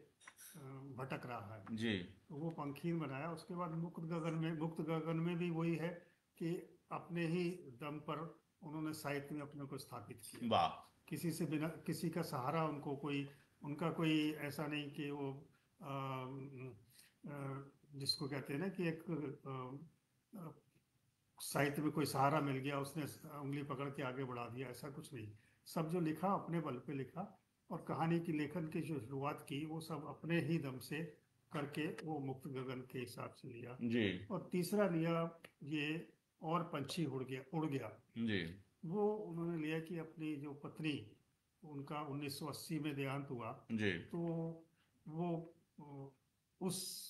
Speaker 2: भटक रहा है।
Speaker 1: जी
Speaker 2: तो वो पंखीन बनाया। उसके बाद मुक्त गगन में भी वही है कि अपने ही दम पर उन्होंने साहित्य में अपने को स्थापित किया।
Speaker 1: वाह।
Speaker 2: किसी से बिना किसी का सहारा उनको उनका कोई ऐसा नहीं कि वो जिसको कहते हैं ना कि एक साहित्य में कोई सहारा मिल गया, उसने उंगली पकड़ के आगे बढ़ा दिया, ऐसा कुछ नहीं। सब जो लिखा अपने बल पे लिखा, और कहानी की लेखन की जो शुरुआत की वो सब अपने ही दम से करके वो मुक्त गगन के हिसाब से लिया।
Speaker 1: जी
Speaker 2: और तीसरा लिया ये और पंछी उड़ गया।
Speaker 1: जी
Speaker 2: वो उन्होंने लिया कि अपनी जो पत्नी, उनका 1980 में देहांत हुआ,
Speaker 1: जी
Speaker 2: तो वो उस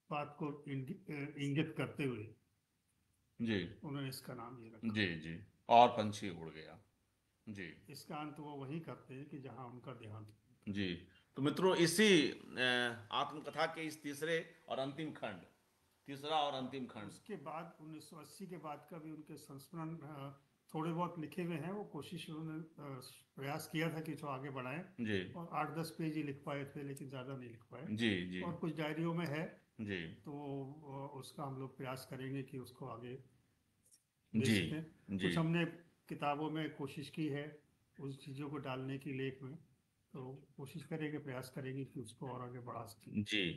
Speaker 2: बात को इंगित करते हुए
Speaker 1: जी
Speaker 2: उन्होंने इसका नाम ये रखा।
Speaker 1: जी जी। और पंछी उड़ गया। जी
Speaker 2: इसका अंत वो वही करते हैं कि जहाँ उनका देहांत हुआ।
Speaker 1: जी। तो मित्रों, इसी आत्मकथा के इस तीसरे और अंतिम खंड, तीसरा और अंतिम खंड।
Speaker 2: उसके बाद 1980 के बाद का भी उनके संस्मरण थोड़े बहुत लिखे हुए हैं। वो कोशिश उन्होंने प्रयास किया था कि जो आगे बढ़ाएं,
Speaker 1: जी
Speaker 2: और 8-10 पेज ही लिख पाए थे, लेकिन ज़्यादा नहीं लिख पाए।
Speaker 1: जी जी
Speaker 2: और कुछ डायरियों में है,
Speaker 1: जी
Speaker 2: तो उसका हम लोग प्रयास करेंगे कि उसको आगे दे
Speaker 1: जी
Speaker 2: सकें।
Speaker 1: जी
Speaker 2: कुछ हमने किताबों में कोशिश की है उस चीज़ों को डालने की लेख में, तो कोशिश करेंगे, प्रयास करेंगे कि उसको और आगे बढ़ा सकें।
Speaker 1: जी।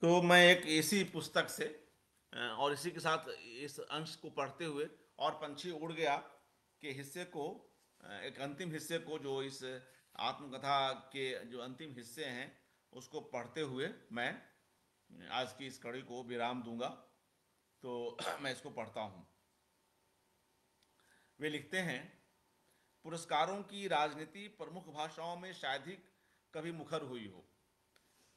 Speaker 1: तो मैं एक इसी पुस्तक से और इसी के साथ इस अंश को पढ़ते हुए और पंछी उड़ गया के हिस्से को, एक अंतिम हिस्से को, जो इस आत्मकथा के जो अंतिम हिस्से हैं उसको पढ़ते हुए मैं आज की इस कड़ी को विराम दूंगा। तो मैं इसको पढ़ता हूँ। वे लिखते हैं, पुरस्कारों की राजनीति प्रमुख भाषाओं में शायद ही कभी मुखर हुई हो।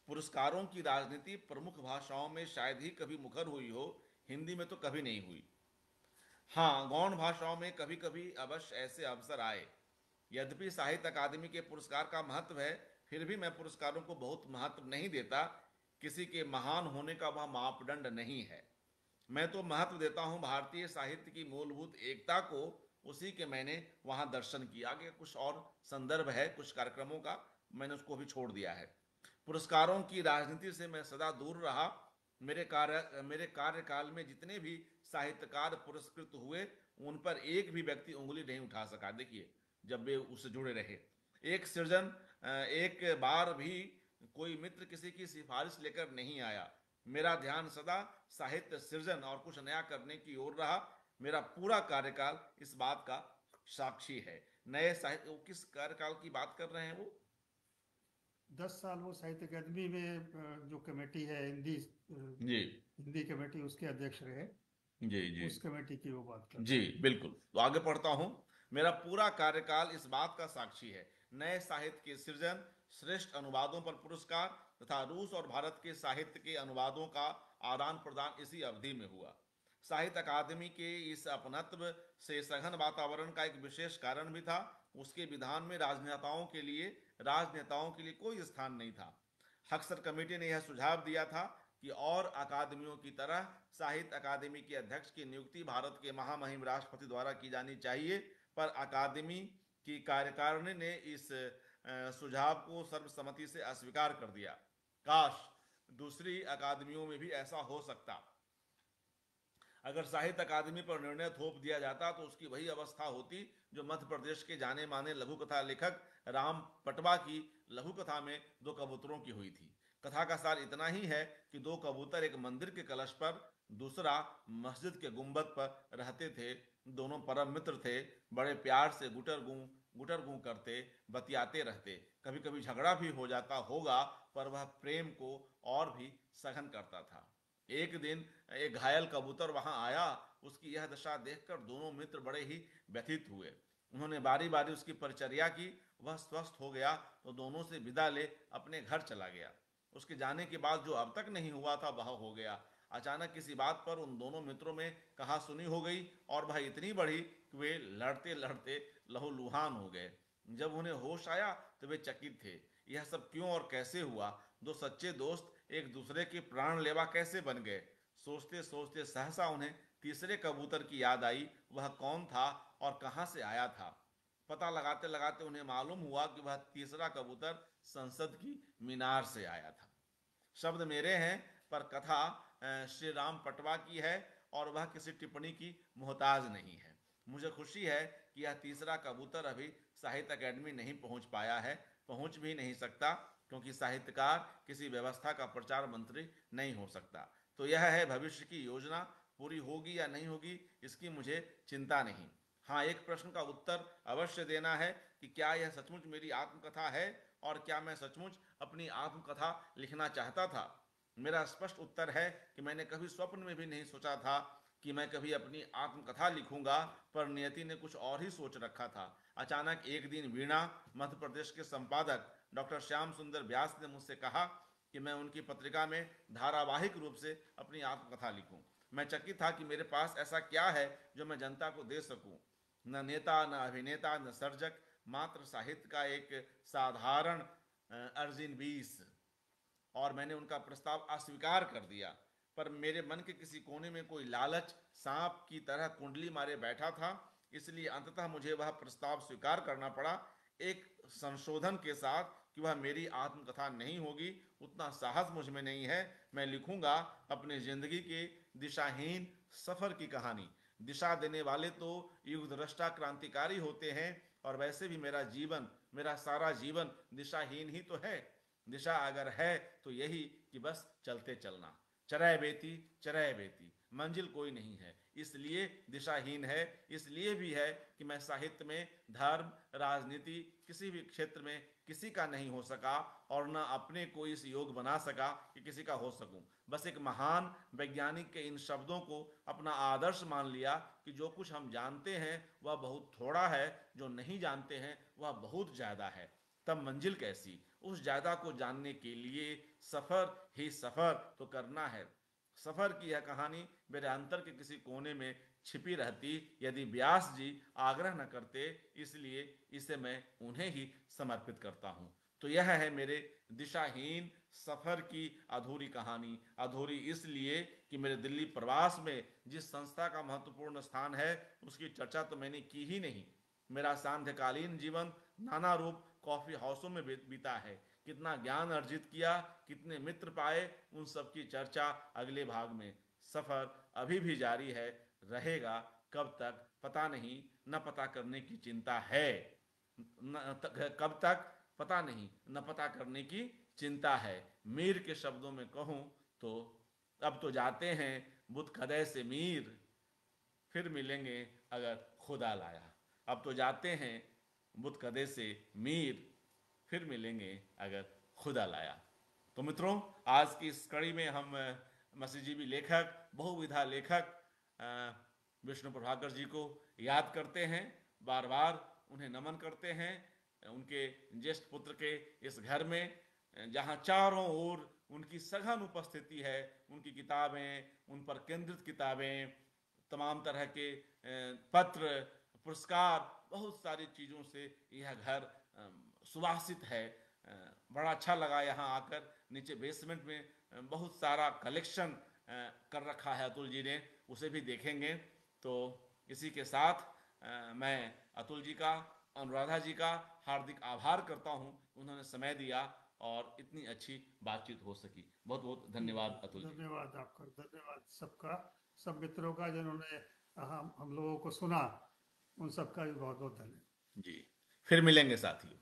Speaker 1: पुरस्कारों की राजनीति प्रमुख भाषाओं में शायद ही कभी मुखर हुई हो, हिंदी में तो कभी नहीं हुई। हाँ, गौण भाषाओं में कभी कभी अवश्य ऐसे अवसर आए। यद्यपि साहित्य अकादमी के पुरस्कार का महत्व है, फिर भी मैं पुरस्कारों को बहुत महत्व नहीं देता। किसी के महान होने का वह मापदंड नहीं है। मैं तो महत्व देता हूँ भारतीय साहित्य की मूलभूत एकता को। उसी के मैंने वहाँ दर्शन किया। आगे कुछ और संदर्भ है कुछ कार्यक्रमों का, मैंने उसको भी छोड़ दिया है। पुरस्कारों की राजनीति से मैं सदा दूर रहा। मेरे कार्यकाल में जितने भी साहित्यकार पुरस्कृत हुए, उन पर एक भी व्यक्ति उंगली नहीं उठा सका। देखिए, जब वे उससे जुड़े रहे, एक सृजन, एक बार भी कोई मित्र किसी की सिफारिश लेकर नहीं आया। मेरा ध्यान सदा साहित्य सृजन और कुछ नया करने की ओर रहा। मेरा पूरा कार्यकाल इस बात का साक्षी है। नए साहित्य, वो किस कार्यकाल की बात कर रहे हैं वो?
Speaker 2: 10 साल वो साहित्य अकादमी में जो कमेटी है,
Speaker 1: जी
Speaker 2: हिंदी कमेटी, उसके अध्यक्ष रहे।
Speaker 1: जी जी
Speaker 2: उस कमेटी की वो बात कर
Speaker 1: जी, बिल्कुल। तो आगे पढ़ता हूँ। मेरा पूरा कार्यकाल इस बात का साक्षी है। नए साहित्य के सृजन, श्रेष्ठ अनुवादों पर पुरस्कार तथा रूस और भारत के साहित्य के अनुवादों का आदान प्रदान इसी अवधि में हुआ। साहित्य अकादमी के इस अपनत्व से सघन वातावरण का एक विशेष कारण भी था। उसके विधान में राजनेताओं के लिए कोई स्थान नहीं था। हक्सर कमेटी ने यह सुझाव दिया था कि और अकादमियों की तरह साहित्य अकादमी के अध्यक्ष की नियुक्ति भारत के महामहिम राष्ट्रपति द्वारा की जानी चाहिए, पर अकादमी की कार्यकारिणी ने इस सुझाव को सर्वसम्मति से अस्वीकार कर दिया। काश दूसरी अकादमियों में भी ऐसा हो सकता। अगर साहित्य अकादमी पर निर्णय थोप दिया जाता तो उसकी वही अवस्था होती जो मध्य प्रदेश के जाने माने लघु कथा लेखक राम पटवा की लघु कथा में दो कबूतरों की हुई थी। कथा का सार इतना ही है कि दो कबूतर एक मंदिर के कलश पर, दूसरा मस्जिद के गुंबद पर रहते थे। दोनों परम मित्र थे। बड़े प्यार से गुटर गूं करते, बतियाते रहते। कभी कभी झगड़ा भी हो जाता होगा, पर वह प्रेम को और भी सघन करता था। एक दिन एक घायल कबूतर वहां आया। उसकी यह दशा देखकर दोनों मित्र बड़े ही व्यथित हुए। उन्होंने बारी बारी उसकी परिचर्या की। वह स्वस्थ हो गया तो दोनों से विदा ले अपने घर चला गया। उसके जाने के बाद जो अब तक नहीं हुआ था वह हो गया। अचानक किसी बात पर उन दोनों मित्रों में कहा सुनी हो गई और वह इतनी बढ़ी कि वे लड़ते लड़ते लहूलुहान हो गए। जब उन्हें होश आया तो वे चकित थे। यह सब क्यों और कैसे हुआ? दो सच्चे दोस्त एक दूसरे के प्राण लेवा कैसे बन गए? सोचते सोचते सहसा उन्हें तीसरे कबूतर की याद आई। वह कौन था और कहां से आया था? पता लगाते लगाते उन्हें मालूम हुआ कि वह तीसरा कबूतर संसद की मीनार से आया था। शब्द मेरे हैं पर कथा श्री राम पटवा की है और वह किसी टिप्पणी की मोहताज नहीं है। मुझे खुशी है कि यह तीसरा कबूतर अभी साहित्य अकेडमी नहीं पहुंच पाया है, पहुंच भी नहीं सकता, क्योंकि साहित्यकार किसी व्यवस्था का प्रचार मंत्री नहीं हो सकता। तो यह है भविष्य की योजना, पूरी होगी या नहीं होगी इसकी मुझे चिंता नहीं। हाँ, एक प्रश्न का उत्तर अवश्य देना है कि क्या यह सचमुच मेरी आत्मकथा है और क्या मैं सचमुच अपनी आत्मकथा लिखना चाहता था। मेरा स्पष्ट उत्तर है कि मैंने कभी स्वप्न में भी नहीं सोचा था कि मैं कभी अपनी आत्मकथा लिखूंगा, पर नियति ने कुछ और ही सोच रखा था। अचानक एक दिन वीणा, मध्य प्रदेश के संपादक डॉक्टर श्याम सुंदर व्यास ने मुझसे कहा कि मैं उनकी पत्रिका में धारावाहिक रूप से अपनी आत्मकथा लिखूं। मैं चकित था कि मेरे पास ऐसा क्या है जो मैं जनता को दे सकूं। न नेता, न अभिनेता, न सर्जक, मात्र साहित्य का एक साधारण अर्जिन 20। और मैंने उनका प्रस्ताव अस्वीकार कर दिया, पर मेरे मन के किसी कोने में कोई लालच सांप की तरह कुंडली मारे बैठा था, इसलिए अंततः मुझे वह प्रस्ताव स्वीकार करना पड़ा, एक संशोधन के साथ कि वह मेरी आत्मकथा नहीं होगी। उतना साहस मुझ में नहीं है। मैं लिखूंगा अपनी जिंदगी के दिशाहीन सफर की कहानी। दिशा देने वाले तो युग दृष्टा क्रांतिकारी होते हैं, और वैसे भी मेरा जीवन, मेरा सारा जीवन दिशाहीन ही तो है। दिशा अगर है तो यही कि बस चलते चलना, चरय बेती, मंजिल कोई नहीं है, इसलिए दिशाहीन है। इसलिए भी है कि मैं साहित्य में, धर्म, राजनीति, किसी भी क्षेत्र में किसी का नहीं हो सका, और न अपने को इस योग बना सका कि किसी का हो सकूं। बस एक महान वैज्ञानिक के इन शब्दों को अपना आदर्श मान लिया कि जो कुछ हम जानते हैं वह बहुत थोड़ा है, जो नहीं जानते हैं वह बहुत ज्यादा है। तब मंजिल कैसी? उस ज्यादा को जानने के लिए सफर ही सफर तो करना है। सफर की यह कहानी मेरे अंतर के किसी कोने में छिपी रहती यदि व्यास जी आग्रह न करते, इसलिए इसे मैं उन्हें ही समर्पित करता हूं। तो यह है मेरे दिशाहीन सफर की अधूरी कहानी। अधूरी इसलिए कि मेरे दिल्ली प्रवास में जिस संस्था का महत्वपूर्ण स्थान है उसकी चर्चा तो मैंने की ही नहीं। मेरा सांध्यकालीन जीवन नाना रूप कॉफी हाउसों में बीता है। कितना ज्ञान अर्जित किया, कितने मित्र पाए, उन सब की चर्चा अगले भाग में। सफर अभी भी जारी है, रहेगा कब तक पता नहीं, न पता करने की चिंता है। कब तक पता नहीं, न पता करने की चिंता है। मीर के शब्दों में कहूं तो अब तो जाते हैं बुध कदय से मीर, फिर मिलेंगे अगर खुदा लाया। अब तो जाते हैं बुध कदे से मीर, फिर मिलेंगे अगर खुदा लाया। तो मित्रों, आज की इस कड़ी में हम मसीहजीवी लेखक, बहुविधा लेखक विष्णु प्रभाकर जी को याद करते हैं, बार बार उन्हें नमन करते हैं। उनके ज्येष्ठ पुत्र के इस घर में जहाँ चारों ओर उनकी सघन उपस्थिति है, उनकी किताबें, उन पर केंद्रित किताबें, तमाम तरह के पत्र, पुरस्कार, बहुत सारी चीज़ों से यह घर सुवासित है। बड़ा अच्छा लगा यहाँ आकर। नीचे बेसमेंट में बहुत सारा कलेक्शन कर रखा है अतुल जी ने, उसे भी देखेंगे। तो इसी के साथ मैं अतुल जी का, अनुराधा जी का हार्दिक आभार करता हूँ, उन्होंने समय दिया और इतनी अच्छी बातचीत हो सकी। बहुत बहुत धन्यवाद अतुल जी।
Speaker 2: धन्यवाद आपका, धन्यवाद सबका, सब मित्रों का जिन्होंने हम लोगों को सुना, उन सबका भी बहुत बहुत धन्यवाद
Speaker 1: जी, फिर मिलेंगे साथियों।